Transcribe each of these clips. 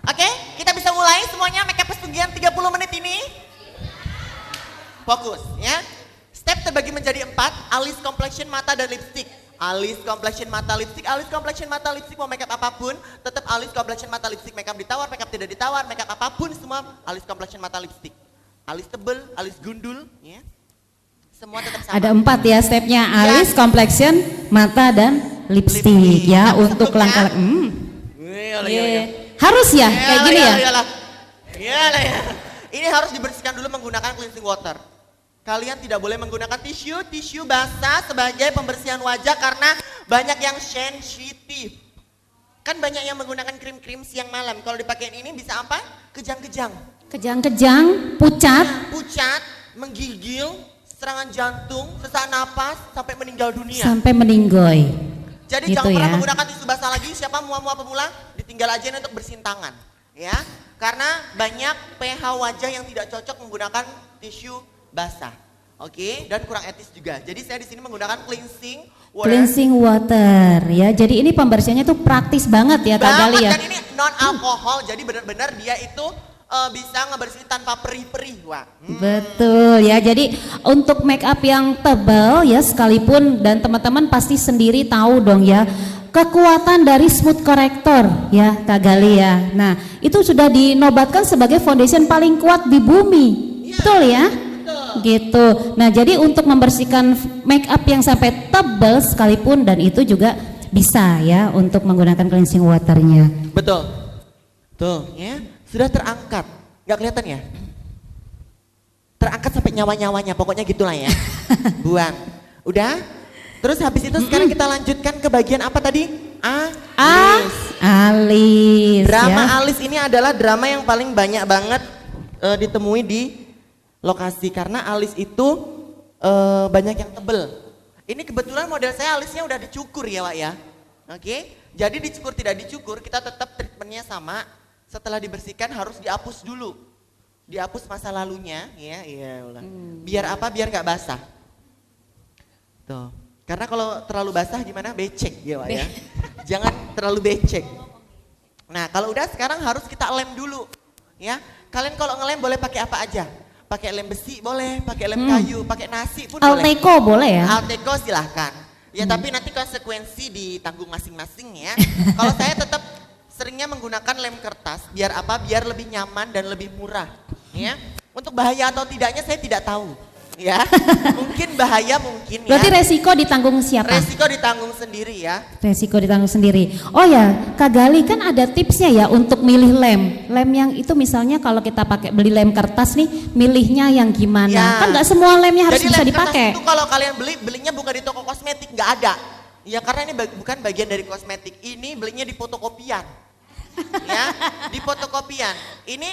Oke, kita bisa mulai semuanya makeup pesugihan 30 menit ini. Fokus ya. Step terbagi menjadi 4, alis, complexion, mata, dan lipstick. Alis, complexion, mata, lipstick, alis, complexion, mata, lipstick, mau makeup apapun, tetap alis, complexion, mata, lipstick, makeup ditawar, makeup tidak ditawar, makeup apapun semua alis, complexion, mata, lipstick. Alis tebel, alis gundul, ya. Semua tetap sama. Ada 4 ya stepnya, alis, complexion, mata, dan lipstick ya tapi untuk sebelumnya, langkah. Harus ya kayak gini ya. Iyalah ya. Ini harus dibersihkan dulu menggunakan cleansing water. Kalian tidak boleh menggunakan tisu basah sebagai pembersihan wajah karena banyak yang sensitif. Kan banyak yang menggunakan krim-krim siang malam. Kalau dipakai ini bisa apa? Kejang-kejang. Kejang-kejang, pucat. Pucat, menggigil, serangan jantung, sesak napas, sampai meninggal dunia. Sampai meninggoy. Jadi gitu jangan pernah ya. menggunakan tisu basah lagi. Siapa mua-mua pemula, ditinggal aja ini untuk bersihin tangan. Ya, karena banyak pH wajah yang tidak cocok menggunakan tisu basah. Oke, dan kurang etis juga. Jadi saya di sini menggunakan cleansing water. Cleansing water ya. Jadi ini pembersihannya tuh praktis banget ya Kak Gali ya. Dan ini non alkohol. Jadi benar-benar dia itu bisa ngebersihin tanpa perih-perih, Wak. Betul ya. Jadi untuk make up yang tebal ya sekalipun, dan teman-teman pasti sendiri tahu dong ya kekuatan dari smooth corrector ya Kak Gali ya. Nah, itu sudah dinobatkan sebagai foundation paling kuat di bumi. Ya, betul ya? Betul. Gitu. Nah, jadi untuk membersihkan make up yang sampai tebal sekalipun, dan itu juga bisa ya untuk menggunakan cleansing waternya. Betul. Tuh, ya. Sudah terangkat. Nggak kelihatan ya? Terangkat sampai nyawa-nyawanya, pokoknya gitulah ya. Buang. Udah? Terus habis itu sekarang kita lanjutkan ke bagian apa tadi? Alis. Drama ya. alis ini adalah drama yang paling banyak banget ditemui di lokasi, karena alis itu banyak yang tebel. Ini kebetulan model saya alisnya udah dicukur ya Wak ya. Oke, jadi dicukur tidak dicukur kita tetap treatmentnya sama. Setelah dibersihkan harus dihapus dulu. Dihapus masa lalunya ya, biar apa? Biar nggak basah. Tuh. Karena kalau terlalu basah gimana? Becek ya Wak ya. Jangan terlalu becek. Nah, kalau udah sekarang harus kita lem dulu. Ya. Kalian kalau ngelem boleh pakai apa aja? Pakai lem besi boleh, pakai lem kayu, pakai nasi pun boleh. Alteco boleh ya? Alteco silahkan. Ya tapi nanti konsekuensi ditanggung masing-masing ya. Kalau saya tetap seringnya menggunakan lem kertas. Biar apa? Biar lebih nyaman dan lebih murah. Ya. Untuk bahaya atau tidaknya saya tidak tahu. Ya, mungkin bahaya mungkin ya. Berarti resiko ditanggung siapa? Resiko ditanggung sendiri ya. Resiko ditanggung sendiri. Oh ya, Kak Gali kan ada tipsnya ya untuk milih lem. Lem yang itu misalnya kalau kita pakai beli lem kertas nih, milihnya yang gimana? Ya. Kan nggak semua lemnya harus Jadi bisa lem dipakai. kertas itu kalau kalian belinya bukan di toko kosmetik, nggak ada. Ya karena ini bukan bagian dari kosmetik. Ini belinya di fotokopian. Ya, di fotokopian. Ini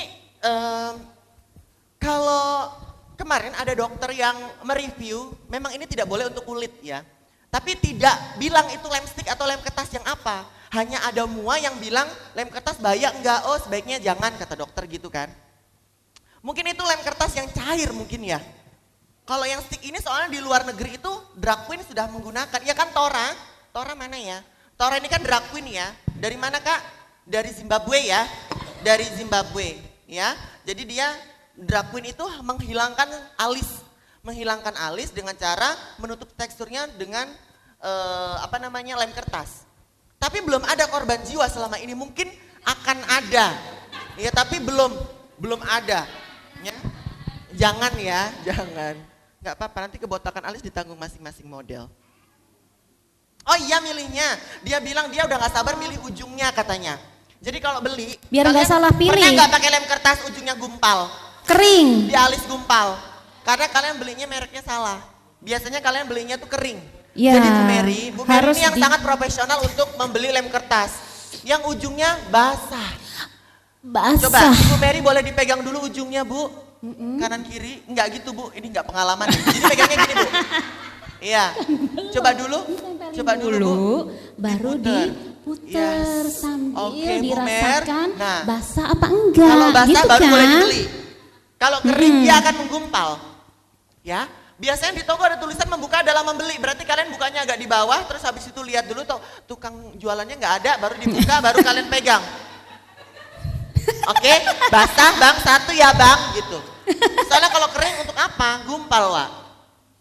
kalau kemarin ada dokter yang mereview, memang ini tidak boleh untuk kulit ya. Tapi tidak bilang itu lem stick atau lem kertas yang apa. Hanya ada mua yang bilang lem kertas bahaya enggak, oh sebaiknya jangan kata dokter gitu kan. Mungkin itu lem kertas yang cair mungkin ya. Kalau yang stick ini soalnya di luar negeri itu drag queen sudah menggunakan. Ya kan Tora? Tora mana ya? Tora ini kan drag queen ya. Dari mana Kak? Dari Zimbabwe ya. Dari Zimbabwe ya. Jadi dia drag queen itu menghilangkan alis dengan cara menutup teksturnya dengan lem kertas. Tapi belum ada korban jiwa selama ini, mungkin akan ada. Ya tapi belum ada. Ya. Jangan ya, jangan. Nggak apa-apa, nanti kebotakan alis ditanggung masing-masing model. Oh iya milihnya, dia bilang dia udah nggak sabar milih ujungnya katanya. Jadi kalau beli, Biar nggak salah pilih. Pernah nggak pakai lem kertas ujungnya gumpal? Kering. Di alis gumpal. Karena kalian belinya mereknya salah. Biasanya kalian belinya tuh kering. Ya, jadi Bu Mary harus ini yang sangat profesional untuk membeli lem kertas. Yang ujungnya basah. basah. Coba Bu Mary boleh dipegang dulu ujungnya Bu. Kanan kiri. Enggak gitu Bu, ini enggak pengalaman. Jadi pegangnya gini Bu. Iya. Coba dulu. Coba dulu Bu. Baru diputer sambil Oke, Bu Mer. dirasakan Nah, basah apa enggak. kalau basah gitu baru kan? boleh dibeli. Kalau kering dia akan menggumpal. Ya, biasanya di toko ada tulisan membuka adalah membeli. Berarti kalian bukanya agak di bawah, terus habis itu lihat dulu tukang jualannya nggak ada, baru dibuka, baru kalian pegang. Oke, basah bang, 1 ya bang, gitu. Soalnya kalau kering untuk apa? Gumpal Wak.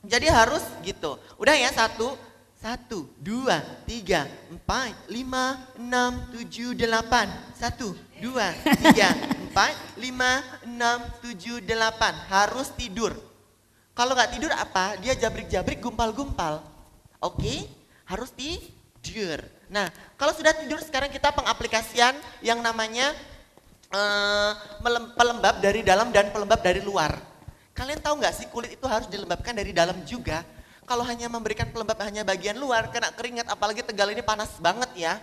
Jadi harus gitu. Udah ya, 1, 2, 3, 4, 5, 6, 7, 8. 1, 2, 3, 4, 5, 6, 7, 8. Harus tidur. Kalau nggak tidur apa? Dia jabrik-jabrik, gumpal-gumpal. Oke, harus tidur. Nah, kalau sudah tidur sekarang kita pengaplikasian yang namanya pelembab dari dalam dan pelembab dari luar. Kalian tahu nggak sih kulit itu harus dilembabkan dari dalam juga? Kalau hanya memberikan pelembab hanya bagian luar, kena keringat, apalagi Tegal ini panas banget ya,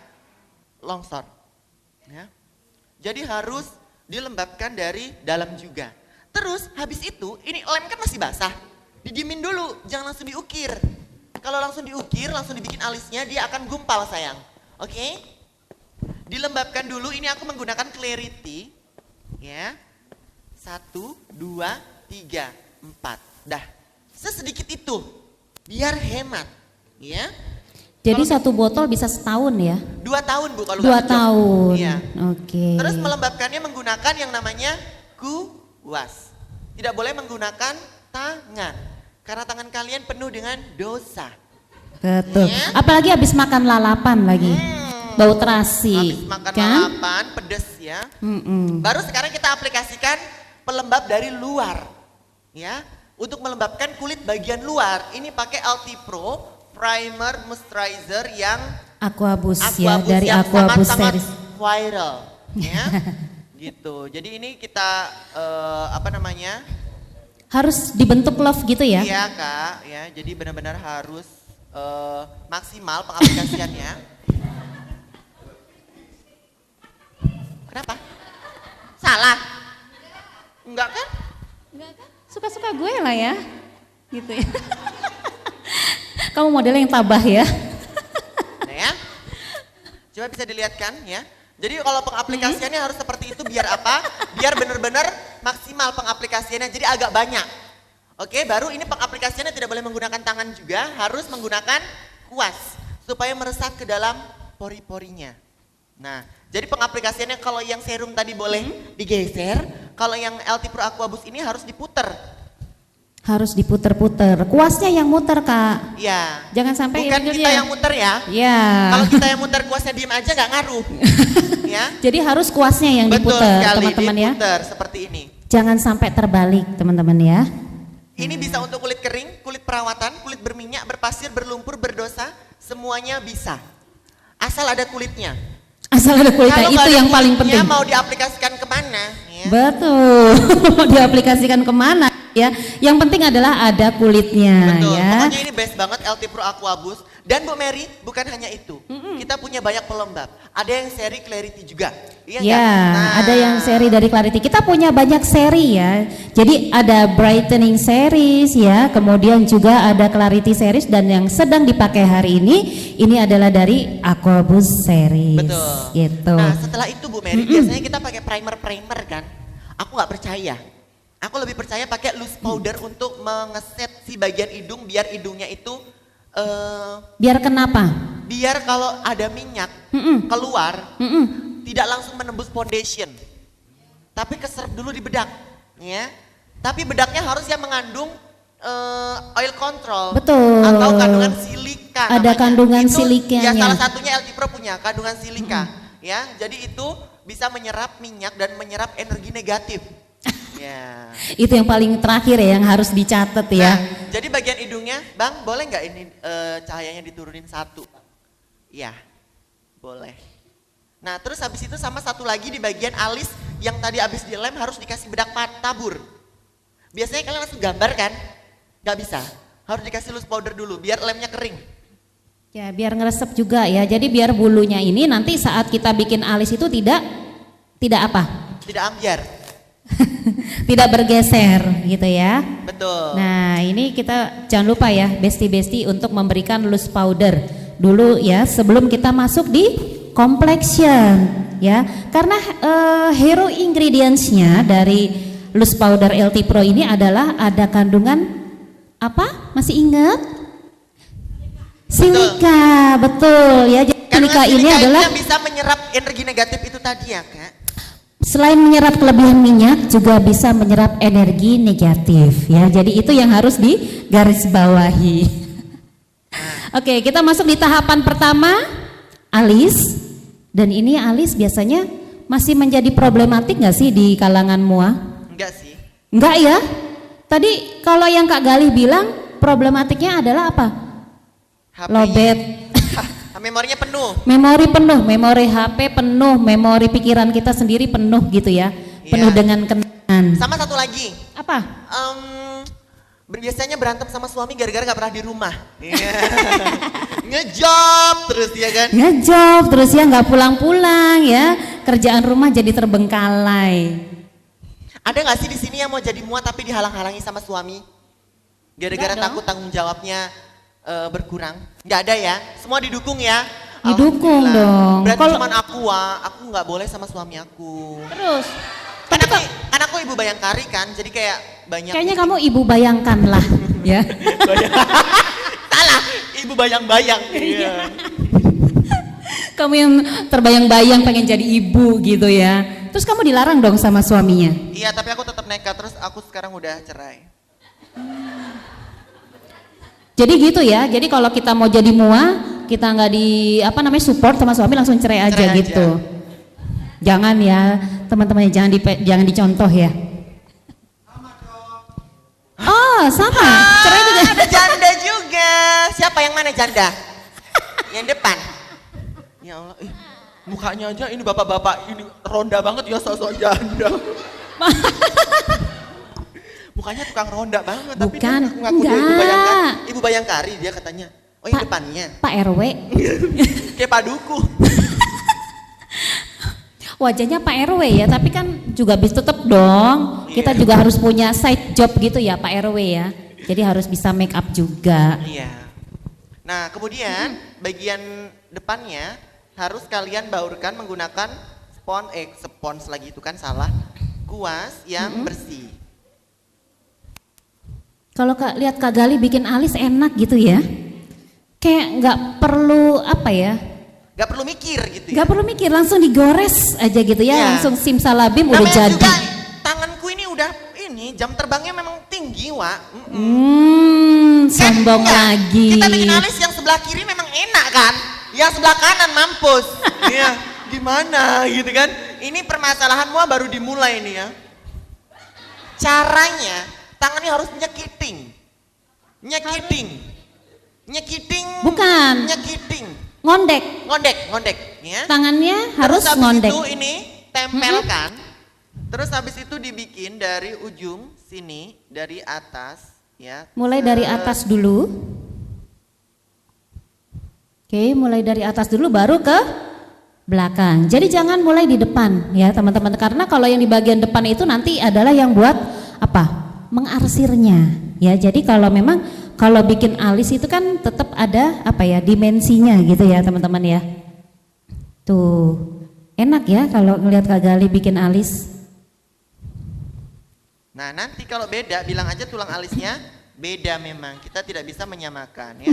longsor. Ya. Jadi harus dilembabkan dari dalam juga. Terus habis itu, ini lem kan masih basah, didiemin dulu, jangan langsung diukir. Kalau langsung diukir, langsung dibikin alisnya, dia akan gumpal sayang. Oke? Dilembabkan dulu, ini aku menggunakan Clarity. Ya. 1, 2, 3, 4. Dah. Sesedikit itu. Biar hemat. Ya. Jadi Kalau 1 botol bisa setahun ya? 2 tahun Bu kalau 2 nggak ngejok. tahun. Iya. Oke. Terus melembabkannya menggunakan yang namanya kuas. Tidak boleh menggunakan tangan. Karena tangan kalian penuh dengan dosa. Betul. Ya. Apalagi habis makan lalapan lagi. Bau terasi. Habis makan kan? lalapan, pedes ya. Mm-mm. Baru sekarang kita aplikasikan pelembab dari luar. Ya. Untuk melembabkan kulit bagian luar, ini pakai Ulti Pro Primer Moisturizer yang Aquabus ya, dari yang Aquabus sangat-sangat series. viral. Ya. Gitu. Jadi ini kita apa namanya? Harus dibentuk love gitu ya? Iya Kak, ya. Jadi benar-benar harus maksimal pengaplikasiannya. Kenapa? Salah? Enggak kan? Enggak kan? Suka-suka gue lah ya. Gitu ya. Kamu modelnya yang tabah ya. Nah ya. Coba bisa dilihatkan ya. Jadi kalau pengaplikasiannya harus seperti itu biar apa? Biar benar-benar maksimal pengaplikasiannya. Jadi agak banyak. Oke, baru ini pengaplikasiannya tidak boleh menggunakan tangan juga, harus menggunakan kuas supaya meresap ke dalam pori-porinya. Nah, jadi pengaplikasiannya kalau yang serum tadi boleh digeser, kalau yang LT Pro Aquabus ini harus diputer. Harus diputer-puter. Kuasnya yang muter, Kak. Iya. Jangan sampai bukan ini kita dia. yang muter ya. Ya. Kalau kita yang muter kuasnya diem aja nggak ngaruh. Ya. Jadi harus kuasnya yang Betul diputer, sekali, teman-teman ya. diputer seperti ini. Jangan sampai terbalik, teman-teman ya. Ini bisa untuk kulit kering, kulit perawatan, kulit berminyak, berpasir, berlumpur, berdosa, semuanya bisa. Asal ada kulitnya. Asal ada kulitnya, Kalau itu nggak ada yang paling kulitnya, penting. mau diaplikasikan kemana? Ya. Betul. Mau diaplikasikan kemana ya? Yang penting adalah ada kulitnya. Betul, Ya. pokoknya ini best banget LT Pro Aquabus. Dan Bu Mary, bukan hanya itu. Kita punya banyak pelembab. Ada yang seri Clarity juga. Iya Ya, nggak? Nah, ada yang seri dari Clarity. Kita punya banyak seri ya. Jadi ada brightening series ya, kemudian juga ada Clarity series dan yang sedang dipakai hari ini adalah dari Aquabus series. Betul. Gitu. Nah, setelah itu Bu Mary, biasanya kita pakai primer kan. Aku nggak percaya. Aku lebih percaya pakai loose powder untuk mengeset si bagian hidung biar hidungnya itu Biar kenapa? biar kalau ada minyak keluar tidak langsung menembus foundation. Tapi keserap dulu di bedak, ya. Tapi bedaknya harus yang mengandung oil control. Betul. Atau kandungan silika. Ada namanya. kandungan Itu, silikanya. Ya salah satunya LT Pro punya kandungan silika, ya. Jadi itu bisa menyerap minyak dan menyerap energi negatif. Ya. Itu yang paling terakhir ya, yang harus dicatat ya. Nah, jadi bagian hidungnya, Bang, boleh nggak ini cahayanya diturunin 1? Iya, boleh. Nah, terus habis itu sama satu lagi di bagian alis yang tadi habis dilem harus dikasih bedak tabur. Biasanya kalian langsung gambar kan? Nggak bisa, harus dikasih loose powder dulu biar lemnya kering. Ya, biar ngeresep juga ya. Jadi biar bulunya ini nanti saat kita bikin alis itu tidak apa? Tidak ambiar. Tidak bergeser gitu ya. Betul. Nah, ini kita jangan lupa ya, besti-besti untuk memberikan loose powder dulu ya sebelum kita masuk di complexion ya. Karena hero ingredientsnya dari loose powder LT Pro ini adalah ada kandungan apa? Masih ingat? Silika, betul ya. Jadi Kandungan silika ini adalah yang bisa menyerap energi negatif itu tadi ya, Kak. Selain menyerap kelebihan minyak, juga bisa menyerap energi negatif ya. Jadi itu yang harus digarisbawahi. Oke, kita masuk di tahapan pertama, alis. Dan ini alis biasanya masih menjadi problematik nggak sih di kalangan mua? Enggak sih. Enggak ya? Tadi kalau yang Kak Galih bilang problematiknya adalah apa? HP-nya. Lobet. Memorinya penuh. Memori penuh, memori HP penuh, memori pikiran kita sendiri penuh gitu ya. Penuh Iya. dengan kenangan. Sama satu lagi. Apa? Biasanya berantem sama suami gara-gara gak pernah di rumah. Iya. Ngejob terus ya kan. Ngejob terus ya, nggak pulang-pulang ya. Kerjaan rumah jadi terbengkalai. Ada gak sih di sini yang mau jadi mua tapi dihalang-halangi sama suami? Gara-gara Enggak dong. takut tanggung jawabnya berkurang? Nggak ada ya? Semua didukung ya? Didukung Alhamdulillah. dong. Berarti Kalau- cuman aku nggak boleh sama suami aku. Terus, Kan aku ibu bayangkari kan, jadi kayak banyak. kayaknya kamu ibu bayangkan lah ya. Salah, ibu bayang-bayang. Iya. Kamu yang terbayang-bayang pengen jadi ibu gitu ya. Terus kamu dilarang dong sama suaminya. Iya, tapi aku tetap nekat. Terus aku sekarang udah cerai. Jadi gitu ya. Jadi kalau kita mau jadi mua, kita nggak di support sama suami, langsung cerai aja Cerai aja. gitu. Jangan ya teman-teman, jangan dicontoh ya. Oh sama, cerai juga. Ada janda juga. Siapa yang mana janda? Yang depan. Ya Allah, mukanya aja ini bapak-bapak ini ronda banget ya, sosok janda. Mukanya tukang ronda banget, tapi dia Bukan, ngaku dia enggak. ibu bayangkari dia katanya. Oh yang depannya, Pak RW, kayak paduku. wajahnya Pak RW ya, tapi kan juga bisa tetap dong. Kita Iya. juga harus punya side job gitu ya Pak RW ya. Jadi harus bisa make up juga. Iya. Nah kemudian bagian depannya harus kalian baurkan menggunakan spons lagi itu kan salah, kuas yang bersih. Kalau lihat Kak Gali bikin alis enak gitu ya. Kayak nggak perlu Gak perlu mikir gitu ya. nggak perlu mikir, langsung digores aja gitu ya, Iya. langsung simsalabim udah Namanya jadi. juga tanganku ini udah jam terbangnya memang tinggi, Wak. Sombong Kan, iya. lagi. Kita bikin alis yang sebelah kiri memang enak kan, yang sebelah kanan mampus. Iya, gimana gitu kan? Ini permasalahan mua baru dimulai nih ya. Caranya tangannya harus nyekiting. Bukan. Nyekiting. Ngondek. Ya. Tangannya Terus harus habis ngondek. itu ini tempelkan. Terus habis itu dibikin dari ujung sini, dari atas ya. Mulai dari atas dulu. Oke, mulai dari atas dulu baru ke belakang. Jadi jangan mulai di depan ya teman-teman, karena kalau yang di bagian depan itu nanti adalah yang buat mengarsirnya ya. Jadi kalau bikin alis itu kan tetap ada dimensinya gitu ya teman-teman ya. Tuh enak ya kalau ngelihat Kak Gali bikin alis. Nah nanti kalau beda bilang aja tulang alisnya beda, memang kita tidak bisa menyamakan ya.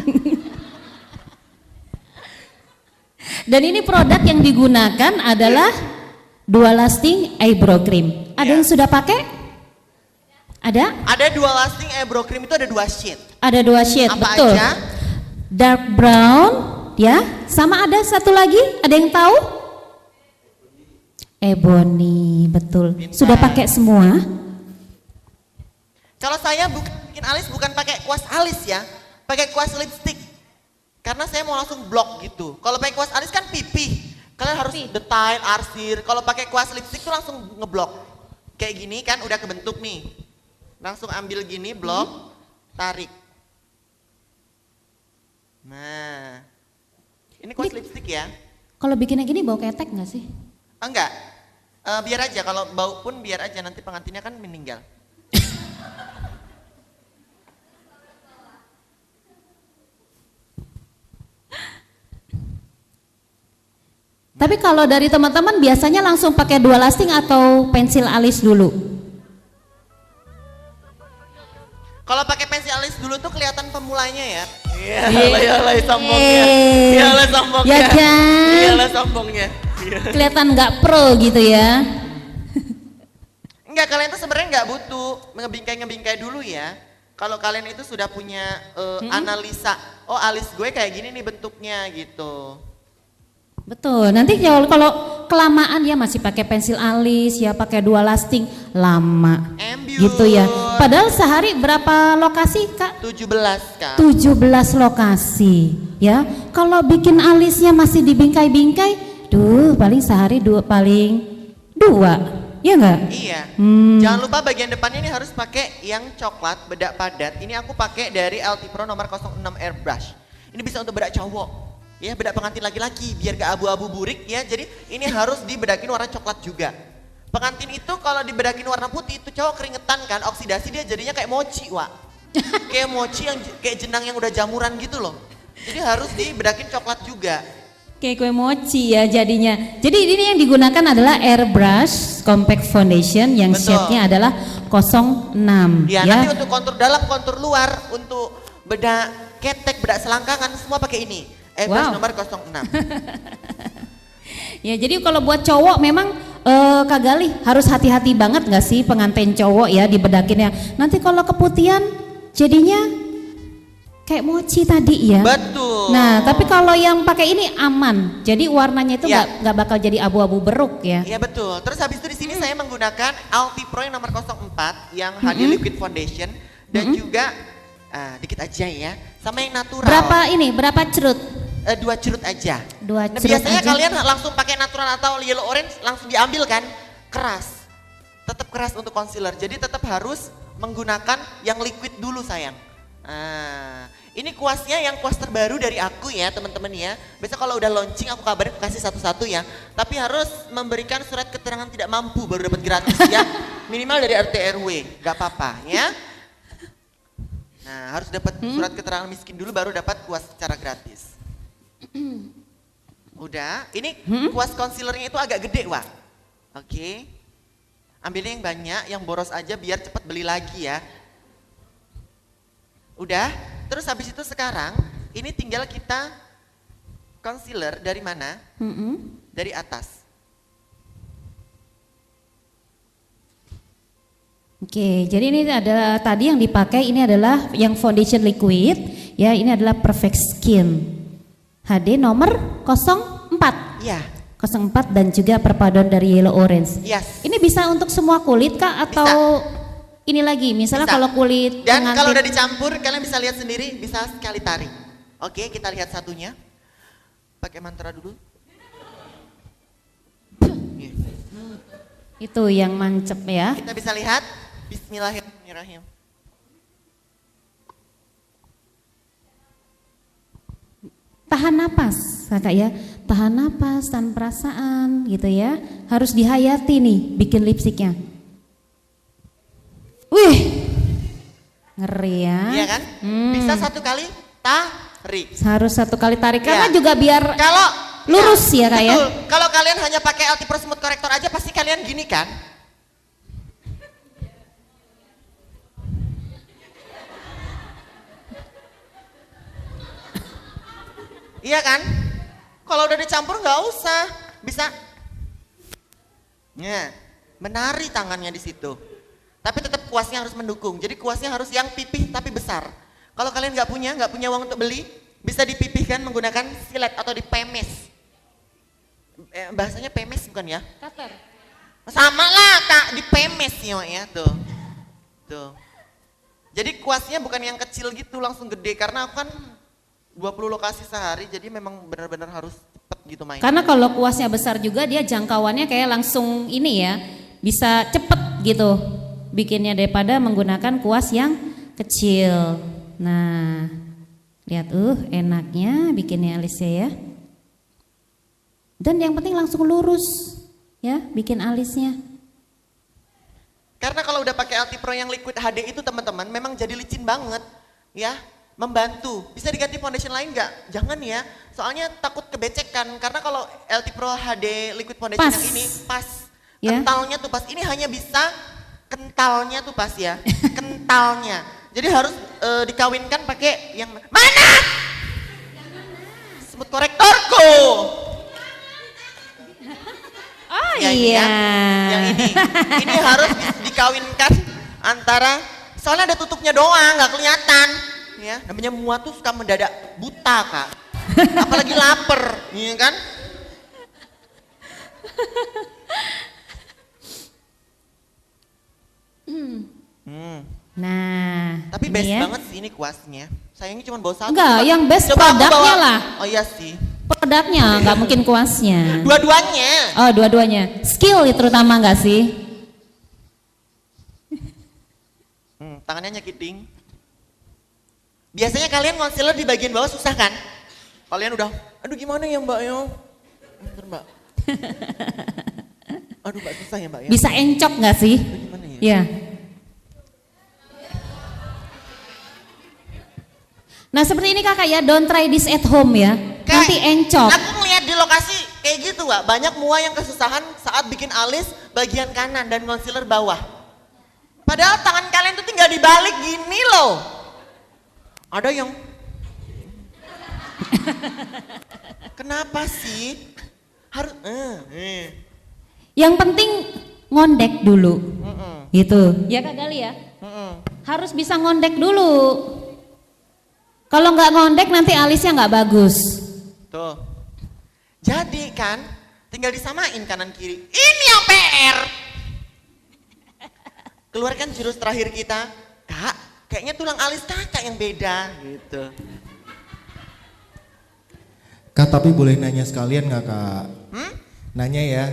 Dan ini produk yang digunakan adalah Dual Lasting Eyebrow Cream. Ada Ya. yang sudah pakai? Ada? Ada Dual Lasting Eyebrow Cream itu ada 2 shade. Ada 2 shade, Apa betul. aja? Dark brown, ya. Sama ada satu lagi, ada yang tahu? Ebony, betul. Pintar. Sudah pakai semua? Kalau saya bikin alis bukan pakai kuas alis ya, pakai kuas lipstick. Karena saya mau langsung blok gitu. Kalau pakai kuas alis kan pipih. Kalian harus detail, arsir. Kalau pakai kuas lipstick tuh langsung ngeblok. Kayak gini kan udah kebentuk nih. Langsung ambil gini, blok, tarik. Nah, ini kuas lipstick ya. Kalau bikinnya gini bau ketek nggak sih? Enggak, biar aja. Kalau bau pun biar aja, nanti pengantinnya kan meninggal. Tapi kalau dari teman-teman biasanya langsung pakai Dual Lasting atau pensil alis dulu? Kalau pakai pensil alis dulu tuh kelihatan pemulanya ya. Iya, Iya. lah sombongnya. Yeay. Iyalah sombongnya. Ya kan? Iyalah sombongnya. Iya. Kelihatan nggak pro gitu ya. Enggak, kalian tuh sebenarnya nggak butuh ngebingkai-ngebingkai dulu ya. Kalau kalian itu sudah punya analisa, oh alis gue kayak gini nih bentuknya gitu. Betul. Nanti kalau kelamaan ya masih pakai pensil alis ya, pakai dua lasting lama. Ambient. Gitu ya. Padahal sehari berapa lokasi, Kak? 17 Kak. 17 lokasi ya. Kalau bikin alisnya masih dibingkai-bingkai, paling sehari paling dua. Iya enggak? Iya. Jangan lupa bagian depannya ini harus pakai yang coklat bedak padat. Ini aku pakai dari LT Pro nomor 06 Airbrush. Ini bisa untuk bedak cowok. Ya, bedak pengantin laki-laki biar gak abu-abu burik ya. Jadi ini harus dibedakin warna coklat juga. Pengantin itu kalau dibedakin warna putih itu cowok keringetan kan, oksidasi dia jadinya kayak mochi, Wak. Kayak mochi yang kayak jenang yang udah jamuran gitu loh. Jadi harus dibedakin coklat juga. Kayak kue mochi ya jadinya. Jadi ini yang digunakan adalah Airbrush Compact Foundation yang Betul. shade-nya adalah 06 Ya, nanti untuk kontur dalam, kontur luar, untuk bedak ketek, bedak selangkangan semua pakai ini. Airbrush Wow. nomor 06. Ya, jadi kalau buat cowok memang Kak Galih harus hati-hati banget nggak sih pengantin cowok ya dibedakinnya. Nanti kalau keputihan jadinya kayak mochi tadi ya. Betul. Nah, tapi kalau yang pakai ini aman. Jadi warnanya itu Ya. nggak bakal jadi abu-abu beruk ya. Iya betul. Terus habis itu di sini saya menggunakan LT Pro yang nomor 04 yang HD Liquid Foundation dan juga dikit aja ya, sama yang natural. Berapa cerut? 2 cerut aja. 2 Nah, cerut biasanya aja. kalian langsung pakai natural atau yellow orange langsung diambil kan? Keras. Tetap keras untuk concealer. Jadi tetap harus menggunakan yang liquid dulu sayang. Ini kuasnya yang kuas terbaru dari aku ya teman-teman ya. Biasa kalau udah launching aku kabarin aku kasih satu-satu ya. Tapi harus memberikan surat keterangan tidak mampu baru dapat gratis ya. Minimal dari RT RW, gak apa-apa ya. Nah harus dapat surat keterangan miskin dulu baru dapat kuas secara gratis. Udah, ini kuas concealernya itu agak gede Wak. Oke. Ambilnya yang banyak, yang boros aja biar cepat beli lagi ya. Udah, terus habis itu sekarang ini tinggal kita concealer dari mana? Dari atas. Oke, jadi ini adalah tadi yang dipakai ini adalah yang foundation liquid ya, ini adalah Perfect Skin HD nomor 04. Iya. 04 dan juga perpaduan dari yellow orange. Yes. Ini bisa untuk semua kulit Kak atau ini lagi misalnya Bisa. kalau kulit Dan pengantin- kalau udah dicampur kalian bisa lihat sendiri, bisa sekali tarik. Oke, kita lihat satunya. Pakai mantra dulu. Iya. itu yang mancep ya. Kita bisa lihat. Bismillahirrahmanirrahim. Tahan napas Kakak ya, tahan napas, tahan perasaan gitu ya. Harus dihayati nih bikin lipstiknya. Wih, ngeri ya. Iya kan? Bisa satu kali tarik. Harus satu kali tarik karena Ya. juga biar Kalau lurus ya, Kak, ya? betul. Kalau kalian hanya pakai LT Pro Smooth Corrector aja pasti kalian gini kan? Iya kan? Kalau udah dicampur nggak usah, bisa. Ya, menari tangannya di situ. Tapi tetap kuasnya harus mendukung. Jadi kuasnya harus yang pipih tapi besar. Kalau kalian nggak punya uang untuk beli, bisa dipipihkan menggunakan silet atau dipemes. Bahasanya pemes bukan ya? cutter. Sama lah Kak, dipemes ya tuh. Tuh. Jadi kuasnya bukan yang kecil gitu langsung gede karena aku kan 20 lokasi sehari jadi memang benar-benar harus cepet gitu main. Karena kalau kuasnya besar juga dia jangkauannya kayak langsung ini ya, bisa cepet gitu bikinnya daripada menggunakan kuas yang kecil. Nah, lihat enaknya bikinnya alisnya ya. Dan yang penting langsung lurus ya bikin alisnya. Karena kalau udah pakai LT Pro yang liquid HD itu teman-teman memang jadi licin banget ya. Membantu. Bisa diganti foundation lain nggak? Jangan ya. Soalnya takut kebecekan. Karena kalau LT Pro HD Liquid Foundation Pas. yang ini pas. Ya. Kentalnya tuh pas. Ini hanya bisa kentalnya tuh pas ya. Kentalnya. Jadi harus dikawinkan pakai yang mana? Smooth correctorku. Oh Ya, ini iya. ya. Yang ini. Ini harus dikawinkan antara, soalnya ada tutupnya doang, nggak kelihatan. Ya, namanya mua tuh suka mendadak buta kak, apalagi lapar, iya kan? Nah, Tapi ini best ya. banget sih ini kuasnya. Sayangnya cuma bawa satu. Enggak, Coba- yang best coba aku produknya bawa- lah. Oh iya sih. Produknya, nggak mungkin kuasnya. Dua-duanya. Oh, dua-duanya. Skill ya terutama nggak sih? Tangannya nyakiting. Biasanya kalian concealer di bagian bawah susah kan? Kalian udah, aduh gimana ya mbak ya? Bentar mbak. Aduh mbak susah ya mbak ya? Bisa encok nggak sih? Aduh, gimana ya? Ya. Nah seperti ini kakak ya, don't try this at home ya. Nanti encok. Aku ngeliat di lokasi kayak gitu mbak, banyak mua yang kesusahan saat bikin alis bagian kanan dan concealer bawah. Padahal tangan kalian tuh tinggal dibalik gini loh. Ada yang kenapa sih harus Yang penting ngondek dulu. Gitu. Ya Kak Gali ya. Harus bisa ngondek dulu. Kalau nggak ngondek nanti alisnya nggak bagus. Tuh. Jadi kan tinggal disamain kanan kiri. Ini yang PR. Keluarkan jurus terakhir kita. Kak, kayaknya tulang alis kakak yang beda gitu. Kak, tapi boleh nanya sekalian nggak kak? Nanya ya,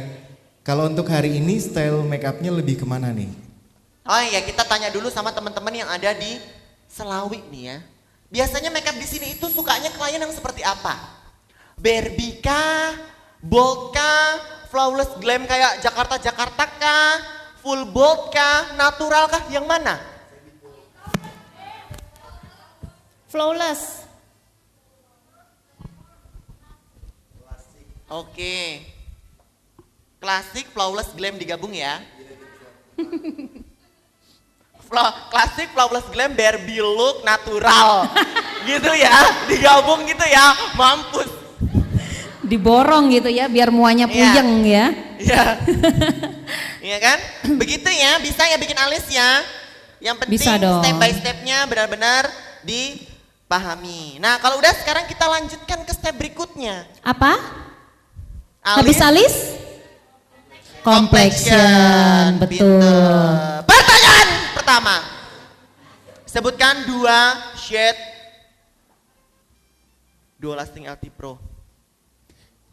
kalau untuk hari ini style make upnya lebih kemana nih? Oh iya, kita tanya dulu sama teman-teman yang ada di Selawi nih ya. Biasanya make up di sini itu sukanya klien yang seperti apa? Barbie kah? Bold kah? Flawless glam kayak Jakarta kah? Full bold kah? Natural kah? Yang mana? Flawless. Oke. Klasik, flawless, glam digabung ya. Klasik, flawless, glam, Barbie look, natural. Gitu ya, digabung gitu ya, mampus. Diborong gitu ya biar muanya Iya. puyeng ya. Iya. Iya kan? Begitu ya, bisa ya bikin alis ya. Yang penting Bisa dong. step by stepnya benar-benar dipahami. Nah kalau udah sekarang kita lanjutkan ke step berikutnya. Apa? Habis alis? Complexion, betul. Pinter. Pertanyaan pertama. Sebutkan 2 shade Duo Lasting LT Pro.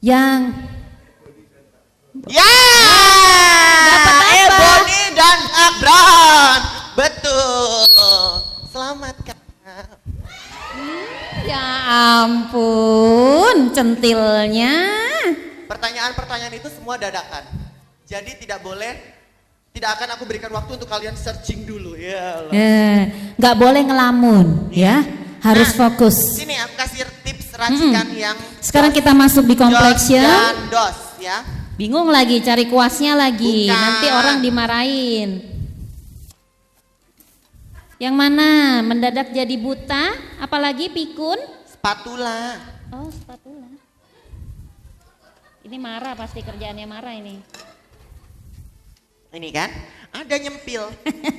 Yang Ya! Dapat apa? Ebony dan Dark Brown. Betul. Selamat Kak. ya ampun, centilnya. Pertanyaan-pertanyaan itu semua dadakan. Jadi tidak akan aku berikan waktu untuk kalian searching dulu. Ya Allah. Nggak boleh ngelamun ya, harus Nah, fokus. Sini aku kasih tips racikan yang Sekarang kita masuk di Jos complexion. dan dos ya. Bingung lagi cari kuasnya lagi, Bukan. nanti orang dimarahin. Yang mana? Mendadak jadi buta, apalagi pikun? Spatula. Oh, spatula. Ini marah pasti kerjaannya marah ini. Ini kan ada nyempil.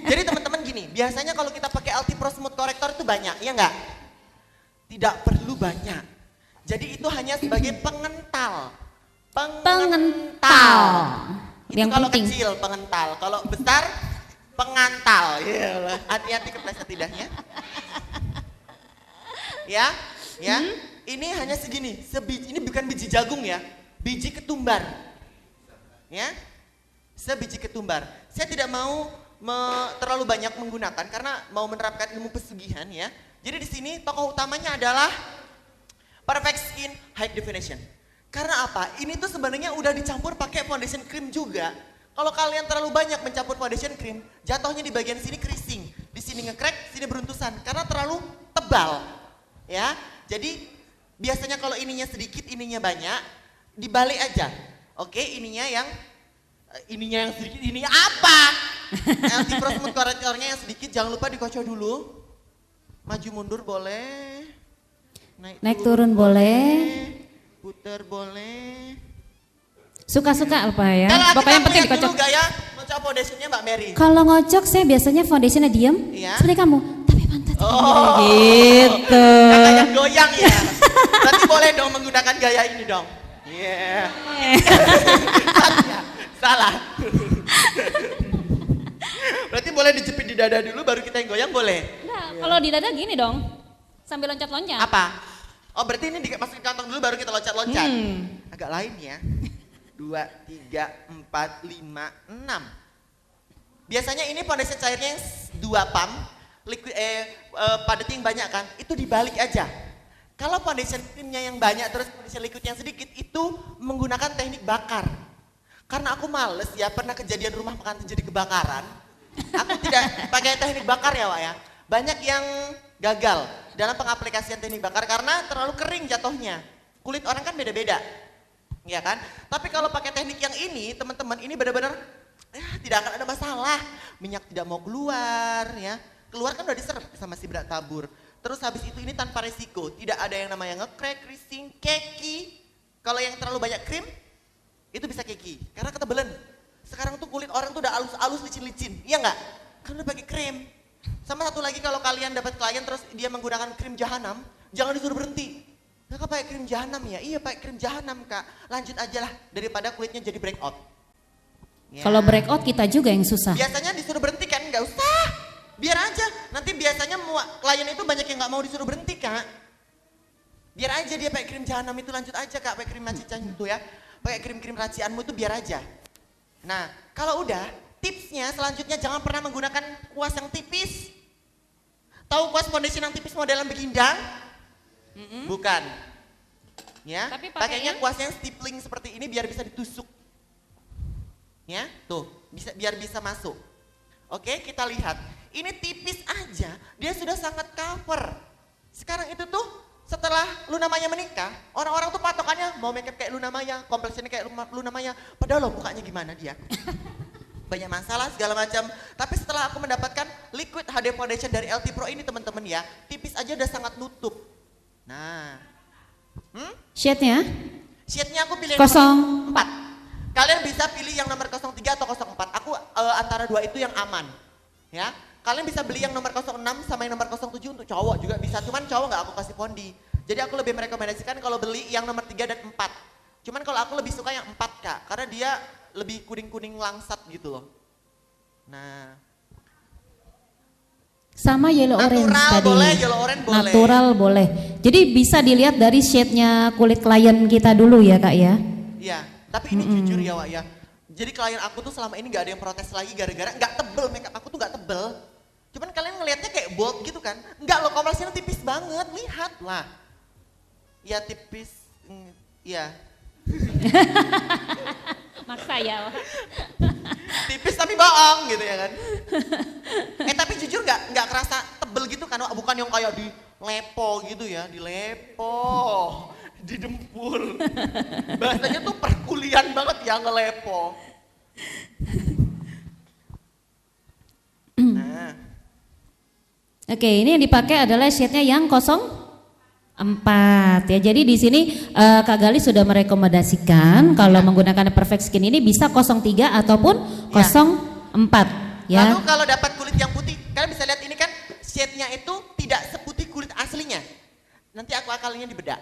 Jadi teman-teman gini, biasanya kalau kita pakai LT Pro Smooth Corrector itu banyak, ya enggak? Tidak perlu banyak. Jadi itu hanya sebagai pengental. Pengental. Itu Yang kalau penting. kecil pengental, kalau besar pengantal. Iyalah, hati-hati kepleset lidahnya. Ya, ya. Ini hanya segini, ini bukan biji jagung ya, biji ketumbar. Ya. Sebiji ketumbar. Saya tidak mau terlalu banyak menggunakan karena mau menerapkan ilmu pesugihan ya. Jadi di sini tokoh utamanya adalah Perfect Skin High Definition. Karena apa? Ini tuh sebenarnya udah dicampur pakai foundation cream juga. Kalau kalian terlalu banyak mencampur foundation cream, jatuhnya di bagian sini keriting, di sini ngekrek, sini beruntusan karena terlalu tebal. Ya. Jadi biasanya kalau ininya sedikit, ininya banyak, dibalik aja. Oke, ininya yang sedikit, ininya apa? LT Pro Smooth Correctornya yang sedikit, jangan lupa dikocok dulu. Maju mundur boleh. Naik turun boleh. Puter boleh. Suka-suka apa ya? Kalau Pokoknya yang kita penting lihat dikocok. dulu gaya maju ngocok foundationnya Mbak Mary? Kalau ngocok saya biasanya foundationnya diem, Iya. seperti kamu. Tapi pantat Oh. gitu. Kakak yang goyang ya. Berarti boleh dong menggunakan gaya ini dong. Iya. Salah. Berarti boleh dijepit di dada dulu baru kita yang goyang boleh? Nah, kalau di dada gini dong, sambil loncat-loncat. Apa? Oh berarti ini dimasukin kantong dulu baru kita loncat-loncat. Agak lain ya. 2, 3, 4, 5, 6. Biasanya ini foundation cairnya yang 2 pump, liquid padatnya yang banyak kan, itu dibalik aja. Kalau foundation creamnya yang banyak terus foundation liquid yang sedikit itu menggunakan teknik bakar. Karena aku males ya, pernah kejadian rumah makan jadi kebakaran. Aku tidak pakai teknik bakar ya Wak ya. Banyak yang gagal dalam pengaplikasian teknik bakar karena terlalu kering jatuhnya. Kulit orang kan beda-beda. Ya kan? Tapi kalau pakai teknik yang ini, teman-teman, ini benar-benar tidak akan ada masalah. Minyak tidak mau keluar ya. Keluar kan udah diserap sama si berat tabur. Terus habis itu ini tanpa resiko, tidak ada yang namanya nge-crack, creasing, keki. Kalau yang terlalu banyak krim, itu bisa keki, karena ketebelan. Sekarang tuh kulit orang tuh udah halus-halus, licin-licin, iya nggak? Kan udah pakai krim. Sama satu lagi kalau kalian dapat klien terus dia menggunakan krim jahanam, jangan disuruh berhenti. Kakak pakai krim jahanam ya? Iya pakai krim jahanam kak, lanjut aja lah daripada kulitnya jadi breakout. Ya. Kalau breakout kita juga yang susah. Biasanya disuruh berhenti kan, nggak usah. Biar aja, nanti biasanya klien itu banyak yang nggak mau disuruh berhenti kak. Biar aja dia pakai krim jahanam itu, lanjut aja kak, pakai krim racian itu ya. Pakai krim-krim racianmu itu biar aja. Nah, kalau udah, tipsnya selanjutnya jangan pernah menggunakan kuas yang tipis. Tahu kuas foundation yang tipis modelan begindang? Bukan. Ya, Tapi pakainya pakainya kuas yang stippling seperti ini biar bisa ditusuk. Ya, tuh, biar bisa masuk. Oke, kita lihat. Ini tipis aja, dia sudah sangat cover. Sekarang itu tuh setelah Luna Maya menikah, orang-orang tuh patokannya mau makeup kayak Luna Maya, kompleksinya kayak Luna Maya. Padahal loh mukanya gimana dia? Banyak masalah segala macam. Tapi setelah aku mendapatkan liquid HD foundation dari LT Pro ini teman-teman ya, tipis aja udah sangat nutup. Nah, Shade-nya shade-nya aku pilih yang 04. 4. Kalian bisa pilih yang nomor 03 atau 04. Aku antara dua itu yang aman. Ya. Kalian bisa beli yang nomor 06 sama yang nomor 07 untuk cowok juga bisa. Cuman cowok nggak aku kasih fondi. Jadi aku lebih merekomendasikan kalau beli yang nomor 3 dan 4. Cuman kalau aku lebih suka yang 4 kak. Karena dia lebih kuning-kuning langsat gitu loh. Nah. Sama yellow orange Natural tadi. boleh, yellow orange boleh. Natural boleh. Jadi bisa dilihat dari shade-nya kulit klien kita dulu ya kak ya. Iya, tapi ini jujur ya Wak ya. Jadi klien aku tuh selama ini gak ada yang protes lagi gara-gara gak tebel, makeup aku tuh gak tebel. Cuman kalian ngelihatnya kayak bold gitu kan. Enggak loh, kompleksinya tipis banget, lihat lah. Ya tipis, iya. Maksa ya. Tipis tapi bohong gitu ya kan. Tapi jujur nggak kerasa tebel gitu kan, Wak? Bukan yang kayak di lepo gitu ya, di lepo, di dempul. Bahasanya tuh perkulian banget ya ngelepo. Nah, Oke, ini yang dipakai adalah shade-nya yang 04 ya. Jadi di sini Kak Gali sudah merekomendasikan kalau menggunakan Perfect Skin ini bisa 03 ataupun 04 ya. lalu kalau dapat kulit yang putih, kalian bisa lihat ini kan shade-nya itu tidak seputih kulit aslinya. Nanti aku akalnya di bedak.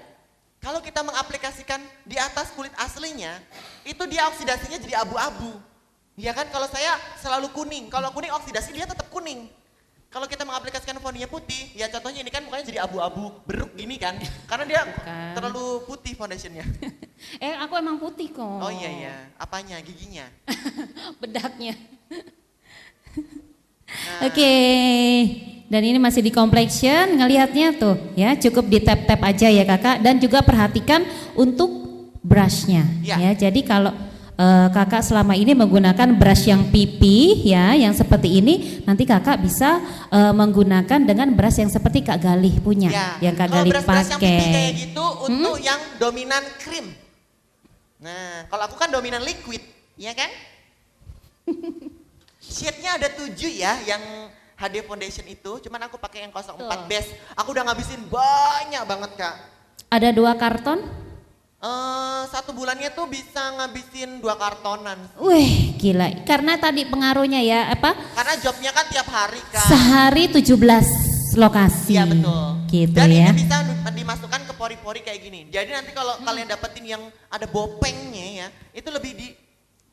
Kalau kita mengaplikasikan di atas kulit aslinya, itu dia oksidasinya jadi abu-abu. Ya kan, kalau saya selalu kuning. Kalau kuning oksidasi dia tetap kuning. Kalau kita mengaplikasikan foundinya putih, ya contohnya ini kan mukanya jadi abu-abu beruk gini kan. Karena dia Bukan. terlalu putih foundationnya. Aku emang putih kok. Oh iya iya, apanya? Giginya. Bedaknya. Nah, Oke. Dan ini masih di complexion, ngelihatnya tuh ya, cukup di tap-tap aja ya Kakak, dan juga perhatikan untuk brushnya Ya. ya. Jadi kalau Kakak selama ini menggunakan brush yang pipi ya, yang seperti ini, nanti Kakak bisa menggunakan dengan brush yang seperti Kak Galih punya, ya. yang Kak Kalau Galih brush-brush yang pipih kayak pakai. gitu untuk yang dominan krim. Nah, kalau aku kan dominan liquid, ya kan? Shade-nya ada 7 ya, yang HD foundation itu, cuman aku pakai yang 04 Tuh. base. Aku udah ngabisin banyak banget kak. Ada 2 karton? Satu bulannya tuh bisa ngabisin 2 kartonan. Wih, gila. Karena tadi pengaruhnya ya, apa? Karena jobnya kan tiap hari kan. Sehari 17 lokasi. Iya betul. Gitu Dan ya. ini bisa dimasukkan ke pori-pori kayak gini. Jadi nanti kalau kalian dapetin yang ada bopengnya ya, itu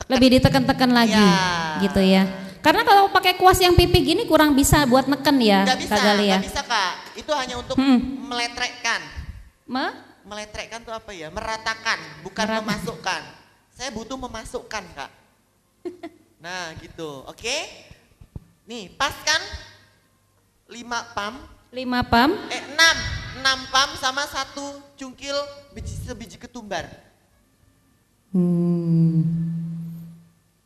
Lebih ditekan-tekan lagi, Ya. gitu ya. Karena kalau pakai kuas yang pipi gini kurang bisa buat neken ya, nggak bisa, Kak Gali ya. nggak bisa Kak. Itu hanya untuk meletrekkan. Meletrekkan tuh apa ya? Meratakan, bukan memasukkan. Saya butuh memasukkan Kak. Nah gitu, oke? Nih pas kan 5 pam, 5 pam, 6 pam sama 1 cungkil sebiji ketumbar.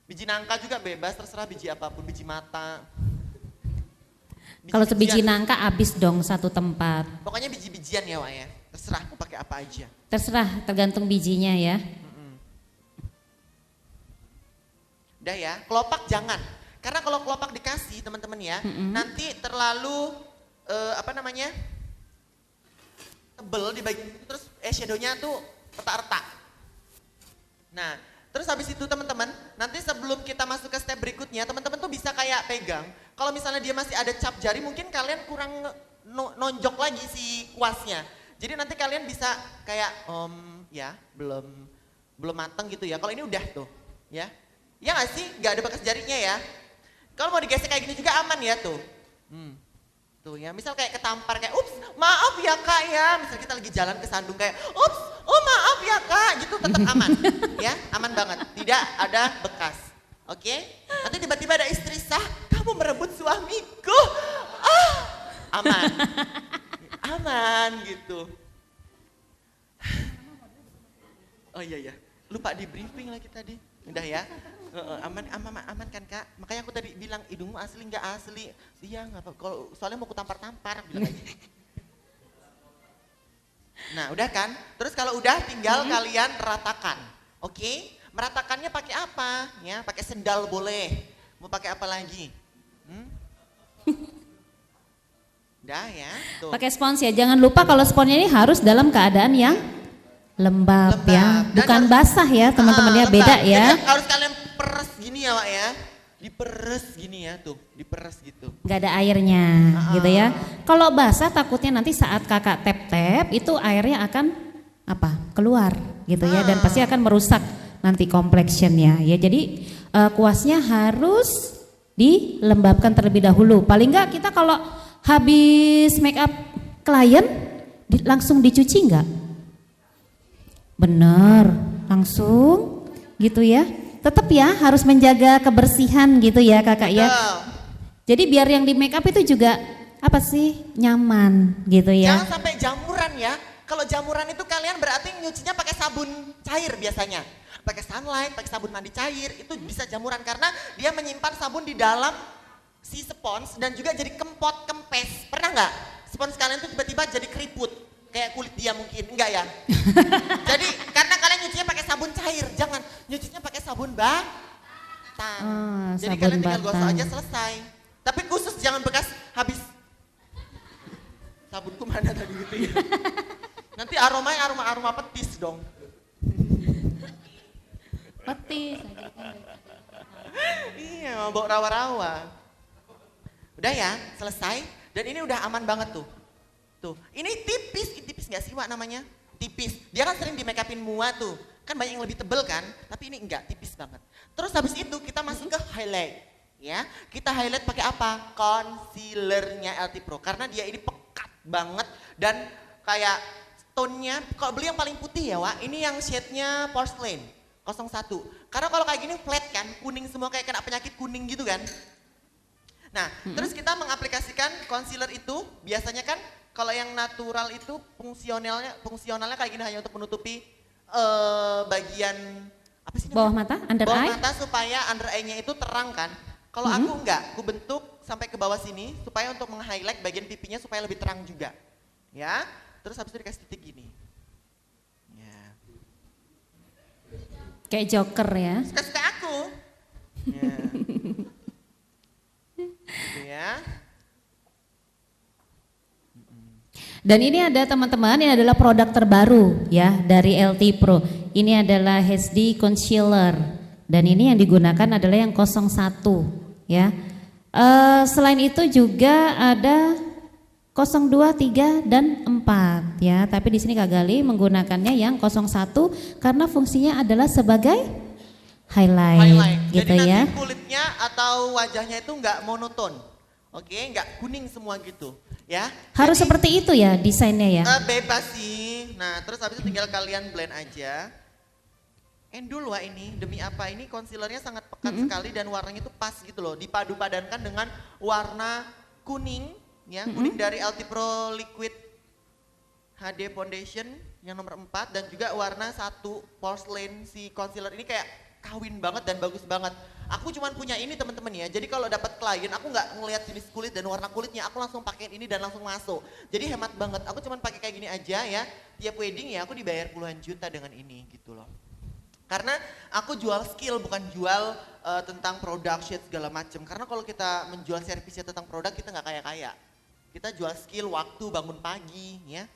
Biji nangka juga bebas, terserah biji apapun, biji mata. kalau sebiji Biji-bijian. nangka habis dong satu tempat. Pokoknya biji-bijian ya Wak ya, terserah mau pakai apa aja. Terserah, tergantung bijinya ya. Udah ya, kelopak jangan. Karena kalau kelopak dikasih teman-teman ya, nanti terlalu tebel di bagian itu, terus eyeshadownya tuh retak-retak. Nah, terus habis itu teman-teman, nanti sebelum kita masuk ke step berikutnya, teman-teman tuh bisa kayak pegang. Kalau misalnya dia masih ada cap jari, mungkin kalian kurang nonjok lagi si kuasnya. Jadi nanti kalian bisa kayak ya belum mateng gitu ya. Kalau ini udah tuh, ya. Ya nggak sih? Nggak ada bekas jarinya ya. Kalau mau digesek kayak gini juga aman ya tuh. Tuh ya, misal kayak ketampar kayak, ups maaf ya kak ya. Misal kita lagi jalan ke Sandung kayak, ups oh maaf ya kak. Gitu tetap aman ya, aman banget. Tidak ada bekas. Oke? Nanti tiba-tiba ada istri sah, kamu merebut suamiku. Aman. Aman gitu. Oh iya, lupa di briefing lagi tadi. Udah ya? Aman kan kak? Makanya aku tadi bilang hidungmu asli nggak asli? Iya nggak apa. Kalau soalnya mau kutampar-tampar bilang aja. Nah udah kan? Terus kalau udah tinggal kalian ratakan, oke? Meratakannya pakai apa? Ya pakai sendal boleh. Mau pakai apa lagi? Udah ya. Tuh. Pakai spons ya, jangan lupa kalau sponnya ini harus dalam keadaan yang lembab ya, Dan bukan harus- basah ya teman-teman ya, lembab. beda ya. Jadi harus kalian peres gini ya Wak ya. Diperes gini ya tuh, diperes gitu. Nggak ada airnya gitu ya. Kalau basah takutnya nanti saat kakak tap-tap itu airnya akan keluar gitu ya, dan pasti akan merusak nanti complexionnya ya. Jadi kuasnya harus dilembabkan terlebih dahulu. Paling nggak kita kalau habis make up klien langsung dicuci nggak? Bener, langsung gitu ya. Tetap ya harus menjaga kebersihan gitu ya kakak ya. Betul. Jadi biar yang di make up itu juga nyaman gitu ya. Jangan sampai jamuran ya. Kalau jamuran itu kalian berarti nyucinya pakai sabun cair biasanya. Pakai sunlight, pakai sabun mandi cair, itu bisa jamuran karena dia menyimpan sabun di dalam si spons dan juga jadi kempes. Pernah nggak? Spons kalian tuh tiba-tiba jadi keriput. Kayak kulit dia mungkin, enggak ya? Jadi karena kalian nyucinya pakai sabun cair, jangan nyucinya pakai sabun batang. Jadi sabun kalian tinggal gosok batang. aja selesai. Tapi khusus jangan bekas habis sabunku mana tadi gitu ya. Nanti aromanya aroma petis dong. Petis. Iya, bau rawa-rawa. Udah ya, selesai. Dan ini udah aman banget tuh. Tuh, ini tipis nggak sih Wak namanya? Tipis. Dia kan sering di make upin mua tuh. Kan banyak yang lebih tebel kan, tapi ini enggak, tipis banget. Terus habis itu kita masuk ke highlight. Ya, kita highlight pakai apa? Concealernya LT Pro karena dia ini pekat banget dan kayak tone-nya, kalau beli yang paling putih ya Wak, ini yang shade-nya porcelain 01. Karena kalau kayak gini flat kan, kuning semua kayak kena penyakit kuning gitu kan. Nah, terus kita mengaplikasikan concealer itu biasanya kan kalau yang natural itu fungsionalnya kayak gini hanya untuk menutupi bagian apa sih Bawah namanya? mata, under Bawah eye. mata supaya under eye-nya itu terang kan. Kalau aku enggak, aku bentuk sampai ke bawah sini supaya untuk meng-highlight bagian pipinya supaya lebih terang juga. Ya, terus habis itu dikasih titik gini. Ya. Kayak joker ya. Suka-suka aku. Ya. Gitu ya. Dan ini ada teman-teman, ini adalah produk terbaru ya dari LT Pro. Ini adalah HD Concealer dan ini yang digunakan adalah yang 01 ya. Selain itu juga ada 02, 3 dan 4 ya. Tapi di sini Kak Gali menggunakannya yang 01 karena fungsinya adalah sebagai highlight gitu Jadi ya. nanti kulitnya atau wajahnya itu nggak monoton. Oke, nggak kuning semua gitu. Ya, Harus jadi, seperti itu ya desainnya ya. bebas sih. Nah, terus habis itu tinggal kalian blend aja. Endul wah ini, demi apa ini concealernya sangat pekat sekali dan warnanya itu pas gitu loh. Dipadu padankan dengan warna kuning, ya kuning dari LT Pro Liquid HD Foundation yang nomor 4 dan juga warna 1 porcelain si concealer ini kayak kawin banget dan bagus banget. Aku cuman punya ini teman-teman ya. Jadi kalau dapat klien aku nggak ngelihat jenis kulit dan warna kulitnya, aku langsung pakein ini dan langsung masuk. Jadi hemat banget. Aku cuman pakai kayak gini aja ya. Tiap wedding ya aku dibayar puluhan juta dengan ini gitu loh. Karena aku jual skill bukan jual tentang production segala macam. Karena kalau kita menjual servisnya tentang produk kita nggak kaya-kaya. Kita jual skill waktu bangun pagi ya.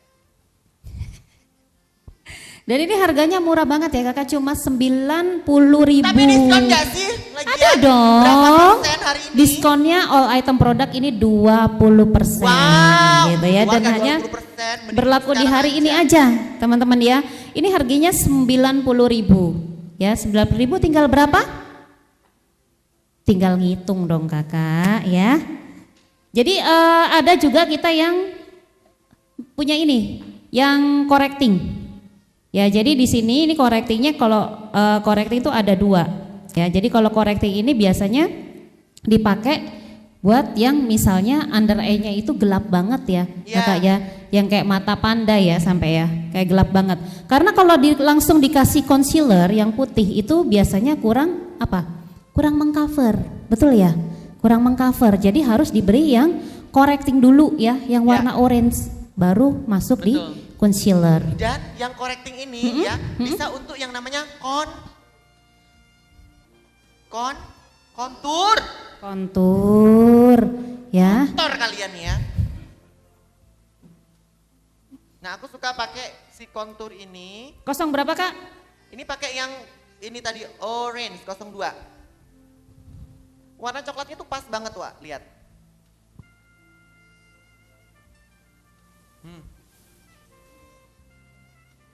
Dan ini harganya murah banget ya Kakak, cuma 90.000. Tapi diskon gak sih? Lagian Ada dong. berapa persen hari ini? Diskonnya all item produk ini 20% Wow, gitu ya. Dan warga hanya 20%, mending berlaku di sekarang hari ini aja teman-teman ya. Ini harganya 90.000 ya. 90.000 tinggal berapa? Tinggal ngitung dong Kakak ya. Jadi ada juga kita yang punya ini, yang correcting. Ya, jadi di sini ini correctingnya kalau correcting itu ada 2. Ya, jadi kalau correcting ini biasanya dipakai buat yang misalnya under eye-nya itu gelap banget ya, Kakak ya, yang kayak mata panda ya sampai ya, kayak gelap banget. Karena kalau langsung dikasih concealer yang putih itu biasanya kurang apa? Kurang mengcover, betul ya? Kurang mengcover. Jadi harus diberi yang correcting dulu ya, yang warna orange baru masuk di concealer. Dan yang correcting ini ya bisa untuk yang namanya kontur. Kontur ya. Kontur kalian ya. Nah, aku suka pakai si kontur ini. Kosong berapa Kak? Ini pakai yang ini tadi orange 02. Warna coklatnya tuh pas banget, Wak. Lihat.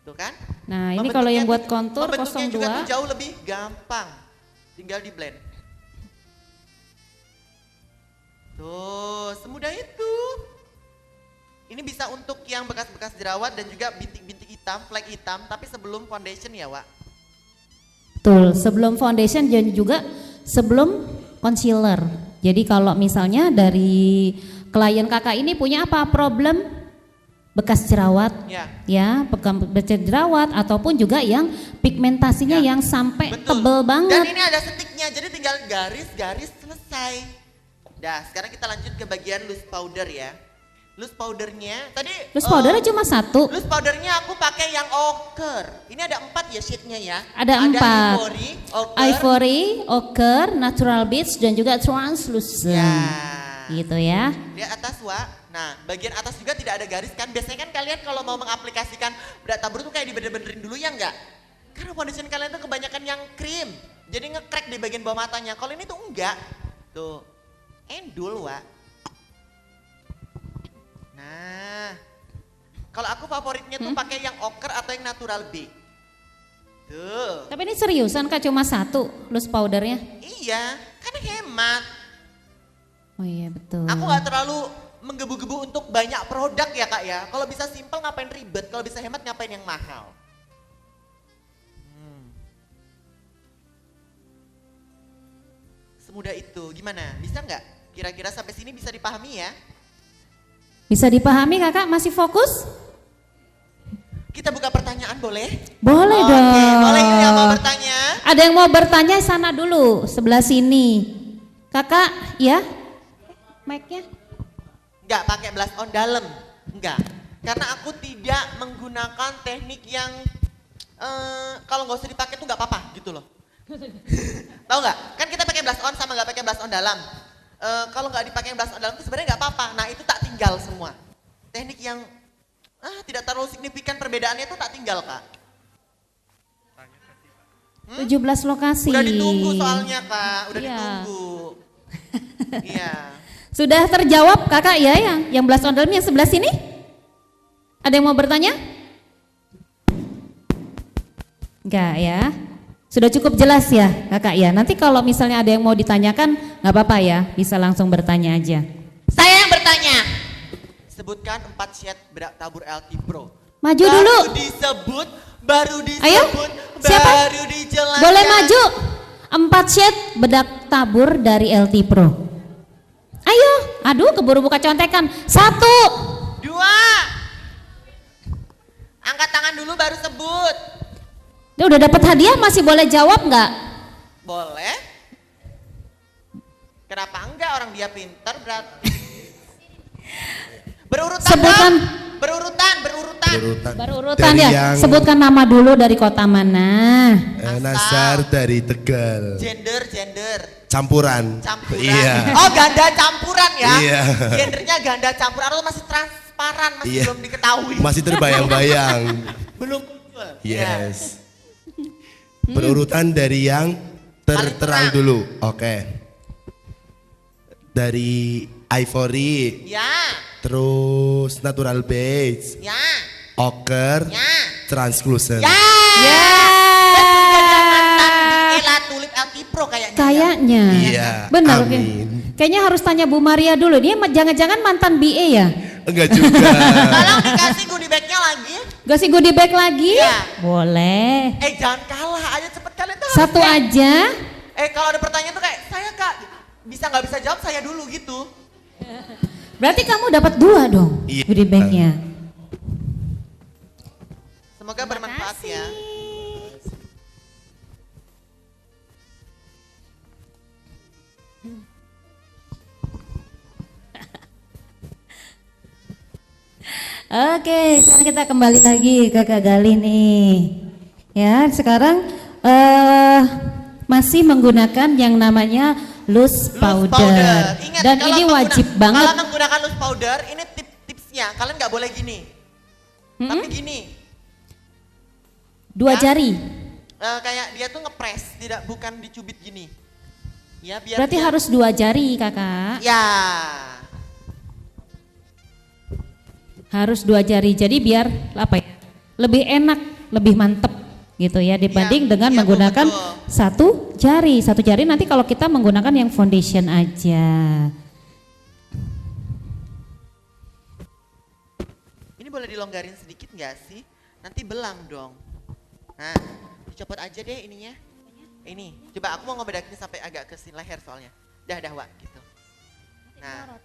Tuh kan? Nah, ini kalau yang buat kontur membentuknya juga 02. tuh jauh lebih gampang. Tinggal di blend. Tuh, semudah itu. Ini bisa untuk yang bekas-bekas jerawat dan juga bintik-bintik hitam, flek hitam, tapi sebelum foundation ya, Wak. Betul, sebelum foundation dan juga sebelum concealer. Jadi kalau misalnya dari klien Kakak ini punya apa? Problem bekas jerawat, ya bekas jerawat ataupun juga yang pigmentasinya yang sampai tebel banget. Dan ini ada sticknya, jadi tinggal garis-garis selesai. Dah, sekarang kita lanjut ke bagian loose powder ya. Loose powdernya tadi. Loose powdernya cuma 1. Loose powdernya aku pakai yang ochre. Ini ada 4 ya shade-nya ya. Ada 4. Ivory, ochre, natural beige dan juga translucent. Ya. Gitu ya. Di atas Wak. Nah, bagian atas juga tidak ada garis kan. Biasanya kan kalian kalau mau mengaplikasikan bedak tabur tuh kayak dibener-benerin dulu ya enggak? Karena foundation kalian tuh kebanyakan yang krim. Jadi nge-crack di bagian bawah matanya. Kalau ini tuh enggak. Tuh. Endul, Wak. Nah. Kalau aku favoritnya tuh pakai yang ochre atau yang natural beige. Tuh. Tapi ini seriusan Kak, cuma 1 loose powdernya? Iya, kan hemat. Oh iya betul. Aku gak terlalu menggebu-gebu untuk banyak produk ya Kak ya. Kalau bisa simple ngapain ribet, kalau bisa hemat ngapain yang mahal. Semudah itu, gimana? Bisa nggak? Kira-kira sampai sini bisa dipahami ya? Bisa dipahami Kakak, masih fokus? Kita buka pertanyaan boleh? Boleh dong. Oke, boleh yuk yang mau bertanya. Ada yang mau bertanya sana dulu, sebelah sini. Kakak, ya? Mic-nya? Enggak pakai blush on dalam, enggak. Karena aku tidak menggunakan teknik yang kalau nggak usah dipakai tuh nggak apa-apa gitu loh. Tahu nggak? Kan kita pakai blush on sama nggak pakai blush on dalam. Kalau nggak dipakai blush on dalam itu sebenarnya nggak apa-apa. Nah itu tak tinggal semua. Teknik yang Tidak terlalu signifikan perbedaannya tuh tak tinggal, Kak. 17 lokasi. Udah ditunggu soalnya, Kak. Udah Iya. ditunggu. Iya. Sudah terjawab Kakak ya yang blast on dalam yang sebelah sini? Ada yang mau bertanya? Enggak ya. Sudah cukup jelas ya Kakak ya. Nanti kalau misalnya ada yang mau ditanyakan nggak apa-apa ya, bisa langsung bertanya aja. Saya yang bertanya. Sebutkan 4 set bedak tabur LT Pro. Maju dulu. Baru disebut, Ayo, siapa? baru dijelaskan. Boleh maju. 4 set bedak tabur dari LT Pro. Ayo, aduh keburu buka contekan. 1. 2. Angkat tangan dulu baru sebut. Dia udah dapat hadiah, masih boleh jawab nggak? Boleh. Kenapa enggak, orang dia pintar berarti. Berurutan Sebutkan. dong. Berurutan. Baru urutan Dari ya. yang- Sebutkan nama dulu dari kota mana. Nasar dari Tegal. Gender. Campuran. Campuran. Iya. Oh, ganda campuran ya. Iya. Gendernya ganda campuran atau masih transparan, masih Iya. belum diketahui. Masih terbayang-bayang. Belum. Yes. Berurutan dari yang Paling terang terang. dulu. Oke. Dari Ivory, Ya. terus Natural Beige, Ya. Ochre, Ya. Translucent. Ya. Ya. Ela Tulip LT Pro kayaknya. Kayaknya. Iya, Benar oke. amin. Kayaknya harus tanya Bu Maria dulu. Dia jangan-jangan mantan BA ya? Enggak juga. Tolong dikasih goodie bag-nya lagi. Kasih goodie bag lagi? Iya. Boleh. Jangan kalah aja cepet kalian tuh. Satu aja. Kalau ada pertanyaan tuh kayak saya Kak bisa nggak bisa jawab saya dulu gitu. Berarti kamu dapat 2 dong Iya. goodie bag-nya. Semoga bermanfaat ya. Oke, sekarang kita kembali lagi ke Kak Gali nih. Ya, sekarang masih menggunakan yang namanya loose powder. Ingat, Dan kalau ini wajib banget. Kalau menggunakan loose powder, ini tipsnya. Kalian nggak boleh gini. Tapi gini. 2 Ya. jari. Kayak dia tuh ngepres, bukan dicubit gini. Ya, biar Berarti dia- harus 2 jari, Kakak. Ya. Harus 2 jari. Jadi biar apa ya? Lebih enak, lebih mantep gitu ya dibanding Iya, dengan iya, Bu, menggunakan betul. 1 jari. 1 jari nanti kalau kita menggunakan yang foundation aja. Ini boleh dilonggarin sedikit nggak sih? Nanti belang dong. Nah, dicopot aja deh ininya. Ini, coba aku mau ngebedakin sampai agak ke sini leher soalnya. Dah, Wak, gitu. Nah,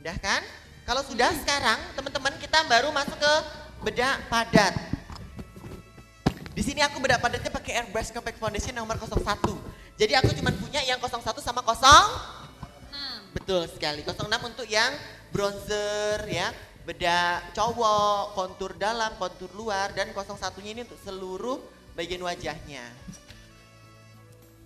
udah kan? Kalau sudah sekarang, teman-teman kita baru masuk ke bedak padat. Di sini aku bedak padatnya pakai Airbrush Compact Foundation nomor 01. Jadi aku cuma punya yang 01 sama 06. Betul sekali. 06 untuk yang bronzer ya, bedak cowok, kontur dalam, kontur luar, dan 01-nya ini untuk seluruh bagian wajahnya.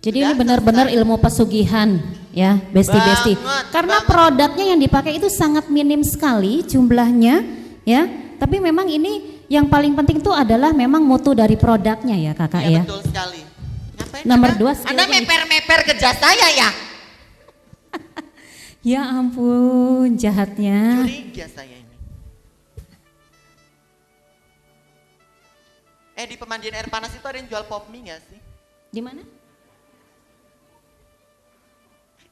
Jadi Sudah ini benar-benar selesai. ilmu pesugihan ya, besti-besti. Banget, Karena banget. produknya yang dipakai itu sangat minim sekali jumlahnya ya. Tapi memang ini yang paling penting itu adalah memang mutu dari produknya ya Kakak Iya ya. betul sekali. Ngapain Nomor Anda? 2 skill Anda ini. meper-meper ke jas saya ya? Ya ampun, jahatnya. Curiga saya ini. Di pemandian air panas itu ada yang jual pop mie gak sih? Di mana?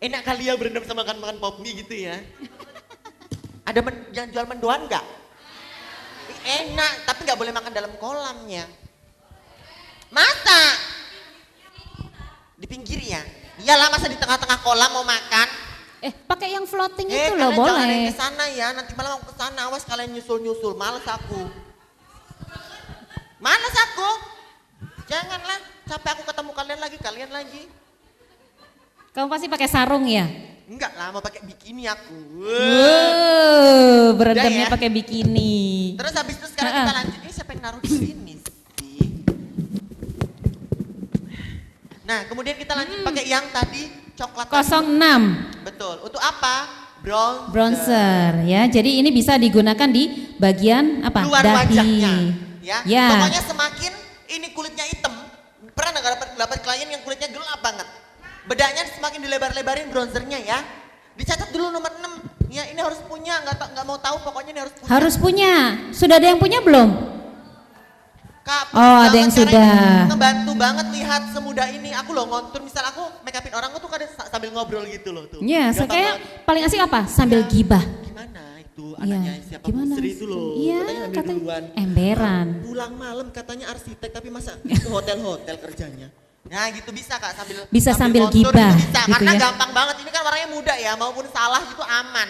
Enak kali ya berendam sama makan pop mie gitu ya. Ada yang jual mendoan nggak? Enak, tapi nggak boleh makan dalam kolamnya. Masa? Di pinggir ya? Iyalah masa di tengah-tengah kolam mau makan? Pakai yang floating itu loh, Kalian jangan yang boleh. ke sana ya, nanti malah mau ke sana. Awas kalian nyusul-nyusul, males aku. Males aku. Janganlah, capek aku ketemu kalian lagi. Kamu pasti pakai sarung ya? Enggak lah, mau pakai bikini aku. Wow, berendamnya Udah ya. pakai bikini. Terus habis itu sekarang kita lanjut. Ini siapa yang naruh di sini sih? Nah, kemudian kita lanjut pakai yang tadi coklat. tadi. 06. Betul. Untuk apa? Bronzer ya. Jadi ini bisa digunakan di bagian apa? Luar Dahi. wajahnya. Ya. Ya. Pokoknya semakin ini kulitnya hitam. Pernah nggak dapat klien yang kulitnya gelap banget? Bedanya semakin dilebar-lebarin bronzernya ya. Dicatat dulu nomor 6. Ya ini harus punya, nggak mau tahu pokoknya ini harus punya. Harus punya. Sudah ada yang punya belum? Kak, Oh, ada yang caranya sudah. ngebantu banget lihat semudah ini. Aku loh ngontur, misal aku make upin orang tuh kadang sambil ngobrol gitu loh tuh. Iya, Gampang kayak banget. paling asik apa? Sambil gibah. Gimana itu Iya, anaknya siapa gimana? Sri itu loh. Iya, katanya ambil katanya duluan. emberan. Pulang malam katanya arsitek tapi masa ke hotel-hotel kerjanya. Nah gitu bisa Kak Bisa sambil ngontur gibah, gitu bisa. gitu Karena ya. gampang banget, ini kan warnanya muda ya, maupun salah gitu aman.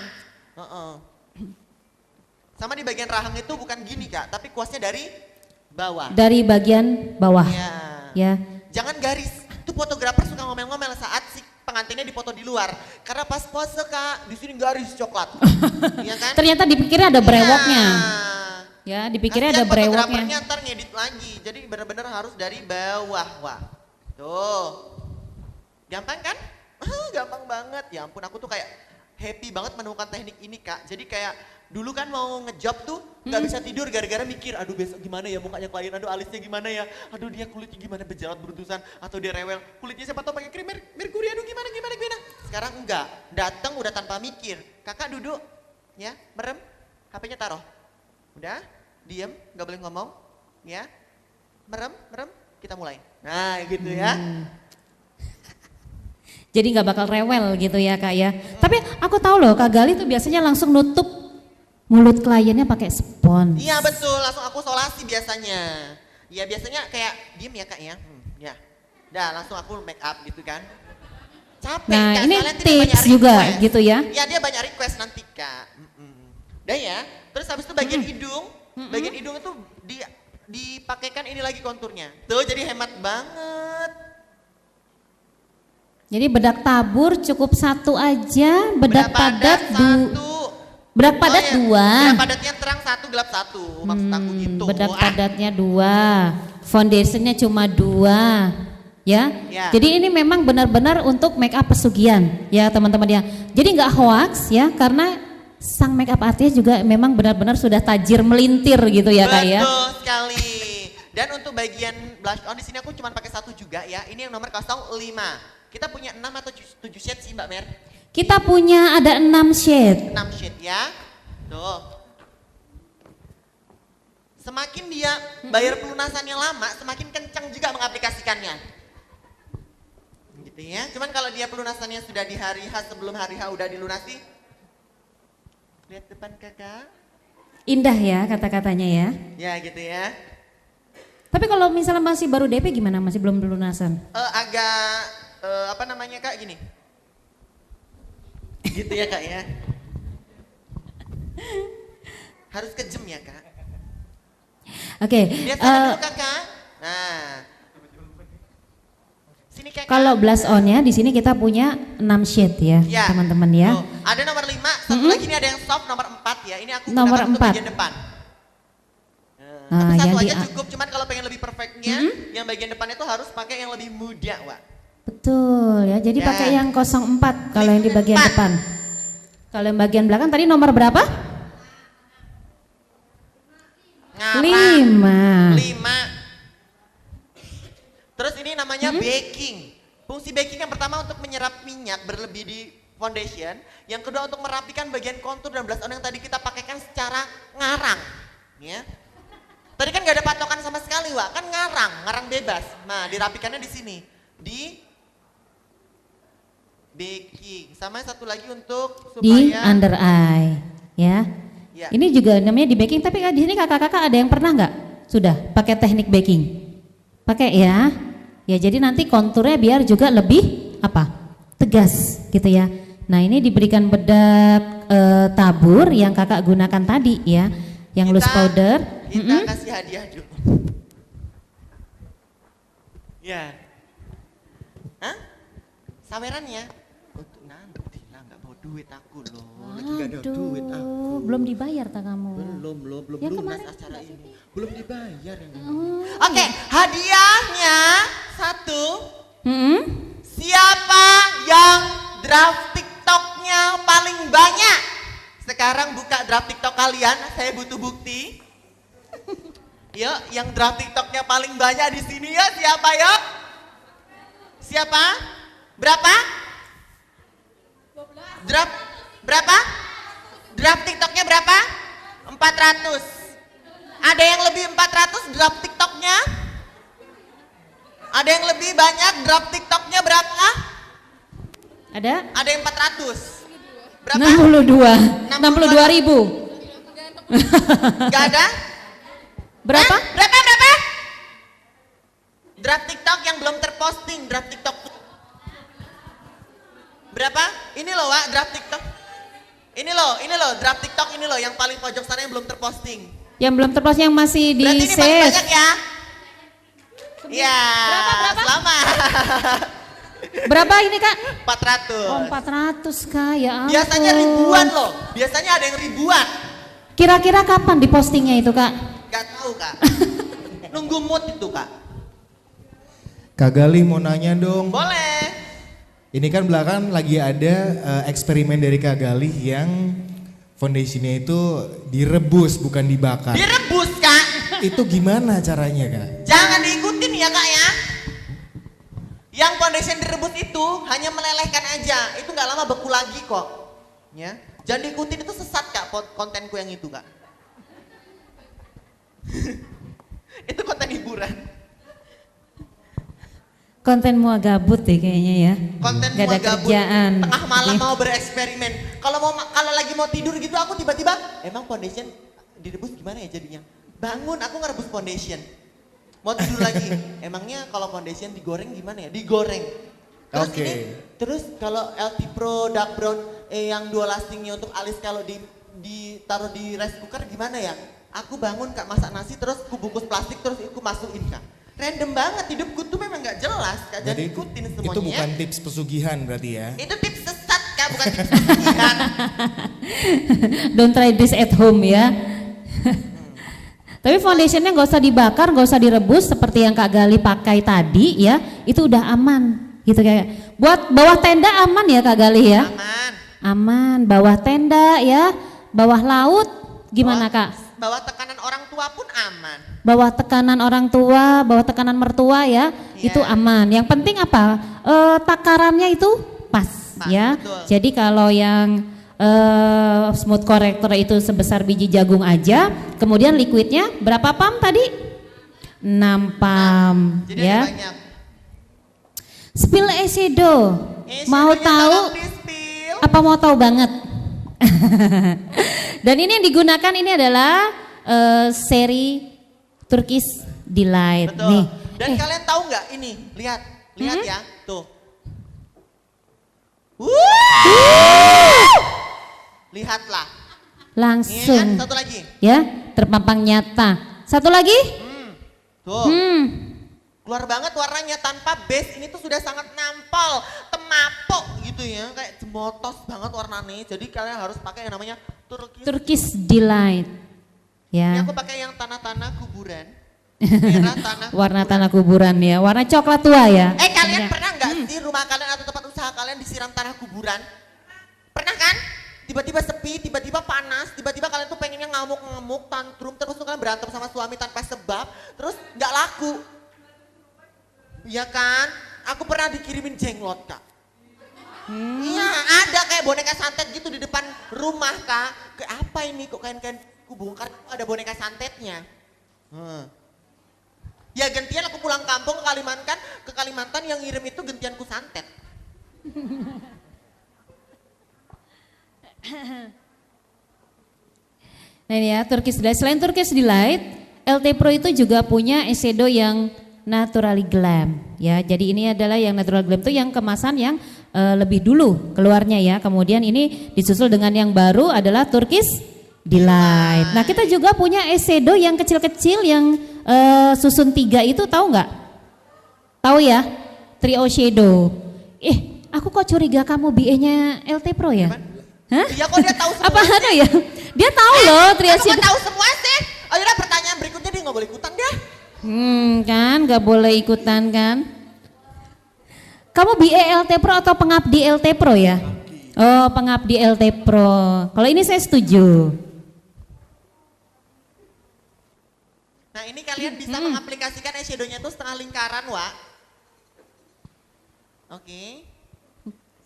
Heeh. Sama di bagian rahang itu bukan gini Kak, tapi kuasnya dari bawah. Dari bagian bawah. Ya. Ya. Jangan garis. Tuh fotografer suka ngomel-ngomel saat si pengantinnya dipoto di luar. Karena pas pose Kak, di sini garis coklat. Iya kan? Ternyata dipikirnya ada brewoknya. Iya. Ya, dipikirnya Kasihan ada brewoknya. fotografernya ntar ngedit lagi. Jadi benar-benar harus dari bawah. Wah. Tuh. Gampang kan? Gampang banget. Ya ampun, aku tuh kayak happy banget menemukan teknik ini Kak. Jadi kayak dulu kan mau ngejob tuh nggak bisa tidur gara-gara mikir, aduh besok gimana ya mukanya klien, aduh alisnya gimana ya, aduh dia kulitnya gimana berjerawat beruntusan, atau dia rewel, kulitnya siapa tau pakai krim merkuri, aduh gimana. Sekarang enggak, datang udah tanpa mikir. Kakak duduk, ya merem, HP-nya taruh, udah diem, nggak boleh ngomong, ya merem, kita mulai. Nah gitu ya. Jadi nggak bakal rewel gitu ya Kak ya. Tapi aku tahu loh Kak Gali tuh biasanya langsung nutup mulut kliennya pakai spons. Iya betul, langsung aku solasi biasanya. Ya biasanya kayak diem ya Kak ya. Ya. Dah langsung aku make up gitu kan. Capek Nah, Kak, ini soalnya nanti dia banyak tips juga request. gitu ya. Iya dia banyak request nanti Kak. Dah ya. Terus habis itu bagian hidung. Bagian hidung itu dipakaikan ini lagi konturnya. Tuh jadi hemat banget. Jadi bedak tabur cukup satu aja, bedak padat satu. bedak padat ya. dua. Bedak padatnya terang satu, gelap satu. Maksud aku gitu. Bedak Ah. padatnya 2, foundationnya cuma 2, ya. Ya. Jadi ini memang benar-benar untuk make up pesugihan, ya teman-teman ya. Jadi nggak hoax ya, karena sang make up artist juga memang benar-benar sudah tajir melintir gitu ya Kak ya. Betul sekali. Dan untuk bagian blush on di sini aku cuma pakai 1 juga ya. Ini yang nomor 05. Kita punya 6 atau 7 shade sih Mbak Mer? Kita punya ada 6 shade. 6 shade ya. Tuh. Semakin dia bayar pelunasannya lama, semakin kencang juga mengaplikasikannya. Gitu ya. Cuman kalau dia pelunasannya sudah di hari H, sebelum hari H udah dilunasi. Lihat depan Kakak. Indah ya kata-katanya ya. Ya gitu ya. Tapi kalau misalnya masih baru DP gimana? Masih belum pelunasan? Agak apa namanya Kak gini. Gitu ya Kak ya. Harus kejem ya Kak. Oke. Lihat sana dulu Kakak. Nah. Sini Kakak. Kalau blush on-nya di sini kita punya 6 shade ya, Ya. teman-teman ya. Tuh, ada nomor 5, satu lagi ini ada yang soft nomor 4 ya. Ini aku Nomor gunakan untuk 4. bagian depan. Nah, Tapi satu yang aja di- cukup, cuman kalau pengen lebih perfectnya, yang bagian depannya tuh harus pakai yang lebih muda, Wak. Betul ya. Jadi Ya. pakai yang 04 kalau yang di bagian 04. depan. Kalau yang bagian belakang tadi nomor berapa? Ngarang. 5. 5. Terus ini namanya baking. Fungsi baking yang pertama untuk menyerap minyak berlebih di foundation. Yang kedua untuk merapikan bagian kontur dan blush on yang tadi kita pakaikan secara ngarang. Ya. Tadi kan gak ada patokan sama sekali, Wak. Kan ngarang bebas. Nah, dirapikannya di sini. Di baking. Sama satu lagi untuk Di supaya under eye ya. Ya. Ini juga namanya di baking, tapi di sini kakak-kakak ada yang pernah nggak sudah pakai teknik baking? Pakai ya. Ya jadi nanti konturnya biar juga lebih apa? Tegas gitu ya. Nah, ini diberikan bedak tabur yang kakak gunakan tadi ya, yang loose powder. Kita kasih hadiah dulu. Ya. Hah? Saweran ya? Untuk nanti lah, nggak mau duit aku loh. Lagi nggak ada duit aku. Belum dibayar tak kamu? Belum Ya, lunas kemarin acara ini. Belum dibayar yang ini. Oke, hadiahnya 1. Mm-mm. Siapa yang draft TikToknya paling banyak. Sekarang buka draft TikTok kalian, saya butuh bukti. Yuk, yang draft TikToknya paling banyak di sini ya siapa ya? Siapa? Berapa? Draft berapa? Draft TikToknya berapa? 400. Ada yang lebih 400 draft TikToknya? Ada yang lebih banyak draft TikToknya berapa? Ada? Ada yang 400. Berapa? 62 ribu. Gak ada? Berapa? Hah? Berapa? Draft TikTok yang belum terposting, draft TikTok. Berapa? Ini loh, Wak, draft TikTok. Ini loh, draft TikTok ini loh yang paling pojok sana yang belum terposting. Yang belum terposting yang masih di Berarti ini paling save. banyak ya? Iya. Berapa? Selamat. Berapa ini Kak? 400. Oh 400 Kak, ya ampun. Biasanya ribuan loh. Biasanya ada yang ribuan. Kira-kira kapan dipostingnya itu Kak? Gak tahu Kak. Nunggu mood itu Kak. Kak Gali mau nanya dong. Boleh. Ini kan belakangan lagi ada eksperimen dari Kak Gali yang foundationnya itu direbus bukan dibakar. Direbus Kak. Itu gimana caranya Kak? Jangan diikutin ya Kak ya. Yang foundation direbus itu hanya melelehkan aja. Itu nggak lama beku lagi kok. Ya. Jangan diikutin, itu sesat Kak kontenku yang itu Kak. Itu konten hiburan. Konten mua gabut deh kayaknya ya. Konten Gak ada mua gabut. kerjaan. Tengah malam Oke. mau bereksperimen. Kalau lagi mau tidur gitu aku tiba-tiba emang foundation direbus gimana ya jadinya? Bangun aku ngerebus foundation. Mau tidur lagi. Emangnya kalau foundation digoreng gimana ya? Digoreng. Terus Oke. ini terus kalau LT Pro Dark Brown yang dual lastingnya untuk alis kalau ditaruh di rice cooker gimana ya? Aku bangun Kak masak nasi terus aku bungkus plastik terus aku masukin Kak. Random banget hidupku tuh memang nggak jelas Kak. Jadi ikutin semuanya. Itu bukan ya. tips pesugihan berarti ya? Itu tips sesat Kak, bukan tips pesugihan. Don't try this at home ya. Tapi foundationnya nggak usah dibakar, nggak usah direbus seperti yang Kak Gali pakai tadi ya. Itu udah aman gitu kayak. Buat bawah tenda aman ya Kak Gali ya? Aman. Aman. Bawah tenda ya, bawah laut gimana Kak? Bawa tekanan orang tua pun aman. Bawah tekanan orang tua, bawah tekanan mertua ya, Iya. itu aman. Yang penting apa? Takarannya itu pas ya. betul. Jadi kalau yang smooth corrector itu sebesar biji jagung aja, kemudian liquidnya berapa pam tadi? 6 pam Jadi ya. ada banyak. Spill eyeshadow. Mau Shadow-nya tahu tolong di-spill. apa mau tahu banget? Dan ini yang digunakan ini adalah seri Turkish Delight Betul. nih. Dan kalian tahu nggak ini? Lihat ya, tuh. Lihatlah. Ini kan Langsung satu lagi. ya terpampang nyata. Satu lagi? Tuh. Keluar banget warnanya tanpa base, ini tuh sudah sangat nampol, temapok gitu ya, kayak jemotos banget warnanya. Jadi kalian harus pakai yang namanya Turkish Delight. Ini Ya. aku pakai yang tanah-tanah kuburan. Merah tanah. Warna tanah kuburan ya. Warna coklat tua ya. Kalian Ya. pernah nggak sih rumah kalian atau tempat usaha kalian disiram tanah kuburan? Pernah kan? Tiba-tiba sepi, tiba-tiba panas, tiba-tiba kalian tuh pengennya ngamuk-ngamuk, tantrum, terus tuh kalian berantem sama suami tanpa sebab, terus nggak laku. Iya kan? Aku pernah dikirimin jenglot Kak. Iya, ada kayak boneka santet gitu di depan rumah Kak. Kayak apa ini kok kain-kain ku bongkar ada boneka santetnya. Ya gantian aku pulang kampung ke Kalimantan yang ngirim itu gantianku santet. Nah ini ya Turkish Delight. Selain Turkish Delight, LT Pro itu juga punya eyeshadow yang naturally glam ya. Jadi ini adalah yang natural glam itu yang kemasan yang lebih dulu keluarnya ya. Kemudian ini disusul dengan yang baru adalah Turkish Delight. Nah kita juga punya eyeshadow yang kecil-kecil yang susun 3 itu tahu nggak? Tahu ya? Trio shadow. Aku kok curiga kamu BA-nya LT Pro ya? Hah? Iya kok dia tahu semua. Apa ada ya? Dia tahu loh trio Aku shadow. tahu semua sih. Oh yaudah pertanyaan berikutnya dia nggak boleh ikutan dia. Kan nggak boleh ikutan kan? Kamu BA LT Pro atau pengabdi LT Pro ya? Oh, pengabdi LT Pro. Kalau ini saya setuju. Nah ini kalian bisa mengaplikasikan eyeshadow-nya tuh setengah lingkaran, Wak. Oke.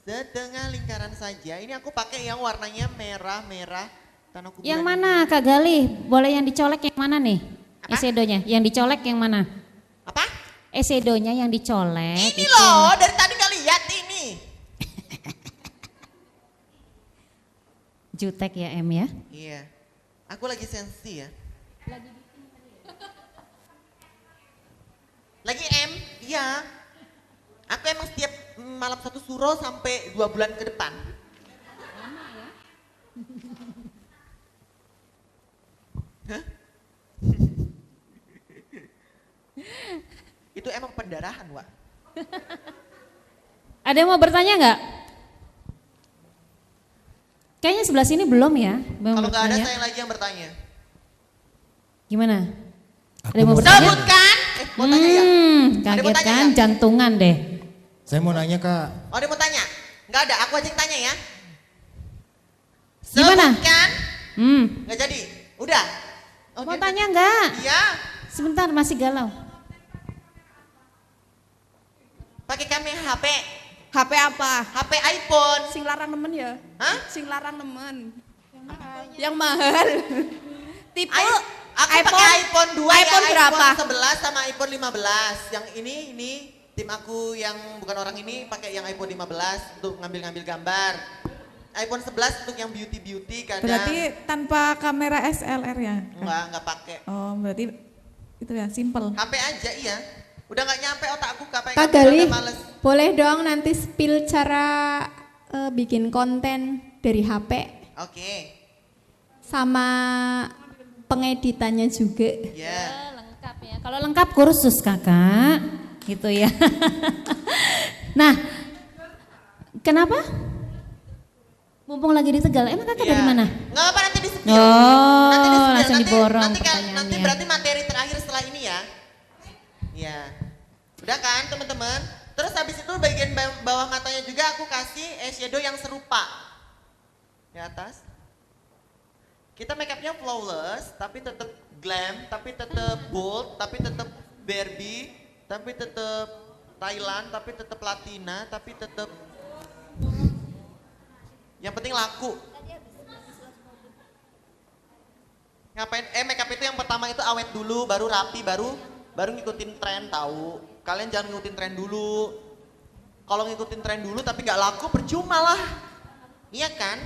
Setengah lingkaran saja. Ini aku pakai yang warnanya merah-merah. Yang mana Kak Galih? Boleh yang dicolek yang mana nih? Apa? Eyeshadow-nya. Yang dicolek yang mana? Apa? Eyeshadow-nya yang dicolek. Ini itu. loh, dari tadi nggak lihat ini. Jutek ya Em ya. Iya. Aku lagi sensi ya. Lagi M? Iya. Aku emang setiap malam satu suro sampai 2 bulan ke depan. Hah? Itu emang pendarahan, Wak. Ada yang mau bertanya nggak? Kayaknya sebelah sini belum ya. Belum Kalau nggak ada bertanya. saya lagi yang bertanya. Gimana? Aku Ada yang mau mau bertanya? Sebutkan. Mau tanya ya? Ada yang Kaget mau tanya kan nggak? jantungan deh. Saya mau nanya Kak, Oh, dia mau tanya? Nggak ada, aku aja yang tanya ya. Gimana? Sebutkan. Nggak jadi. Udah. Oh, Mau dia- tanya nggak? Iya. Sebentar masih galau. Pakai kamera HP. HP apa? HP iPhone. Sing larang nemen ya? Hah? Sing larang nemen. Yang mahal. Tipe Aku pakai iPhone 2 iPhone ya, berapa? iPhone 11 sama iPhone 15. Yang ini tim aku yang bukan orang ini pakai yang iPhone 15 untuk ngambil-ngambil gambar. iPhone 11 untuk yang beauty kadang. Berarti tanpa kamera SLR ya? enggak pakai. Oh, berarti itu ya simple. HP aja iya. Udah nggak nyampe otakku pakai Kak kamera, Galih, udah males. boleh dong nanti spill cara bikin konten dari HP Oke. sama pengeditannya juga. Ya. Lengkap ya. Kalau lengkap kursus kakak, gitu ya. Nah, kenapa? Mumpung lagi di Tegal, emang kakak dari mana? Nggak apa nanti di spill. Oh, Nanti di spill. langsung diborong nanti pertanyaannya. berarti materi terakhir setelah ini ya. Ya. Udah kan teman-teman? Terus habis itu bagian bawah matanya juga aku kasih eyeshadow yang serupa. Di atas. Kita make upnya flawless, tapi tetap glam, tapi tetap bold, tapi tetap Barbie, tapi tetap Thailand, tapi tetap Latina, tapi tetap yang penting laku. Ngapain? Make up itu yang pertama itu awet dulu, baru rapi, baru ngikutin tren tahu. Kalian jangan ngikutin tren dulu. Kalau ngikutin tren dulu tapi nggak laku percuma lah. Iya kan?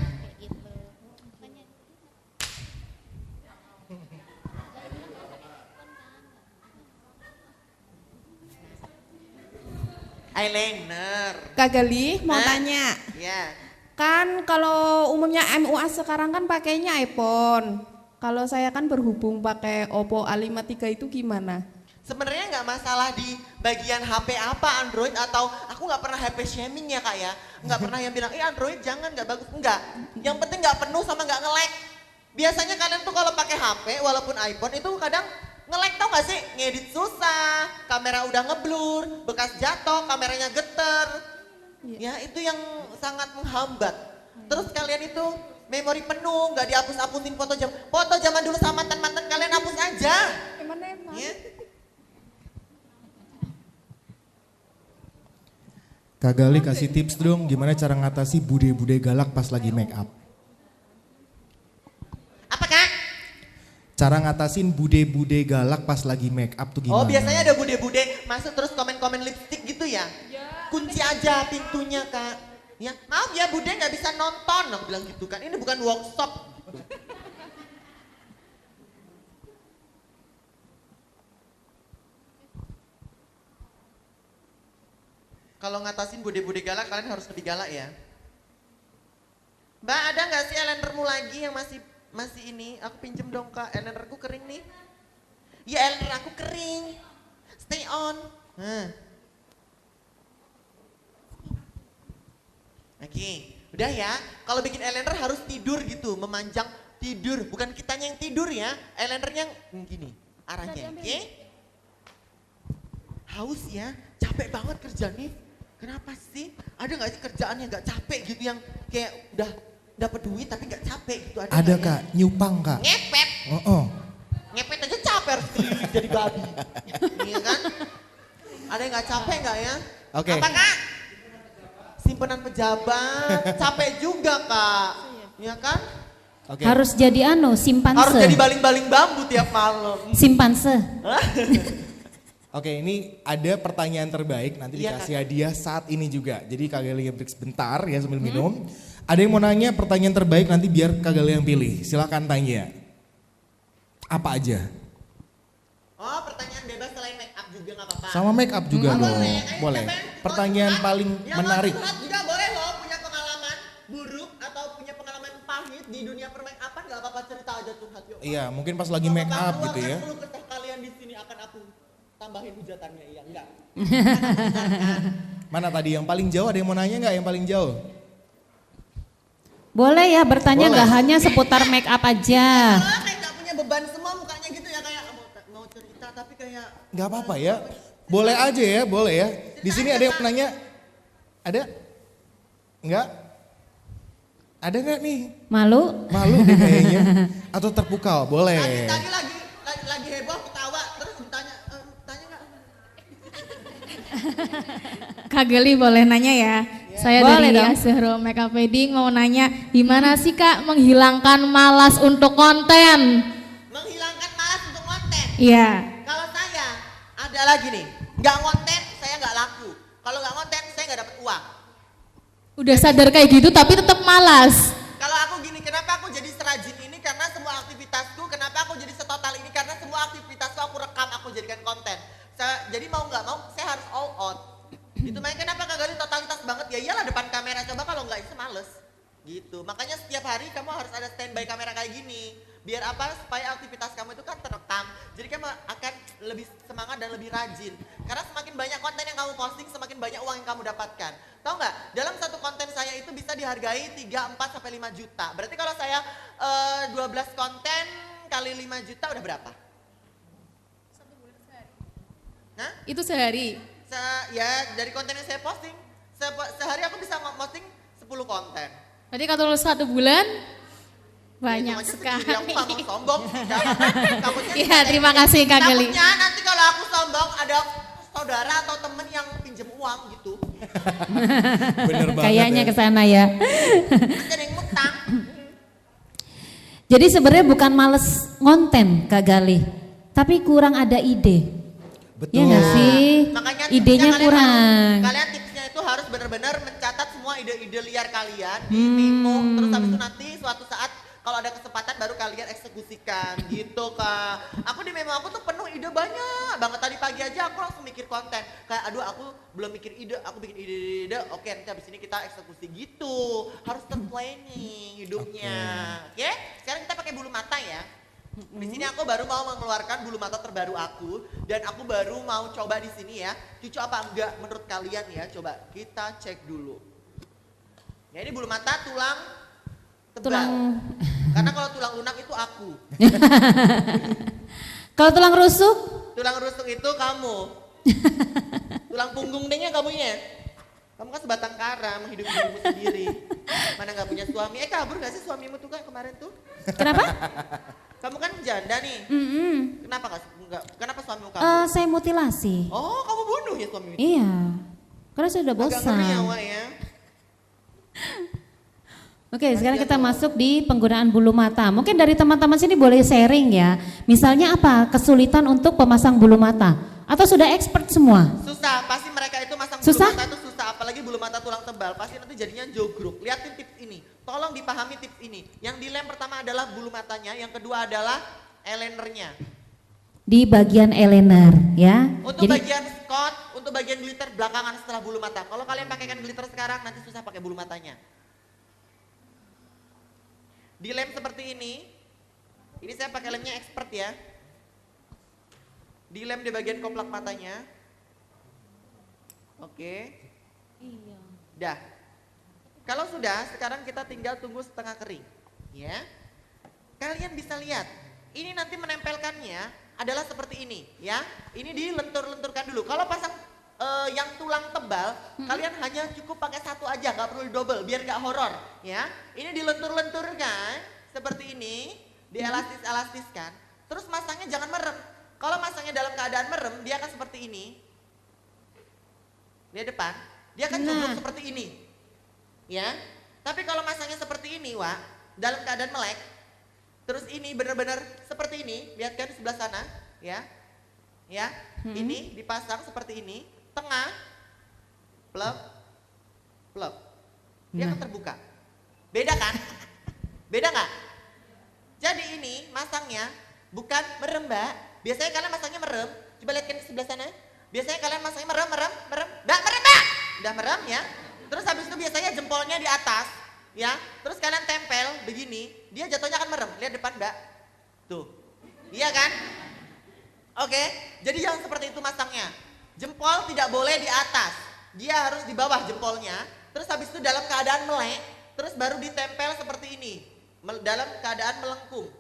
Eyeliner. Kak Galih mau Hah? tanya. Ya. Kan kalau umumnya MUA sekarang kan pakainya iPhone. Kalau saya kan berhubung pakai Oppo A53 itu gimana? Sebenarnya nggak masalah di bagian HP apa Android atau aku nggak pernah HP shaming ya kak ya, nggak pernah yang bilang Android jangan nggak bagus, enggak. Yang penting nggak penuh sama nggak nge-lag. Biasanya kalian tuh kalau pakai HP walaupun iPhone itu kadang nge-lag tau gak sih? Ngedit susah, kamera udah ngeblur, bekas jatuh, kameranya geter. Ya itu yang sangat menghambat. Terus kalian itu memori penuh, nggak dihapus-hapusin foto zaman dulu sama mantan-mantan kalian hapus aja. Emang Ya. Kak Galih kasih tips dong gimana cara ngatasi bude-bude galak pas lagi make up. Apa kak? Cara ngatasin bude-bude galak pas lagi make up tuh gimana? Oh biasanya ada bude-bude masuk terus komen-komen lipstick gitu ya? Kunci aja pintunya kak. Ya maaf ya bude nggak bisa nonton, aku bilang gitu kan. Ini bukan workshop. Gitu. Kalau ngatasin bude-bude galak kalian harus lebih galak ya. Mbak ada nggak sih eyelinermu lagi yang masih ini? Aku pinjem dong kak, eyelinerku kering nih. Ya eyeliner aku kering. Stay on. Oke, udah ya. Kalau bikin eyeliner harus tidur gitu, memanjang tidur. Bukan kitanya yang tidur ya, eyelinernya gini arahnya. Oke? Haus ya, capek banget kerja nih. kenapa sih? Ada nggak sih kerjaan yang nggak capek gitu, yang kayak udah dapat duit tapi nggak capek gitu? Ada nggak ya? Kak, nyupang Kak. Ngepet. Oh. Ngepet aja capek harus keliling jadi babi. Iya kan? Ada yang nggak capek nggak ya? Oke. Apa Kak? Simpanan pejabat, capek juga Kak. Iya kan? Oke. Harus jadi simpanse. Harus jadi baling-baling bambu tiap malam. Simpanse. Oke, ini ada pertanyaan terbaik, nanti Iya, dikasih hadiah saat ini juga. Jadi Kak Gali break sebentar ya sambil minum. Ada yang mau nanya pertanyaan terbaik, nanti biar Kak Gali yang pilih. Silakan tanya. Apa aja? Oh, pertanyaan bebas selain make up juga nggak apa-apa. Sama make up juga dong. Boleh. Ayo, Boleh. siapa yang Pertanyaan mau curhat? paling Yang mau menarik. curhat juga boleh loh, punya pengalaman buruk atau punya pengalaman pahit di dunia permake upan, nggak apa-apa, cerita aja curhat yuk. Iya, mungkin pas lagi make up gitu ya. Keluh kesah kalian di sini akan aku tambahin hujatannya, iya enggak? Mana tadi yang paling jauh, ada yang mau nanya nggak yang paling jauh? Boleh ya bertanya, Boleh. nggak hanya seputar make up aja. Kalau kayak nggak punya beban semua mukanya gitu ya, kayak mau cerita tapi kayak Nggak apa-apa ya. Boleh aja ya, boleh ya. Di sini ada yang mau nanya? Ada? Enggak? Ada nggak nih? Malu? Malu deh kayaknya. Atau terpukau, boleh. tadi lagi heboh ketawa terus ditanya tanya nggak? Kak Gali boleh nanya ya? Saya Boleh dari dong. Azhro Makeup Wedding mau nanya, gimana sih Kak menghilangkan malas untuk konten? Menghilangkan malas untuk konten. Iya. Kalau saya ada lagi nih, nggak konten saya nggak laku. Kalau nggak konten saya nggak dapat uang. Udah sadar kayak gitu tapi tetap malas. Kalau aku gini, kenapa aku jadi serajin ini? Karena semua aktivitasku, kenapa aku jadi setotal ini? Karena semua aktivitasku aku rekam, aku jadikan konten. Jadi mau nggak mau, saya harus all out. Itu makanya kenapa Kak Gali totalitas banget? Ya iyalah depan kamera, coba kalau nggak itu males. Gitu, makanya setiap hari kamu harus ada standby kamera kayak gini. Biar apa? Supaya aktivitas kamu itu kan terekam. Jadi kamu akan lebih semangat dan lebih rajin. Karena semakin banyak konten yang kamu posting, semakin banyak uang yang kamu dapatkan. Tahu nggak? Dalam satu konten saya itu bisa dihargai 3, 4, sampai 5 juta. Berarti kalau saya 12 konten kali 5 juta udah berapa? Hah? Itu sehari. Ya dari konten yang saya posting. Sehari aku bisa posting 10 konten. Berarti kalau 1 bulan banyak Hitung aja sekali. sendiri, aku nggak mau sombong sih, jangan. Takutnya Iya, terima kasih Kak Gali. Takutnya nanti kalau aku sombong ada saudara atau temen yang pinjem uang gitu. Bener banget Kayaknya ya. ke sana ya. Nanti ada yang ngutang. Jadi sebenarnya bukan males ngonten Kak Gali, tapi kurang ada ide. Betul. Ya nggak sih? Makanya Idenya tipsnya kurang. Kalian tipsnya itu harus benar-benar mencatat semua ide-ide liar kalian di memo. Terus habis itu nanti suatu saat kalau ada kesempatan baru kalian eksekusikan gitu Kak. Aku di memo aku tuh penuh ide banyak banget. Tadi pagi aja aku langsung mikir konten. Kayak aduh aku belum mikir ide, aku bikin ide. Oke, nanti habis ini kita eksekusi gitu. Harus terplanning hidupnya. Oke? Sekarang kita pakai bulu mata ya. Di sini aku baru mau mengeluarkan bulu mata terbaru aku dan aku baru mau coba di sini ya. Cucu apa enggak menurut kalian ya? Coba kita cek dulu. Ya ini bulu mata tulang tebal. Karena kalau tulang lunak itu aku. Kalau tulang rusuk? Tulang rusuk itu kamu. Tulang punggung dehnya kamunya. Kamu kan sebatang kara menghidupi dirimu sendiri. Mana nggak punya suami? Kabur nggak sih suamimu tuh kan kemarin tuh? Kenapa? Kamu kan janda nih. Kenapa nggak? Kenapa suamimu kabur? Saya mutilasi. Oh, kamu bunuh ya suamimu? Iya. Karena saya udah Agak ngeri ya, bosan. Wak ya. Oke, sekarang kita masuk di penggunaan bulu mata. Mungkin dari teman-teman sini boleh sharing ya. Misalnya apa kesulitan untuk pemasang bulu mata? Atau sudah expert semua? Susah, pasti mereka itu masang Susah? bulu mata itu susah. Apalagi bulu mata tulang tebal, pasti nanti jadinya jogrok. Liatin tips ini, tolong dipahami tips ini. Yang dilem pertama adalah bulu matanya, yang kedua adalah eyelinernya. Di bagian eyeliner ya. Untuk bagian scot, untuk bagian glitter belakangan setelah bulu mata. Kalau kalian pakaikan glitter sekarang, nanti susah pakai bulu matanya. Dilem seperti ini saya pakai lemnya expert ya. Dilem di bagian komplak matanya. Oke. Iya. Dah. Kalau sudah, sekarang kita tinggal tunggu setengah kering. Ya. Kalian bisa lihat, ini nanti menempelkannya adalah seperti ini, ya. Ini dilentur-lenturkan dulu. Kalau pasang yang tulang tebal, kalian hanya cukup pakai satu aja, nggak perlu double, biar nggak horor, ya. Ini dilentur-lenturkan seperti ini, dielastis-elastiskan. Terus masangnya jangan merem. Kalau masangnya dalam keadaan merem, dia akan seperti ini. Lihat depan, dia akan jumlah seperti ini, ya. Tapi kalau masangnya seperti ini, Wak, dalam keadaan melek, terus ini benar-benar seperti ini, lihat kan sebelah sana, ya. Ya, ini dipasang seperti ini, tengah, plug, plug. Dia akan terbuka. Beda kan? Beda nggak? Jadi ini masangnya bukan merem, Mbak. Biasanya kalian masangnya merem. Coba lihat kan di sebelah sana. Biasanya kalian masangnya merem. Mbak, merem, Mbak. Udah merem ya. Terus habis itu biasanya jempolnya di atas, ya. Terus kalian tempel begini, dia jatuhnya akan merem. Lihat depan, Mbak. Tuh. Iya kan? Oke, jadi jangan seperti itu masangnya. Jempol tidak boleh di atas, dia harus di bawah jempolnya. Terus habis itu dalam keadaan melek, terus baru ditempel seperti ini, dalam keadaan melengkung.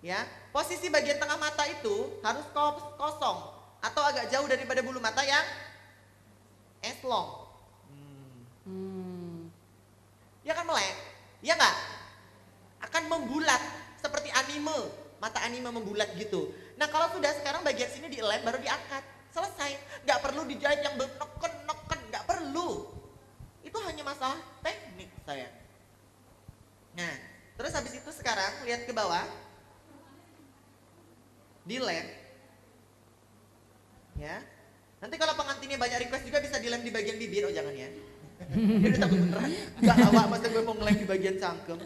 Ya, posisi bagian tengah mata itu harus kosong atau agak jauh daripada bulu mata yang eslong. Dia akan melek, ya nggak? Akan membulat seperti anime. Mata anime membulat gitu. Nah kalau sudah sekarang bagian sini dilem baru diangkat. Selesai. Gak perlu dijahit yang neken, gak perlu. Itu hanya masalah teknik saya. Nah terus habis itu sekarang lihat ke bawah. Dilem. Ya. Nanti kalau pengantinnya banyak request juga bisa dilem di bagian bibir. Oh jangan ya. Dia udah takut beneran. Gak awak masa gue mau ngelem di bagian cangkem.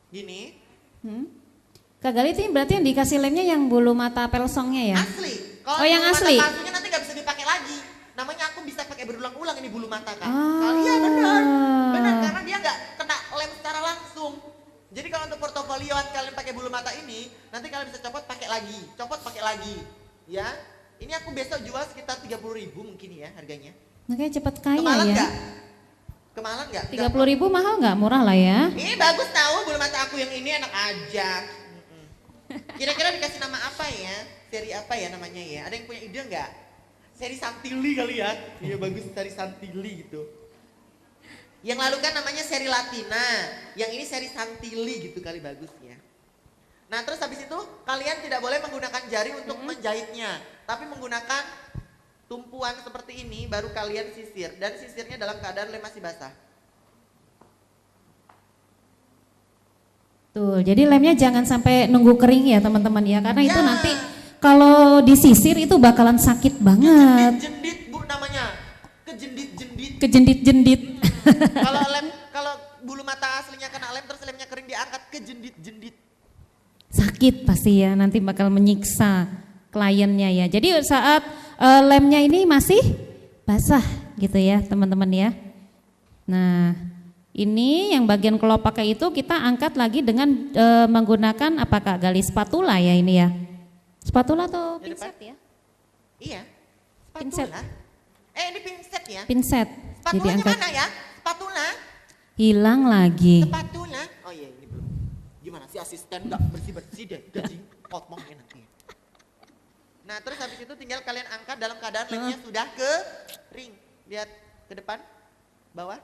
Gini. Kak Gali itu berarti yang dikasih lemnya yang bulu mata pelsongnya ya? Asli. Kalau Oh, yang bulu asli? mata palsunya nanti gak bisa dipakai lagi. Namanya aku bisa pakai berulang-ulang ini bulu mata kan. Ah. Iya benar karena dia nggak kena lem secara langsung. Jadi kalau untuk portofolioan kalian pakai bulu mata ini, nanti kalian bisa copot pakai lagi, ya. Ini aku besok jual sekitar 30.000 mungkin ya harganya. Makanya cepat kaya Kemahalan ya. nggak? Kemahalan nggak? 30.000 mahal nggak? Murah lah ya. Ini bagus tahu bulu mata aku yang ini enak aja. Kira-kira dikasih nama apa ya? Seri apa ya namanya ya? Ada yang punya ide nggak? Seri Santili kali ya? Iya bagus seri Santili gitu. Yang lalu kan namanya seri Latina, yang ini seri Santili gitu kali bagusnya. Nah terus habis itu kalian tidak boleh menggunakan jari untuk menjahitnya, tapi menggunakan tumpuan seperti ini baru kalian sisir dan sisirnya dalam keadaan lem masih basah. Tuh, jadi lemnya jangan sampai nunggu kering ya teman-teman ya, karena itu Ya. nanti kalau disisir itu bakalan sakit banget. Jendit bu namanya, kejendit-jendit. Kejendit-jendit. Kalau bulu mata aslinya kena lem terus lemnya kering diangkat kejendit-jendit. Sakit pasti ya, nanti bakal menyiksa kliennya ya. Jadi saat lemnya ini masih basah gitu ya teman-teman ya. Nah ini yang bagian kelopaknya itu kita angkat lagi dengan menggunakan apa Kak Gali, spatula ya ini ya. Spatula atau Di depan? pinset ya? Iya, Pinset. spatula. Ini pinset ya. Pinset. Jadi Spatulanya angkat. mana ya? Spatula. Hilang lagi. Spatula. Oh iya ini belum. Gimana sih asisten nggak bersih-bersih deh, gaji potongnya nanti. Nah terus habis itu tinggal kalian angkat dalam keadaan lemnya sudah kering. Lihat ke depan, bawah.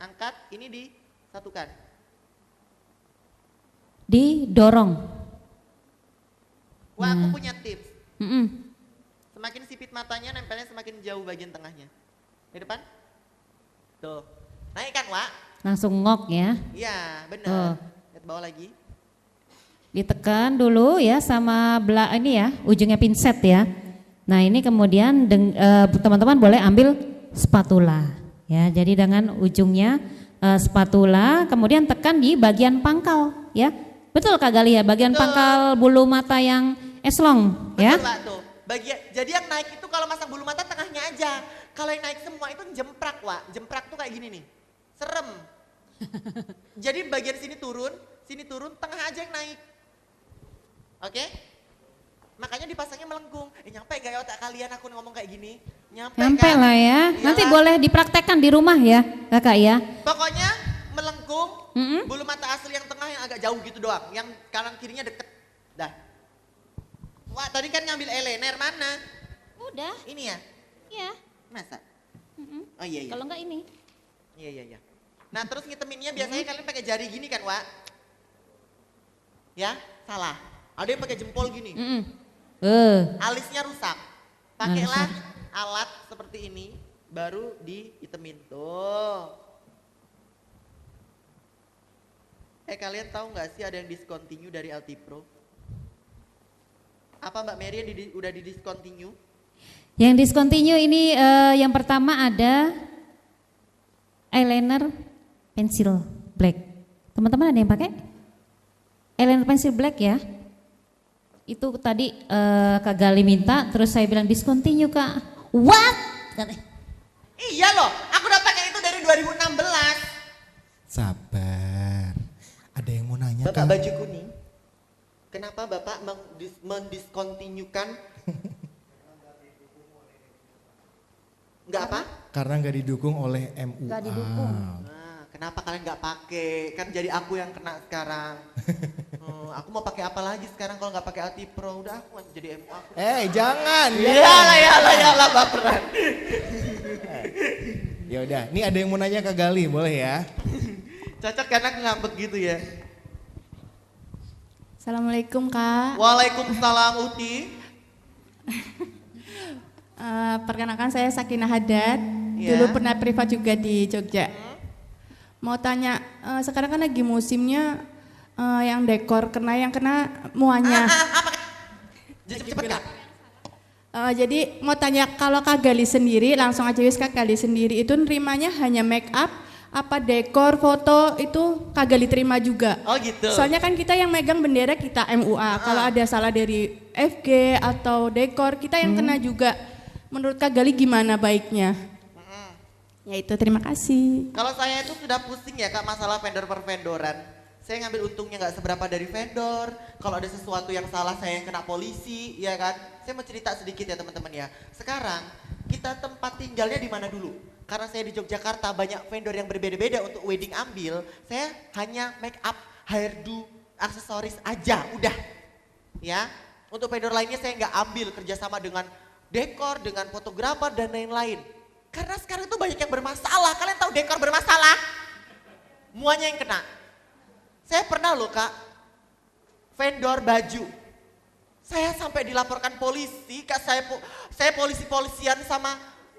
Angkat, ini disatukan. Didorong. Wah aku punya tips. Mm-mm. Semakin sipit matanya nempelnya semakin jauh bagian tengahnya. Di depan. Tuh. Naikkan Wak. Langsung ngok ya. Iya benar. Tuh. Lihat bawah lagi. Ditekan dulu ya sama ini ya, ujungnya pinset ya. Nah ini kemudian teman-teman boleh ambil spatula ya. Jadi dengan ujungnya spatula, kemudian tekan di bagian pangkal ya. Betul Kak Gali ya, bagian Betul. pangkal bulu mata yang eslong ya. Betul Wak tuh. Jadi yang naik itu kalau masang bulu mata tengahnya aja. Kalau yang naik semua itu jemprak Wak. Jemprak tuh kayak gini nih. Serem. Jadi bagian sini turun, tengah aja yang naik. Oke? Makanya dipasangnya melengkung. Nyampe gak ya otak kalian aku ngomong kayak gini? Nyampe Sampai kan? lah ya. Iyalah. Nanti boleh dipraktekkan di rumah ya Kakak ya. Pokoknya melengkung, Mm-mm. bulu mata asli yang tengah yang agak jauh gitu doang. Yang kanan kirinya deket. Dah. Wah tadi kan ngambil eyeliner mana? Udah, Ini ya? ya. Masa? Mm-mm. Oh iya iya. Kalau enggak ini. Iya iya iya. Nah terus ngiteminnya biasanya kalian pakai jari gini kan Wak? Ya? Salah. Ada yang pakai jempol gini. Mm-mm. Alisnya rusak. Pakailah alat seperti ini baru dihitemin tuh. Kalian tahu nggak sih ada yang discontinue dari Altipro? Apa Mbak Mary yang udah di discontinue? Yang discontinue ini yang pertama ada eyeliner pensil black. Teman-teman ada yang pakai? Eyeliner pensil black ya? Itu tadi Kak Gali minta, terus saya bilang discontinue Kak. What? Iya loh, aku udah pakai itu dari 2016. Sabar. Ada yang mau nanya Bapak Kak? baju kuning, kenapa Bapak mendiskontinukan? Enggak apa? Karena nggak didukung oleh MUA. Nggak didukung. Nah, kenapa kalian nggak pakai? Kan jadi aku yang kena sekarang. Aku mau pakai apa lagi sekarang kalau nggak pakai Altipro? Udah aku jadi MU aku. Jangan. Iyalah baperan. Ya udah, nih ada yang mau nanya Kak Gali, boleh ya? Cocok karena aku ngambek gitu ya. Assalamualaikum Kak. Waalaikumsalam Uti. Perkenalkan saya Sakinah Haddad. Iya. Dulu pernah privat juga di Jogja. Mau tanya, sekarang kan lagi musimnya yang dekor yang kena muanya. Cepet Kak. Jadi mau tanya kalau Kak Gali sendiri, langsung aja wis Kak Gali sendiri itu nerimanya hanya make up, apa dekor, foto itu Kak Gali terima juga? Oh gitu. Soalnya kan kita yang megang bendera kita MUA. Kalau ada salah dari FG atau dekor kita yang kena juga. Menurut Kak Gali gimana baiknya? Ya itu, terima kasih. Kalau saya itu sudah pusing ya Kak masalah vendor per vendoran. Saya ngambil untungnya nggak seberapa dari vendor. Kalau ada sesuatu yang salah saya yang kena polisi, ya kan? Saya mau cerita sedikit ya teman-teman ya. Sekarang kita tempat tinggalnya di mana dulu? Karena saya di Yogyakarta banyak vendor yang berbeda-beda untuk wedding ambil. Saya hanya make up, hairdo, aksesoris aja, udah. Ya, untuk vendor lainnya saya nggak ambil kerjasama dengan dekor, dengan fotografer dan lain-lain. Karena sekarang itu banyak yang bermasalah. Kalian tahu dekor bermasalah? Muanya yang kena. Saya pernah loh Kak, vendor baju. Saya sampai dilaporkan polisi, Kak, saya polisi-polisian sama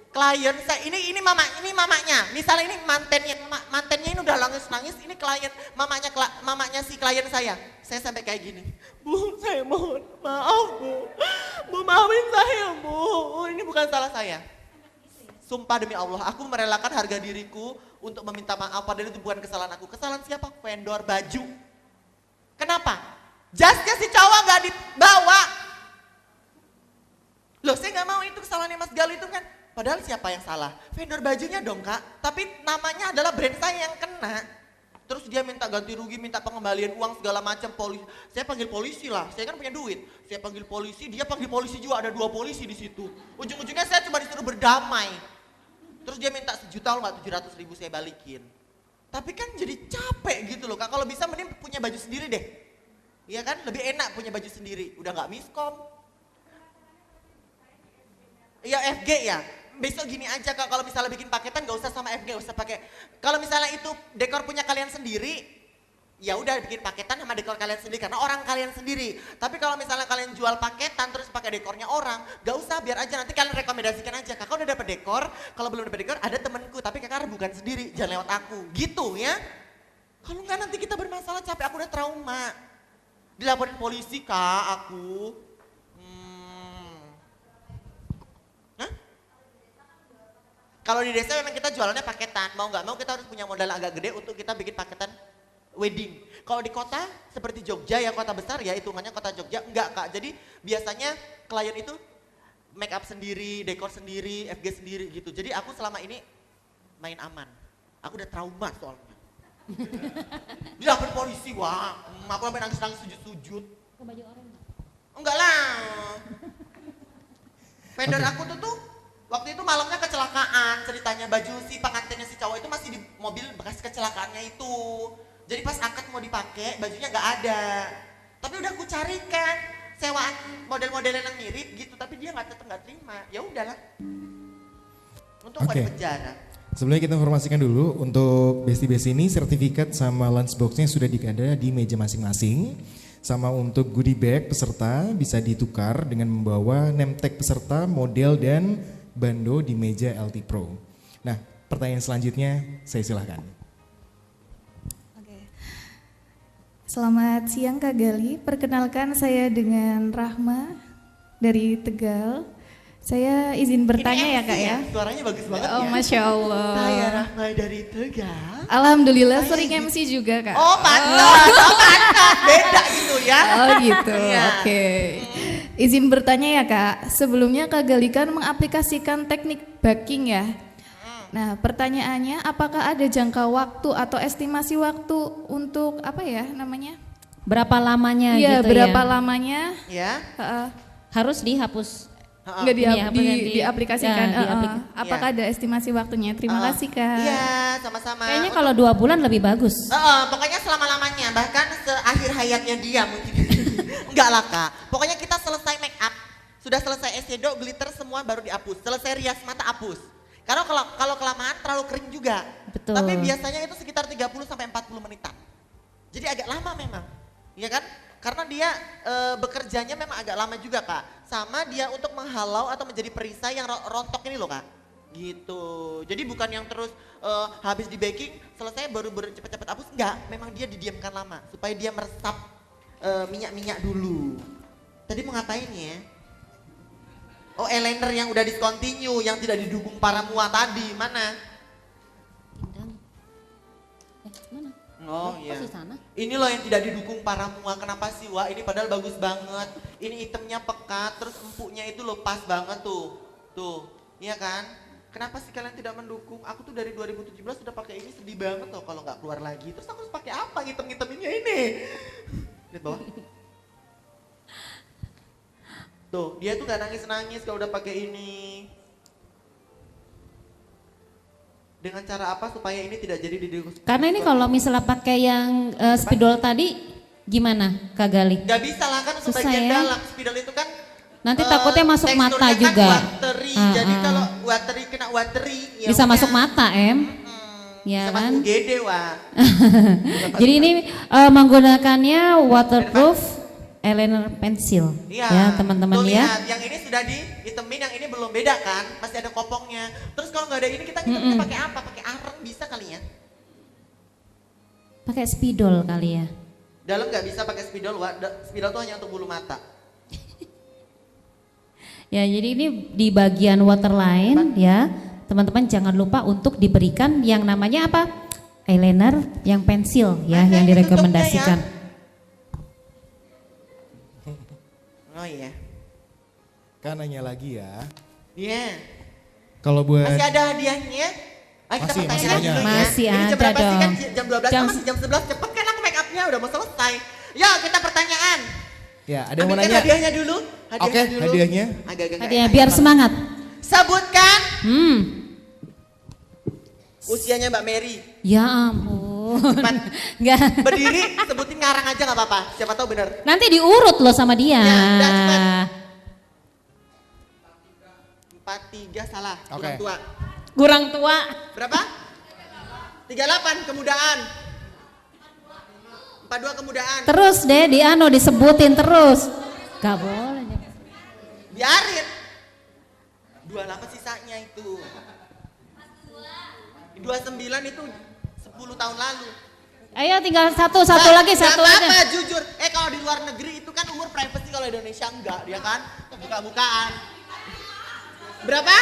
klien. Ini mamanya. Misalnya ini mantennya ini udah nangis-nangis, ini klien mamanya si klien saya. Saya sampai kayak gini. Bu, saya mohon maaf, Bu. Bu, maafin saya, Bu. Ini bukan salah saya. Sumpah demi Allah, aku merelakan harga diriku untuk meminta maaf, padahal itu bukan kesalahan aku. Kesalahan siapa? Vendor baju. Kenapa? Jasnya si cowok gak dibawa. Loh, saya gak mau, itu kesalahannya Mas Gali itu kan. Padahal siapa yang salah? Vendor bajunya dong Kak. Tapi namanya adalah brand saya yang kena. Terus dia minta ganti rugi, minta pengembalian uang segala macam. Saya panggil polisi lah, saya kan punya duit. Saya panggil polisi, dia panggil polisi juga, ada 2 polisi di situ. Ujung-ujungnya saya cuma disuruh berdamai. Terus dia minta 1 juta, nggak 700.000 saya balikin. Tapi kan jadi capek gitu loh Kak, kalau bisa mending punya baju sendiri deh. Iya kan, lebih enak punya baju sendiri, udah nggak miskom. Iya FG ya, besok gini aja Kak, kalau misalnya bikin paketan gak usah sama FG, gak usah pakai. Kalau misalnya itu dekor punya kalian sendiri, ya udah bikin paketan sama dekor kalian sendiri karena orang kalian sendiri. Tapi kalau misalnya kalian jual paketan terus pakai dekornya orang, gak usah, biar aja nanti kalian rekomendasikan aja. Kakak udah dapet dekor, kalau belum dapet dekor ada temenku, tapi kakak bukan sendiri, jangan lewat aku, gitu ya. Kalau nggak nanti kita bermasalah, capek, aku udah trauma. Dilaporin polisi Kak, aku. Kalau di desa memang kita jualannya paketan, mau nggak mau kita harus punya modal agak gede untuk kita bikin paketan wedding. Kalau di kota seperti Jogja, yang kota besar ya hitungannya kota Jogja, enggak Kak. Jadi biasanya klien itu make up sendiri, dekor sendiri, FG sendiri gitu. Jadi aku selama ini main aman. Aku udah trauma soalnya. Dilapor polisi, wah, aku sampai nangis-nangis sujud-sujud. Ke baju oranye. Enggak lah. Vendor aku tuh Waktu itu malamnya kecelakaan, ceritanya baju si pengantinnya si cowok itu masih di mobil bekas kecelakaannya itu. Jadi pas akad mau dipakai, bajunya nggak ada. Tapi udah aku carikan sewaan model-modelan yang mirip gitu, tapi dia tetap nggak terima. Ya udahlah. Untung nggak di penjara. Sebelumnya kita informasikan dulu untuk Besti ini sertifikat sama lunchboxnya sudah ada di meja masing-masing. Sama untuk goodie bag peserta bisa ditukar dengan membawa name tag peserta, model dan bando di meja LT Pro. Nah, pertanyaan selanjutnya saya silahkan. Oke. Selamat siang Kak Gali, perkenalkan saya dengan Rahma dari Tegal. Saya izin bertanya Ini ya Kak ya. Suaranya bagus banget Oh ya. Masya Allah. Saya Rahma dari Tegal. Alhamdulillah sering MC juga Kak. Oh pantas, beda gitu ya. Oh gitu, Iya. oke. Izin bertanya ya Kak, sebelumnya Kak Gali kan mengaplikasikan teknik backing ya. Nah pertanyaannya apakah ada jangka waktu atau estimasi waktu untuk apa ya namanya? Berapa lamanya Iya gitu berapa ya? lamanya? Ya. Harus dihapus. Nggak Ini apa yang diaplikasikan. ya, Apakah ada estimasi waktunya? Terima kasih Kak. Iya, sama-sama. Kayaknya kalau 2 bulan lebih bagus. Pokoknya selama-lamanya, bahkan seakhir hayatnya dia mungkin. Enggak lah Kak. Pokoknya kita selesai make up, sudah selesai eyeshadow, glitter semua baru dihapus. Selesai rias mata hapus. Karena kalau kelamaan terlalu kering juga. Betul. Tapi biasanya itu sekitar 30 sampai 40 menitan. Jadi agak lama memang. Iya kan? Karena dia bekerjanya memang agak lama juga Kak. Sama dia untuk menghalau atau menjadi perisai yang rontok ini loh Kak. Gitu. Jadi bukan yang terus habis di baking selesai baru cepet-cepet hapus. Enggak, memang dia didiamkan lama. Supaya dia meresap minyak-minyak dulu. Tadi mau ngapain ya? Oh eyeliner yang udah discontinue, yang tidak didukung para mua tadi. Mana? Mana? Oh Kok iya. di sana? Ini loh yang tidak didukung para mua. Kenapa sih Wak? Ini padahal bagus banget. Ini itemnya pekat, terus empuknya itu loh pas banget tuh. Tuh, iya kan? Kenapa sih kalian tidak mendukung? Aku tuh dari 2017 sudah pakai ini, sedih banget loh kalau nggak keluar lagi. Terus aku harus pakai apa ngitem-ngiteminnya ini? Lihat bawah. Tuh, dia tuh gak nangis-nangis kalau udah pakai ini. Dengan cara apa supaya ini tidak jadi didiskusikan? Karena ini kalau misalnya pakai yang spidol tadi gimana Kak Gali? Gak bisa lah kan untuk Susah bagian ya. dalam. Spidol itu kan Nanti takutnya masuk mata teksturnya juga. Kan watery. Jadi kalau watery kena watery ya Bisa udah. masuk mata ya Bisa kan? masuk UGD Wak. Jadi ini menggunakannya waterproof eyeliner pensil Iya. ya teman-teman Tuh ya. lihat, yang ini sudah dihitemin, yang ini belum beda kan? Masih ada kopongnya. Terus kalau nggak ada ini kita ngitemnya pakai apa? Pakai areng bisa kali ya? Pakai spidol kali ya. Dalam nggak bisa pakai spidol, Wak. Spidol tuh hanya untuk bulu mata. Ya, jadi ini di bagian waterline ya. Teman-teman jangan lupa untuk diberikan yang namanya apa? Eyeliner yang pensil ya Ada yang ini direkomendasikan. Oh iya. Kan nanya lagi ya. Iya. Kalau buat Masih ada hadiahnya? Ayo kita Masih, pertanyaan masih dulu ya. Masih Ini jam ada berapa sih kan? dong. Jam 12 kan masih jam 11. Cepet kan aku make upnya udah mau selesai. Ya kita pertanyaan. ya ada yang mau Ambilkan nanya. hadiahnya dulu. Oke, hadiahnya. Agak-agak nggak Hadiah enak. biar semangat. Sebutkan Hmm. usianya Mbak Mary. Ya ampun. Cepat. Enggak. Berdiri, sebutin ngarang aja nggak apa-apa. Siapa tahu benar. Nanti diurut loh sama dia. Ya, udah, cepat. 43 salah. Oke. Kurang tua. Kurang tua. Berapa? 38 kemudaan. 42 kemudaan. Terus deh disebutin terus. Gak boleh. Biarin. 28 sisanya itu. 29 itu 10 tahun lalu. Ayo tinggal satu lagi, Nggak satu apa-apa, aja. jujur. Kalau di luar negeri itu kan umur privacy, kalau Indonesia enggak, dia kan buka-bukaan. Berapa?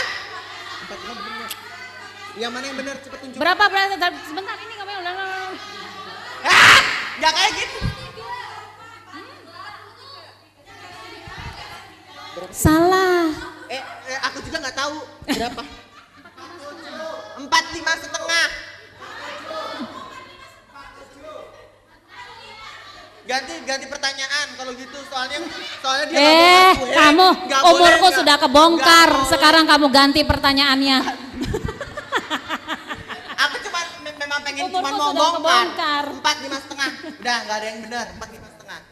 45 bener. Yang mana yang benar? Cepet tunjuk. Berapa? Sebentar ini kamu udah. Nggak kayak gitu. Salah. Aku juga nggak tahu berapa. 45,5. Ganti pertanyaan kalau gitu soalnya dia nggak mau ngaku, Kamu nggak boleh, umurku nggak- sudah kebongkar. nggak boleh. Sekarang kamu ganti pertanyaannya. Aku cuma memang pengen Umurku cuma mau sudah bongkar. kebongkar. 4,5. Udah nggak ada yang benar 4,5.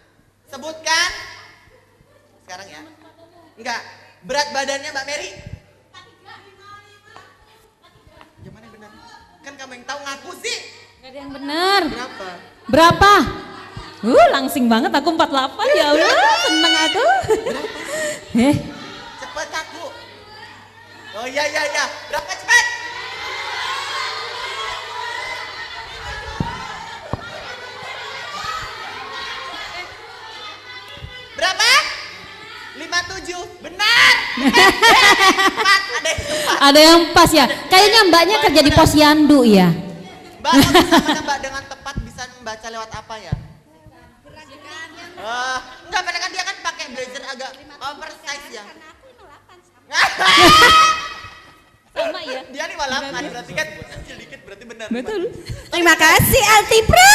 Sebutkan sekarang ya. Enggak. Berat badannya Mbak Mary? Yang mana yang benar? Kan kamu yang tahu, ngaku sih. Gak ada yang benar. Berapa? Berapa? Langsing banget aku 48 ya Allah, seneng aku. Cepet aku. Oh iya. Berapa cepet? Berapa? 57. Benar. Empat. Ada yang tepat. Ada yang pas ya. Kayaknya mbaknya kerja di posyandu ya. Mbak, kalau bisa menebak dengan tepat bisa membaca lewat apa ya? Enggak, padahal kan dia kan pakai blazer agak oversize ya. Sama ya. Dia nih malah kan berarti kan kecil dikit berarti benar. Betul. Terima kasih Altipro.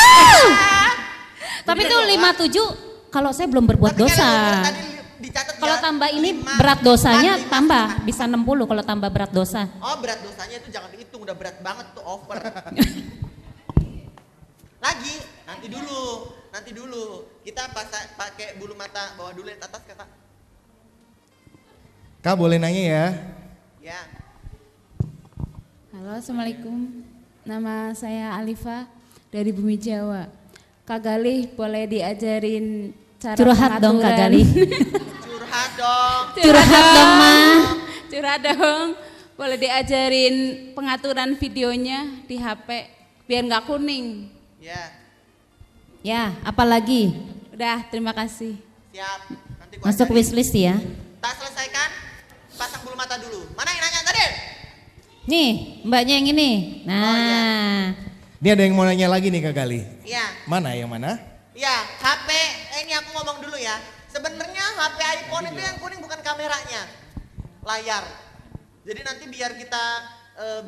Tapi itu 57 kalau saya belum berbuat Tapi kan dosa. tadi dicatat Kalau ya, tambah ini 5, berat dosanya 4, 5, tambah, 5. bisa 60 kalau tambah berat dosa. Oh, berat dosanya itu jangan dihitung, udah berat banget tuh, over. Lagi, nanti dulu. Kita pakai bulu mata bawah dulu lihat atas Kakak. Kak boleh nanya ya? Ya. Halo, Assalamualaikum. Nama saya Alifa dari Bumi Jawa. Kak Galih boleh diajarin cara Curhat dong Kak pengaturan- Galih. Curhat dong. Curhat dong mah. Curhat dong. Boleh diajarin pengaturan videonya di HP biar nggak kuning. Ya, Ya, apalagi Udah, terima kasih. siap. Nanti gua masuk ajarin. wishlist ya. Tak selesaikan, pasang bulu mata dulu. Mana yang nanya tadi? Nih, mbaknya yang ini. Nah, Ini ada yang mau nanya lagi nih Kak Gali. Iya. Mana yang mana? Ya, HP, ini aku ngomong dulu ya. Sebenarnya HP iPhone itu yang kuning bukan kameranya, layar. Jadi nanti biar kita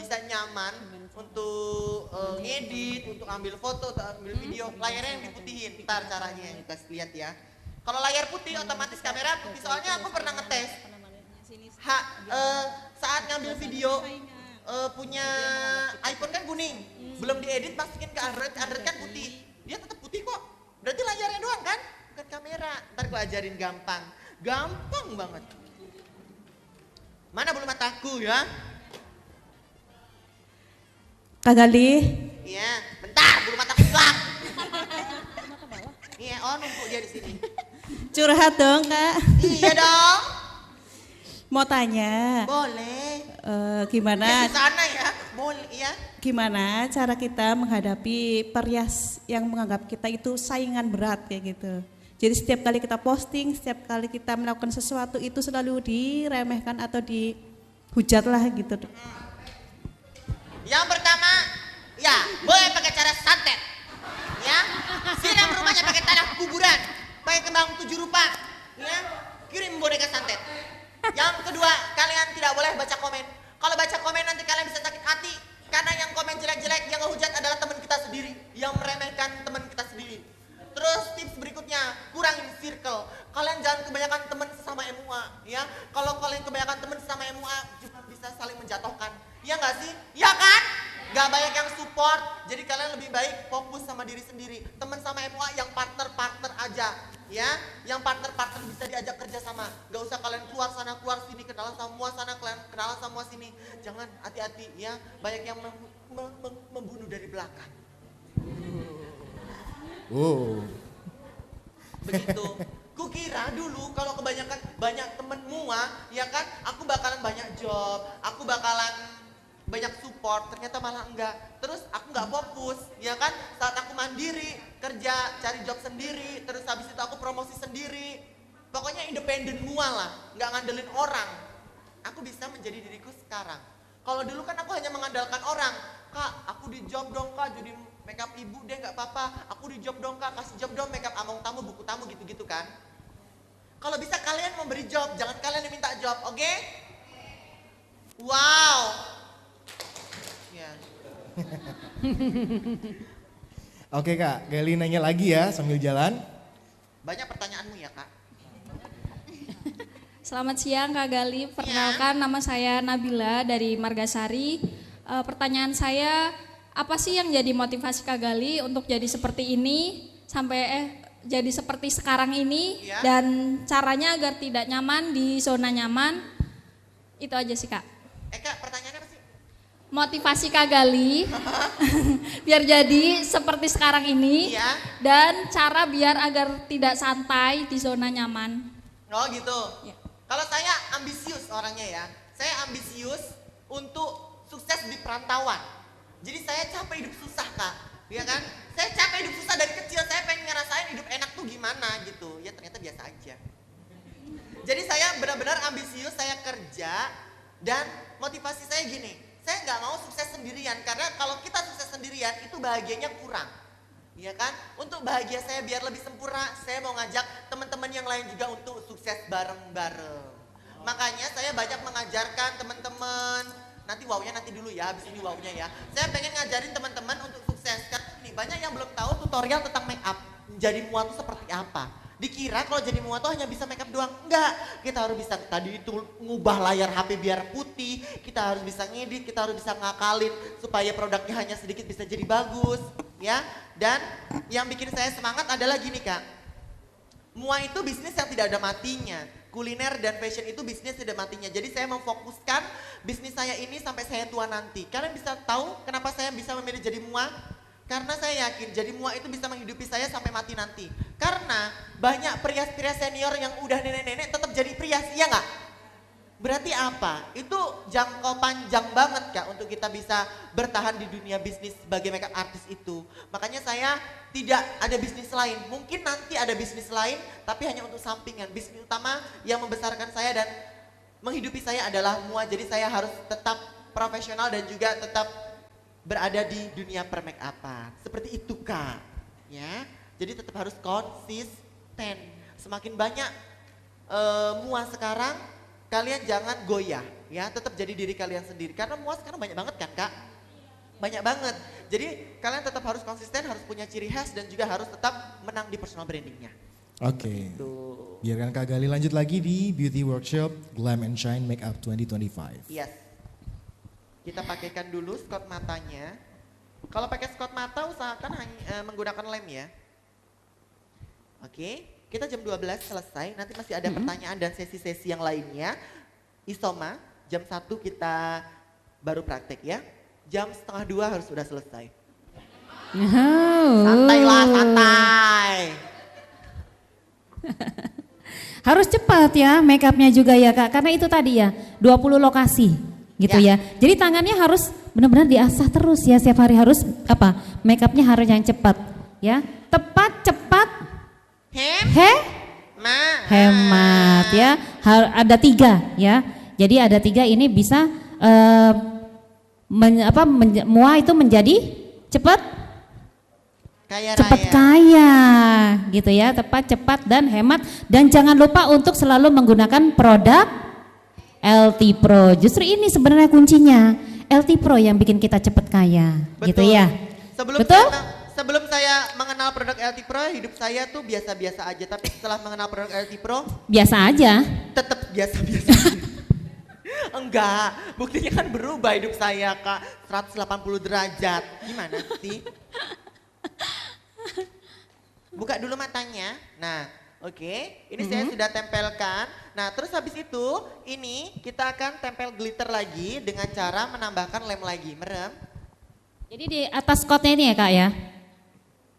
bisa nyaman untuk ngedit, untuk ambil foto, untuk ambil video, layarnya yang diputihin. Ntar caranya yang kita lihat ya. Kalau layar putih otomatis kamera putih. Soalnya aku pernah ngetes. Saat ngambil video punya iPhone kan kuning, belum diedit masukin ke Android kan putih. Dia tetap putih kok. Berarti layarnya doang kan? Bukan kamera. Ntar gua ajarin gampang. Gampang banget. Mana bulu mataku ya? Kak Galih, Iya, bentar bulu mataku hilang. Iya, oh numpuk dia di sini. curhat dong Kak. Iya dong. Mau tanya, Boleh. gimana Di sana ya. Boleh ya. gimana cara kita menghadapi perias yang menganggap kita itu saingan berat kayak gitu. Jadi setiap kali kita posting, setiap kali kita melakukan sesuatu itu selalu diremehkan atau dihujat lah gitu. Yang pertama, ya boleh pakai cara santet. Ya, siram rumahnya pakai tanah kuburan, pakai kembang 7 rupa. Ya, kirim boneka santet. Yang kedua, kalian tidak boleh baca komen. Kalau baca komen nanti kalian bisa sakit hati. Karena yang komen jelek-jelek, yang ngehujat adalah teman kita sendiri. Yang meremehkan teman kita sendiri. Terus tips berikutnya, kurangin circle. Kalian jangan kebanyakan teman sesama MUA. Ya, kalau kalian kebanyakan teman sesama MUA, juga bisa saling menjatuhkan. Iya nggak sih? Iya kan? Gak banyak yang support, jadi kalian lebih baik fokus sama diri sendiri. Teman sama MUA yang partner-partner aja, ya. Yang partner-partner bisa diajak kerja sama. Gak usah kalian keluar sana, keluar sini, kenalan semua sana, kalian kenalan semua sini. Jangan, hati-hati ya. Banyak yang membunuh dari belakang. Oh. Begitu. Kukira dulu kalau kebanyakan banyak temen MUA, ya kan, aku bakalan banyak job, aku bakalan banyak support, ternyata malah enggak. Terus aku nggak fokus, ya kan? Saat aku mandiri, kerja, cari job sendiri, terus habis itu aku promosi sendiri. Pokoknya independen MUA lah, nggak ngandelin orang. Aku bisa menjadi diriku sekarang. Kalau dulu kan aku hanya mengandalkan orang. Kak, aku di job dong kak, jadi makeup ibu deh nggak apa-apa. Aku di job dong kak, kasih job dong makeup among tamu, buku tamu gitu-gitu kan. Kalau bisa kalian memberi job, jangan kalian yang minta job, oke? Wow. Ya. Oke Kak, Gali nanya lagi ya sambil jalan. Banyak pertanyaanmu ya Kak. Selamat siang Kak Gali, perkenalkan nama saya Nabila dari Margasari. Pertanyaan saya, apa sih yang jadi motivasi Kak Gali untuk jadi seperti ini sampai jadi seperti sekarang ini dan caranya agar tidak nyaman di zona nyaman? Itu aja sih Kak. Kak, pertanyaannya apa sih? Motivasi Kak Gali biar jadi seperti sekarang ini dan cara biar agar tidak santai di zona nyaman. Oh gitu. Kalau saya ambisius orangnya ya, saya ambisius untuk sukses di perantauan. Jadi saya capek hidup susah Kak, ya kan? Saya capek hidup susah dari kecil, saya pengen ngerasain hidup enak tuh gimana gitu. Ya ternyata biasa aja. Jadi saya benar-benar ambisius, saya kerja dan motivasi saya gini, saya nggak mau sukses sendirian karena kalau kita sukses sendirian itu bahagianya kurang. Iya kan? Untuk bahagia saya biar lebih sempurna, saya mau ngajak teman-teman yang lain juga untuk sukses bareng-bareng. Makanya saya banyak mengajarkan teman-teman, nanti wownya nanti dulu ya, habis ini wownya ya. Saya pengen ngajarin teman-teman untuk sukses. Karena ini banyak yang belum tahu tutorial tentang make up. Jadi mua itu seperti apa. Dikira kalau jadi mua itu hanya bisa make up doang. Enggak, kita harus bisa tadi itu ngubah layar HP biar putih. Kita harus bisa ngedit, kita harus bisa ngakalin supaya produknya hanya sedikit bisa jadi bagus. Ya, dan yang bikin saya semangat adalah gini Kak, mua itu bisnis yang tidak ada matinya, kuliner dan fashion itu bisnis tidak matinya. Jadi saya memfokuskan bisnis saya ini sampai saya tua nanti. Kalian bisa tahu kenapa saya bisa memilih jadi mua? Karena saya yakin jadi mua itu bisa menghidupi saya sampai mati nanti. Karena banyak prias-prias senior yang udah nenek-nenek tetap jadi prias, iya nggak? Berarti apa? Itu jangkau panjang banget Kak untuk kita bisa bertahan di dunia bisnis sebagai makeup artist itu. Makanya saya tidak ada bisnis lain. Mungkin nanti ada bisnis lain tapi hanya untuk sampingan. Bisnis utama yang membesarkan saya dan menghidupi saya adalah mua. Jadi saya harus tetap profesional dan juga tetap berada di dunia per make upan. Seperti itu Kak. Ya. Jadi tetap harus konsisten. Semakin banyak mua sekarang, kalian jangan goyah ya, tetap jadi diri kalian sendiri. Karena mua sekarang banyak banget kan Kak? Banyak banget. Jadi kalian tetap harus konsisten, harus punya ciri khas dan juga harus tetap menang di personal brandingnya. Oke, biarkan Kak Gali lanjut lagi di Beauty Workshop Glam and Shine Makeup 2025. Yes. Kita pakaikan dulu skot matanya. Kalau pakai skot mata usahakan menggunakan lem ya. Oke. Kita jam 12 selesai, nanti masih ada pertanyaan dan sesi-sesi yang lainnya. Isoma, jam 1 kita baru praktek ya. Jam 1:30 harus sudah selesai. Santai lah, santai. Harus cepat ya make upnya juga ya Kak, karena itu tadi ya 20 lokasi gitu ya. Jadi tangannya harus benar-benar diasah terus ya, setiap hari harus make upnya harus yang cepat ya. Tepat, cepat, hemat ya. Ada 3 ya. Jadi ada 3 ini bisa mua itu menjadi cepat kaya gitu ya. Tepat, cepat dan hemat, dan jangan lupa untuk selalu menggunakan produk LT Pro. Justru ini sebenarnya kuncinya. LT Pro yang bikin kita cepat kaya. Betul. Gitu ya. Sebelum saya mengenal produk LT Pro, hidup saya tuh biasa-biasa aja. Tapi setelah mengenal produk LT Pro, biasa aja. Tetap biasa-biasa aja. Enggak, buktinya kan berubah hidup saya Kak, 180 derajat. Gimana sih? Buka dulu matanya. Nah, oke. Ini saya sudah tempelkan. Nah, terus habis itu ini kita akan tempel glitter lagi dengan cara menambahkan lem lagi. Merem. Jadi di atas skotnya ini ya Kak ya?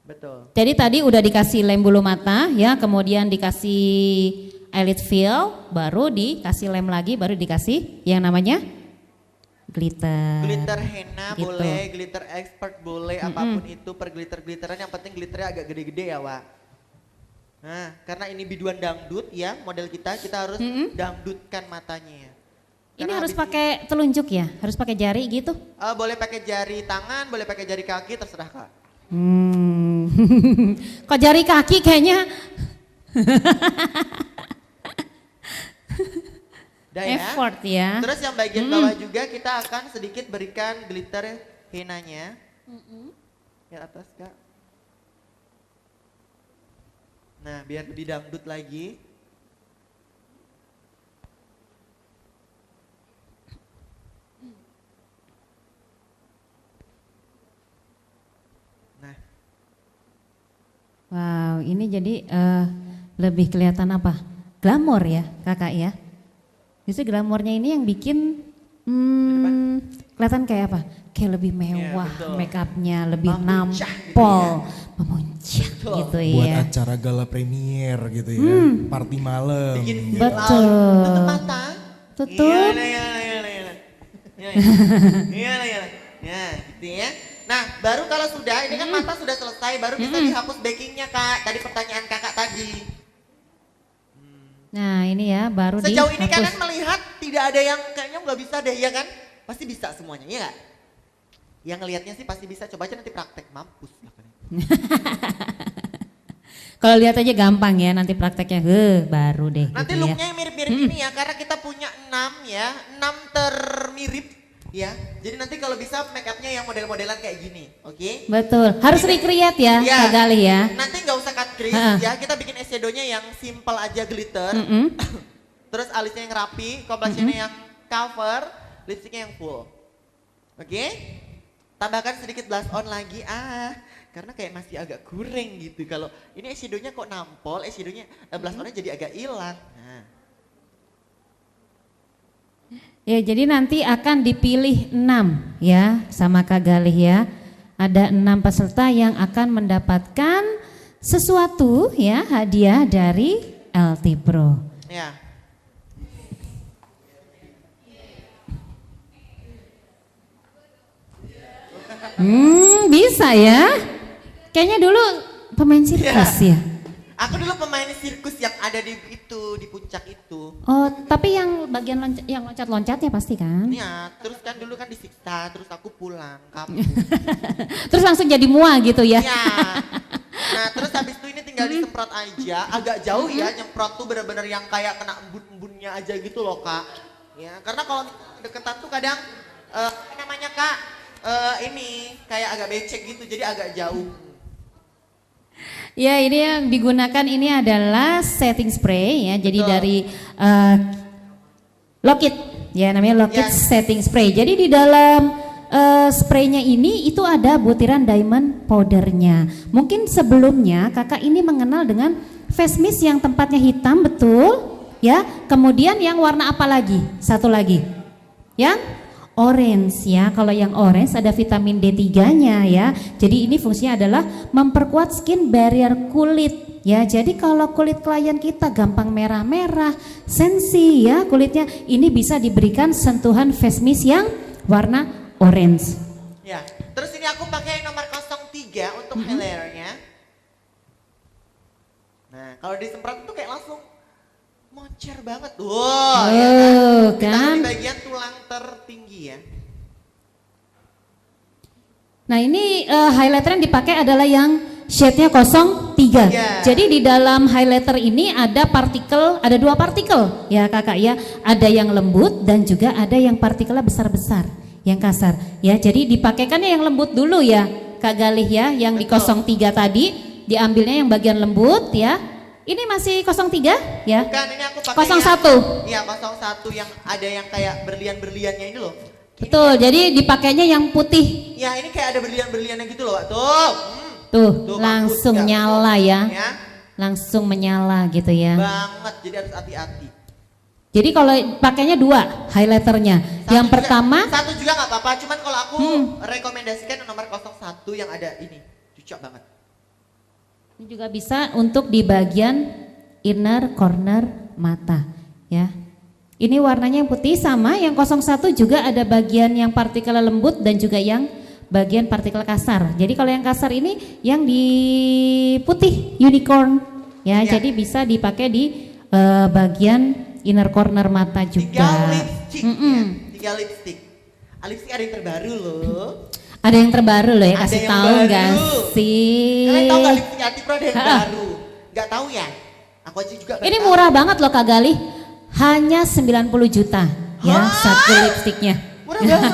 Betul. Jadi tadi udah dikasih lem bulu mata ya, kemudian dikasih eyelid fill, baru dikasih lem lagi, baru dikasih yang namanya glitter. Glitter henna gitu. boleh, glitter expert boleh, apapun itu per glitter-glitteran, yang penting glitternya agak gede-gede ya Wak. Nah, karena ini biduan dangdut ya, model kita harus dangdutkan matanya. Ini harus pakai telunjuk ya? Harus pakai jari gitu? Boleh pakai jari tangan, boleh pakai jari kaki, terserah Kak. Kok jari kaki kayaknya effort ya. Terus yang bagian bawah juga kita akan sedikit berikan glitter henanya. Yang atas Kak. Nah, biar lebih dangdut lagi. Nah, Wow, ini jadi lebih kelihatan apa? Glamor ya kakak ya. Justru glamornya ini yang bikin kelihatan kayak apa? Kayak lebih mewah, betul. make upnya lebih Memuncah nampol, memuncah gitu Buat ya. acara gala premier gitu ya, party malam. bikin feel Betul. out. Tutup mata. Tutup. Iya. Ya, gitu ya. Nah, baru kalau sudah, ini kan mata sudah selesai, baru bisa dihapus backingnya kak. Tadi pertanyaan kakak tadi. Nah ini ya baru Sejauh ini dihapus. kalian melihat tidak ada yang kayaknya nggak bisa deh, ya kan? Pasti bisa semuanya, ya nggak? Yang ngelihatnya sih pasti bisa. Coba aja nanti praktek, mampus lah kalian. Kalau lihat aja gampang ya, nanti prakteknya baru deh. Nanti gitu ya. looknya yang mirip-mirip ini ya, karena kita punya 6 ya, 6 termirip ya. Jadi nanti kalau bisa make upnya yang model-modelan kayak gini, oke? Betul, harus recreate ya Iya. Kak Gali ya. Nanti nggak usah cut crease Ha-ha. ya, kita bikin eyeshadownya yang simple aja glitter. Terus alisnya yang rapi, complexion-nya yang cover, lipstiknya yang full. Oke? Tambahkan sedikit blush on lagi, karena kayak masih agak kurang gitu. Kalau ini eyeshadownya kok nampol, eyeshadownya blush onnya jadi agak hilang. Nah. Ya jadi nanti akan dipilih 6 ya sama Kak Galih ya. Ada 6 peserta yang akan mendapatkan sesuatu ya, hadiah dari LT Pro. Ya. Bisa ya. Kayaknya dulu pemain sirkus ya. Aku dulu pemain sirkus yang ada di itu, di puncak itu. Oh, tapi yang bagian yang loncat-loncatnya pasti kan? Ya, terus kan dulu kan disiksa, terus aku pulang kampung. Terus langsung jadi mua gitu ya? Ya. Nah, terus habis itu ini tinggal disemprot aja, agak jauh ya, nyemprot tuh bener-bener yang kayak kena embun-embunnya aja gitu loh kak. Ya, karena kalau deketan tuh kadang apa namanya kak, ini kayak agak becek gitu, jadi agak jauh. Ya ini yang digunakan ini adalah setting spray ya, jadi Betul. dari Lockit ya, namanya Lockit Yes. setting spray. Jadi di dalam spraynya ini itu ada butiran diamond powdernya. Mungkin sebelumnya kakak ini mengenal dengan face mist yang tempatnya hitam, betul ya. Kemudian yang warna apa lagi? Satu lagi yang orange ya. Kalau yang orange ada vitamin D3-nya ya. Jadi ini fungsinya adalah memperkuat skin barrier kulit ya. Jadi kalau kulit klien kita gampang merah-merah, sensi ya kulitnya, ini bisa diberikan sentuhan face mist yang warna orange. Ya, terus ini aku pakai nomor 03 untuk highlighternya. Nah, kalau disemprot tuh kayak langsung moncer banget. Wow, ya kan? Ditambah Kan? di bagian tulang tertinggi ya. Nah ini highlighter yang dipakai adalah yang shade-nya 03. Ya. Jadi di dalam highlighter ini ada partikel, ada 2 partikel ya kakak ya. Ada yang lembut dan juga ada yang partikelnya besar-besar, yang kasar ya. Jadi dipakaikannya yang lembut dulu ya Kak Galih ya. Yang Betul. di 03 tadi diambilnya yang bagian lembut ya. Ini masih 03 ya. Bukan, ini aku pakai 01. Iya, 01 yang ada yang kayak berlian-berliannya ini loh. Betul, jadi dipakainya yang putih. Ya, ini kayak ada berlian-berliannya gitu loh, Kak. Tuh. Tuh, Tuh, langsung bagus, nyala ya. Ya, Langsung menyala gitu ya. banget. Jadi harus hati-hati. Jadi kalau pakainya 2 highlighternya. Satu Yang juga- pertama satu juga nggak apa-apa, cuman kalau aku rekomendasikan nomor 01 yang ada ini. Cocok banget. ini juga bisa untuk di bagian inner corner mata ya. Ini warnanya yang putih sama, yang 01 juga ada bagian yang partikel lembut dan juga yang bagian partikel kasar. Jadi kalau yang kasar ini yang di putih unicorn ya, Ya. jadi bisa dipakai di bagian inner corner mata 3 juga. lipstick ya. 3 lipstick. Lipstick ada yang terbaru loh. Ada yang terbaru loh ya, Ada kasih yang tahu baru. nggak sih? Kalian tahu nggak lipstick Ati Pro ada yang Ha-ha. baru? Nggak tahu ya? Aku aja juga baru Ini tahu. murah banget loh Kak Galih, hanya 90 juta ya satu lipstiknya. Murah banget.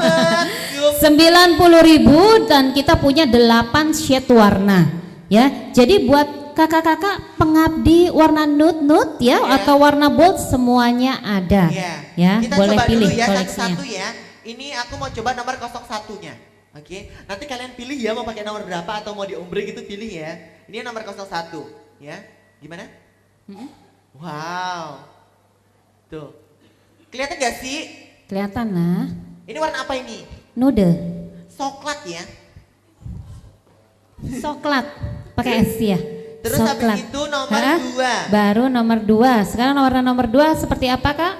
Yuk. 90.000 dan kita punya 8 shade warna ya. Jadi buat kakak-kakak pengabdi warna nude ya atau warna bold semuanya ada. Iya. Ya, Kita boleh coba pilih dulu ya koleksinya. satu-satu ya. Ini aku mau coba nomor 01-nya. Oke. Nanti kalian pilih ya mau pakai nomor berapa atau mau diombre gitu pilih ya. Ini nomor 01 ya. Gimana? Wow. Tuh. Kelihatan gak sih? Kelihatan lah. Ini warna apa ini? Nude. Coklat ya. Coklat. Pakai S ya. Terus Coklat. habis itu nomor Hah? 2. Baru nomor 2. Sekarang warna nomor 2 seperti apa Kak?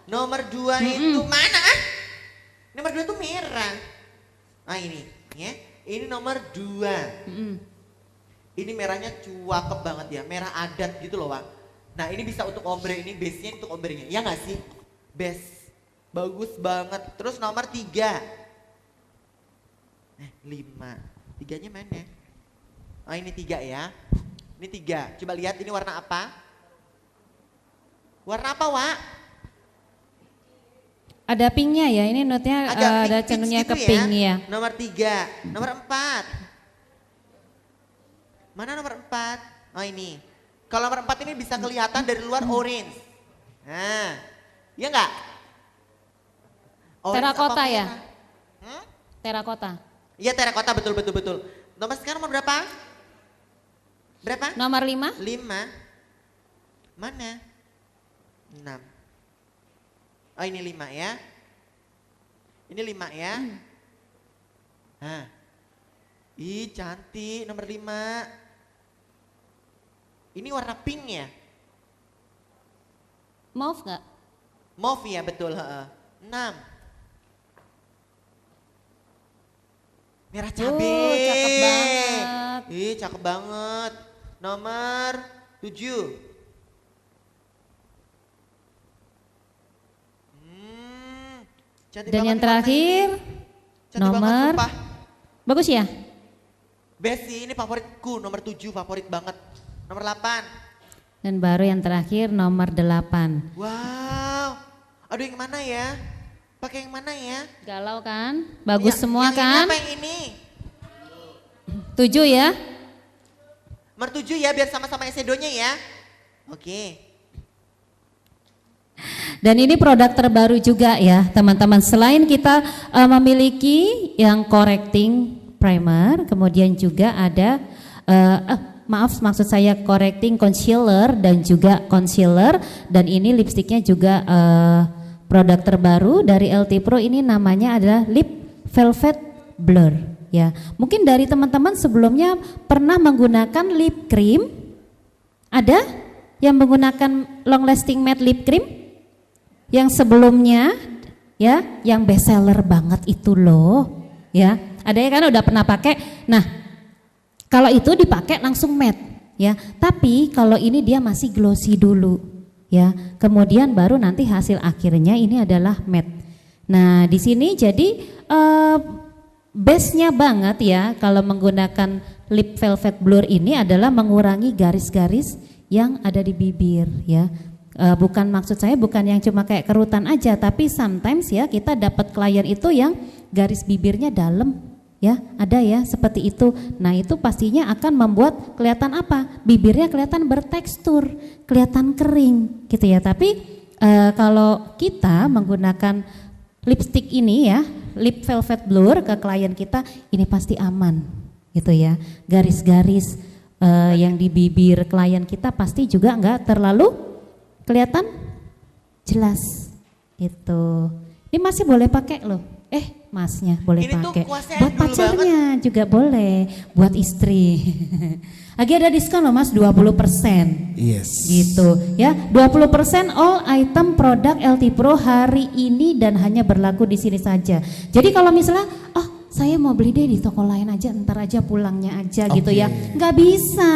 Nomor 2 itu mana? Nomor 2 itu merah. Nah ini ya. Ini nomor 2. Ini merahnya cuakep banget ya. Merah adat gitu loh Wak. Nah ini bisa untuk ombre, ini base-nya untuk ombrenya. Ya gak sih? Base. Bagus banget. Terus nomor 3. 5. 3-nya mana? Oh ini 3 ya. Ini 3. Coba lihat ini warna apa? Warna apa Wak? Ada pinknya ya, ini note-nya ada pink cenderungnya gitu ke pink ya. Nomor 3. Nomor 4. Mana nomor 4? Oh ini. Kalau nomor 4 ini bisa kelihatan dari luar orange. Nah, iya enggak? Terakota ya? Terakota. Iya terakota betul. Nomor sekarang nomor berapa? Berapa? Nomor 5. 5. Mana? 6. Oh ini 5 ya. Ini 5 ya. Nah. Ih cantik nomor 5. Ini warna pink ya? Mauve nggak? Mauve ya betul. 6. Merah cabai. Cakep banget. Ih cakep banget. Nomor 7. Cantik Dan banget yang nih terakhir warnanya. Cantik banget, nomor sumpah. bagus ya? Besi ini favoritku, nomor 7 favorit banget. Nomor 8. Dan baru yang terakhir nomor 8. Wow. Aduh yang mana ya? Pakai yang mana ya? Galau kan? Bagus semua yang kan? Ini apa yang ini? 7 ya? Nomor 7 ya biar sama-sama shadow-nya ya. Oke. Dan ini produk terbaru juga ya teman-teman. Selain kita memiliki yang correcting primer, kemudian juga ada maksud saya correcting concealer dan juga concealer, dan ini lipstiknya juga produk terbaru dari LT Pro, ini namanya adalah Lip Velvet Blur ya. Mungkin dari teman-teman sebelumnya pernah menggunakan lip cream? Ada yang menggunakan long lasting matte lip cream? Yang sebelumnya ya, yang best seller banget itu loh ya. Ada ya kan udah pernah pakai. Nah, kalau itu dipakai langsung matte ya. Tapi kalau ini dia masih glossy dulu ya. Kemudian baru nanti hasil akhirnya ini adalah matte. Nah, di sini jadi base-nya banget ya kalau menggunakan lip velvet blur ini adalah mengurangi garis-garis yang ada di bibir ya. Bukan maksud saya bukan yang cuma kayak kerutan aja, tapi sometimes ya kita dapat klien itu yang garis bibirnya dalam ya, ada ya seperti itu. Nah itu pastinya akan membuat kelihatan apa? Bibirnya kelihatan bertekstur, kelihatan kering gitu ya. Tapi kalau kita menggunakan lipstick ini ya, lip velvet blur ke klien kita, ini pasti aman gitu ya. Garis-garis yang di bibir klien kita pasti juga enggak terlalu kelihatan jelas itu. Ini masih boleh pakai loh. Masnya boleh Ini tuh pakai. kuasnya Buat dulu pacarnya juga boleh, buat istri. Lagi ada diskon loh Mas 20%. Yes. Gitu ya. 20% all item produk LT Pro hari ini dan hanya berlaku di sini saja. Jadi kalau misalnya saya mau beli deh di toko lain aja, ntar aja pulangnya aja gitu ya. Nggak bisa.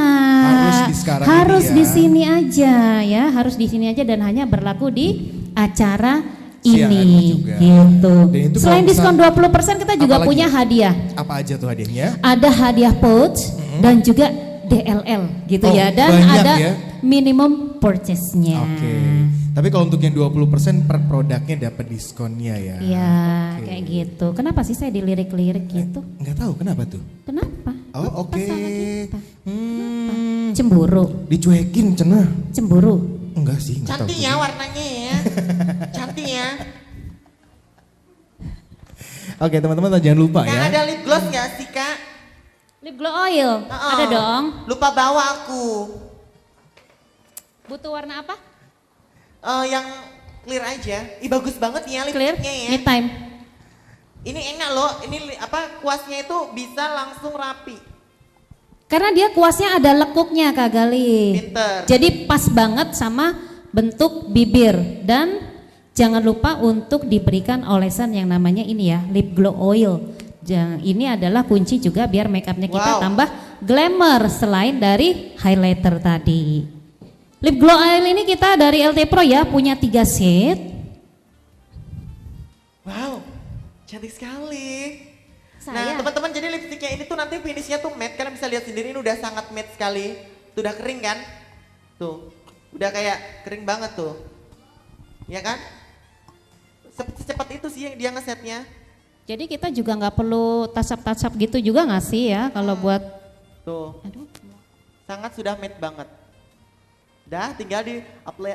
Harus di sekarang Harus ini ya. di sini aja ya, harus di sini aja dan hanya berlaku di acara Siang ini juga. gitu. Dan itu Selain kalau diskon 20% kita juga apalagi? punya hadiah. Apa aja tuh hadiahnya? Ada hadiah pouch dan juga DLL gitu ya, dan banyak ada ya. minimum purchase-nya. Oke. Tapi kalau untuk yang 20% per produknya dapat diskonnya ya. Iya, Oke. kayak gitu. Kenapa sih saya dilirik-lirik gitu? Nggak tahu kenapa tuh. Kenapa? Oh oke. Apa salah kita? Cemburu. Dicuekin cenah. Cemburu. Enggak sih, enggak tahu. Cantik ya warnanya ya. Cantik ya. Oke teman-teman jangan lupa Yang ya. ada lip gloss nggak sih kak? Lip glow oil. Ada dong. Lupa bawa aku. Butuh warna apa? Yang clear aja. Ih bagus banget ya Clear. lipstiknya ya. Mid time. Ini enak loh. Ini kuasnya itu bisa langsung rapi. Karena dia kuasnya ada lekuknya Kak Gali. Pinter. Jadi pas banget sama bentuk bibir dan jangan lupa untuk diberikan olesan yang namanya ini ya, lip glow oil. Ini adalah kunci juga biar makeupnya kita Wow. tambah glamour selain dari highlighter tadi. Lip glow oil ini kita dari LT Pro ya, punya 3 shade. Wow, cantik sekali. Nah Saya. teman-teman jadi lipstiknya ini tuh nanti finishnya tuh matte. Kalian bisa lihat sendiri ini udah sangat matte sekali. Tuh udah kering kan? Tuh, udah kayak kering banget tuh. Ya kan? Secepat itu sih yang dia ngesetnya. Jadi kita juga nggak perlu touch up gitu juga nggak sih ya kalau buat Tuh, sangat sudah matte banget. Dah tinggal di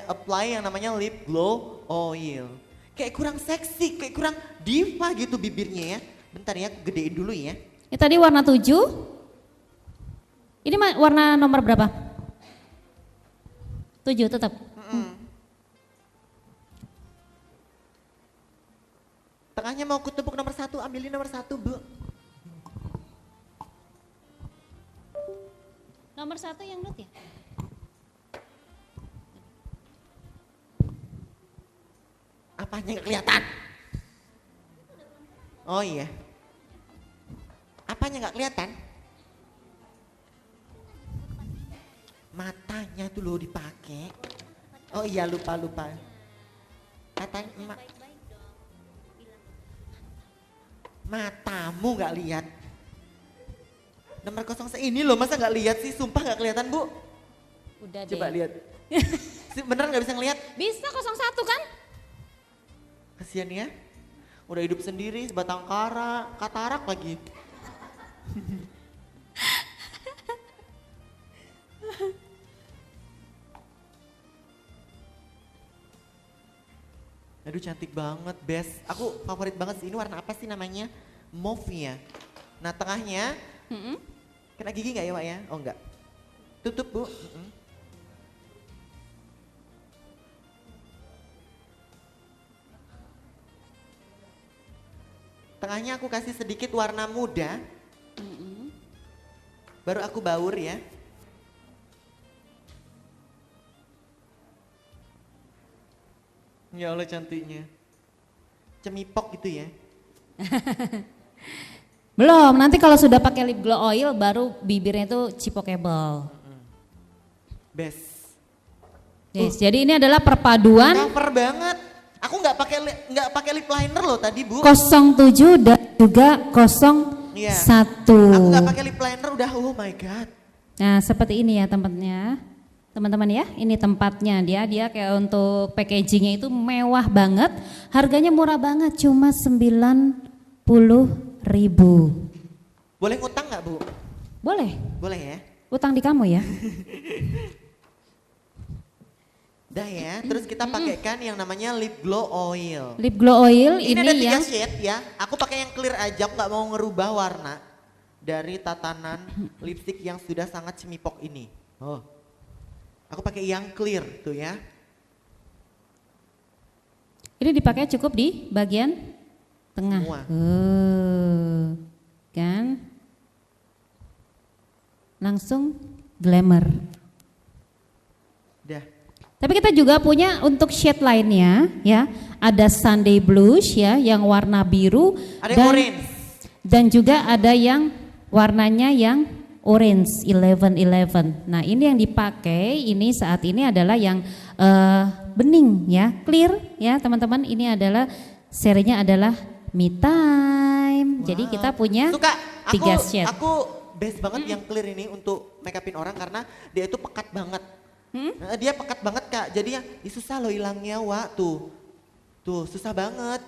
apply yang namanya lip glow oil. Kayak kurang seksi, kayak kurang diva gitu bibirnya ya. Bentar ya, aku gedein dulu ya. ini tadi warna 7. Ini warna nomor berapa? 7 tetap. Tengahnya mau kutepuk nomor 1, ambilin nomor 1 Bu. Nomor 1 yang nude ya? Apanya nggak kelihatan? Oh iya. Apanya nggak kelihatan? Matanya tuh lo dipakai. Oh iya lupa. Katanya matamu nggak lihat. Nomor 01 ini loh masa nggak lihat sih? Sumpah nggak kelihatan Bu. Udah Coba deh. lihat. Beneran nggak bisa ngelihat? Bisa 01 kan? Kasian ya. Udah hidup sendiri sebatang kara, katarak lagi. Aduh cantik banget, best. Aku favorit banget sih. Ini warna apa sih namanya? Mauve ya. Nah tengahnya, kena gigi nggak ya Wak ya? Oh enggak. Tutup Bu. Tengahnya aku kasih sedikit warna muda. Baru aku baur ya. Ya Allah cantiknya. Cemipok gitu ya. Belum, nanti kalau sudah pakai lip glow oil baru bibirnya itu cipokable. Best. Yes, jadi ini adalah perpaduan Cover banget. Aku nggak pakai lip liner loh tadi Bu. 07 dan juga 01. Iya. Aku nggak pakai lip liner udah oh my god. Nah, seperti ini ya tempatnya. Teman-teman ya, ini tempatnya dia kayak untuk packagingnya itu mewah banget. Harganya murah banget, cuma 90.000. Boleh ngutang nggak Bu? Boleh, Boleh ya. utang di kamu ya. Dah ya, terus kita pakaikan yang namanya lip glow oil. Lip glow oil Ini ini ada 3 yang shade ya. Aku pakai yang clear aja, aku nggak mau ngerubah warna dari tatanan lipstick yang sudah sangat cemipok ini. Oh, aku pakai yang clear tuh ya. ini dipakai cukup di bagian tengah. Semua. Kan? Langsung glamour. Dah. Tapi kita juga punya untuk shade lainnya ya. Ada Sunday Blush ya yang warna biru Ada yang orange. dan juga ada yang warnanya yang orange 1111. Nah, ini yang dipakai ini saat ini adalah yang bening ya, clear ya, teman-teman. Ini adalah serinya adalah Me Time. Jadi kita punya Suka, 3 shade. aku best banget yang clear ini untuk make upin orang karena dia itu pekat banget. Dia pekat banget Kak, jadi ya susah loh hilangnya Wak tuh. Tuh susah banget.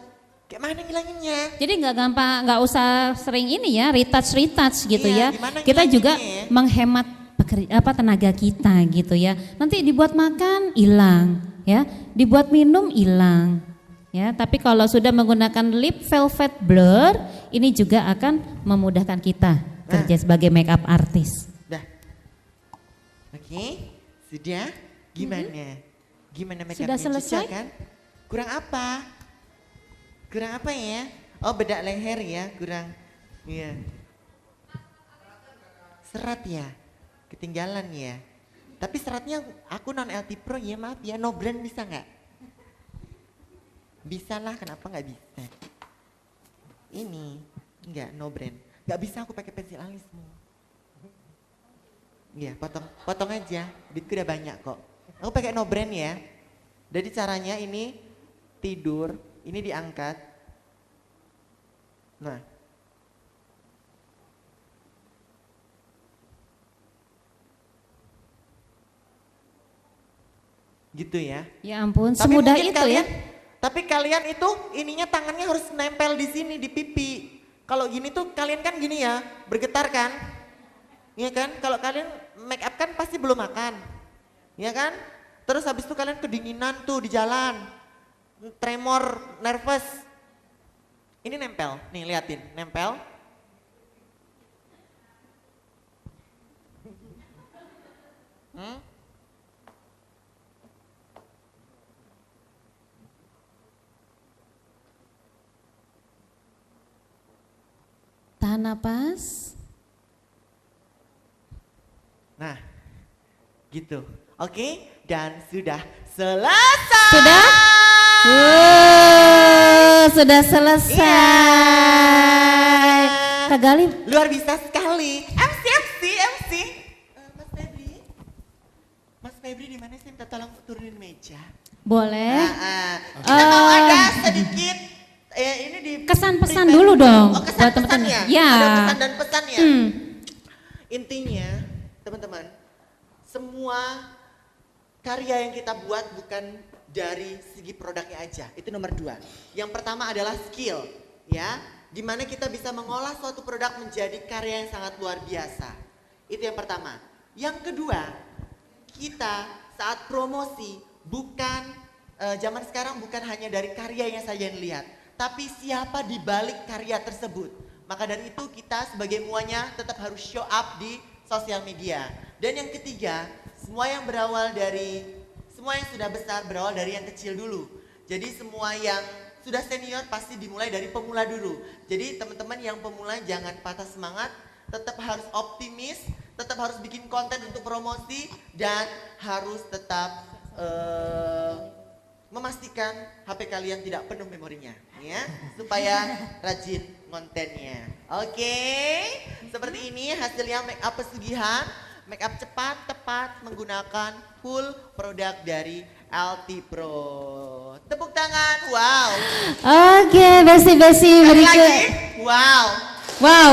Kayak mana ngilanginnya? Jadi nggak gampang, nggak usah sering ini ya retouch gitu Iya, ya. gimana Kita juga ngilanginnya ya? menghemat tenaga kita gitu ya. Nanti dibuat makan hilang ya, dibuat minum hilang ya. Tapi kalau sudah menggunakan lip velvet blur, ini juga akan memudahkan kita kerja sebagai makeup artist. Oke, sudah? Gimana? Gimana make Sudah upnya selesai? Cica kan? Kurang apa? Kurang apa ya? Oh, bedak leher ya, kurang. Iya. Serat ya? Ketinggalan ya? Tapi seratnya aku non LT Pro ya, maaf ya, no brand bisa nggak? Bisa lah, kenapa nggak bisa? Ini, enggak, no brand. Nggak bisa aku pakai pensil alismu. Iya, potong aja. Duitku udah banyak kok. Aku pakai no brand ya. Jadi caranya ini tidur, ini diangkat. Nah. Gitu ya. Ya ampun, Tapi semudah mungkin itu kalian, ya. Tapi kalian itu ininya tangannya harus nempel di sini di pipi. Kalau gini tuh kalian kan gini ya, bergetar kan? Iya kan? Kalau kalian make up kan pasti belum makan. Iya kan? Terus habis itu kalian kedinginan tuh di jalan. Tremor, nervous. Ini nempel. Nih liatin, nempel. Tahan napas. Nah, gitu. Oke, dan sudah selesai. Sudah? Sudah selesai. Iya. Kak Gali, Luar biasa sekali. MC. Mas Febri di mana sih? Minta tolong turunin meja. boleh. Kita mau ada sedikit ini di Kesan-pesan dulu dong Oh, buat kesan-pesan teman-teman. ya? Ya. Ada pesan dan pesan ya? Hmm. Intinya, teman-teman, semua karya yang kita buat bukan dari segi produknya aja. Itu nomor 2. Yang pertama adalah skill, ya. Dimana kita bisa mengolah suatu produk menjadi karya yang sangat luar biasa. Itu yang pertama. Yang kedua, kita saat promosi bukan zaman sekarang bukan hanya dari karyanya saja yang dilihat, tapi siapa di balik karya tersebut. Maka dari itu kita sebagai muanya tetap harus show up di sosial media. Dan yang ketiga, semua yang sudah besar berawal dari yang kecil dulu. Jadi semua yang sudah senior pasti dimulai dari pemula dulu. Jadi teman-teman yang pemula jangan patah semangat, tetap harus optimis, tetap harus bikin konten untuk promosi, dan harus tetap memastikan HP kalian tidak penuh memorinya, ya, supaya rajin kontennya. Oke, seperti ini hasilnya make up pesugihan, make up cepat, tepat, menggunakan full produk dari LT Pro. Tepuk tangan, wow. Oke, besi-besi Sekali berikut. lagi, wow. Wow.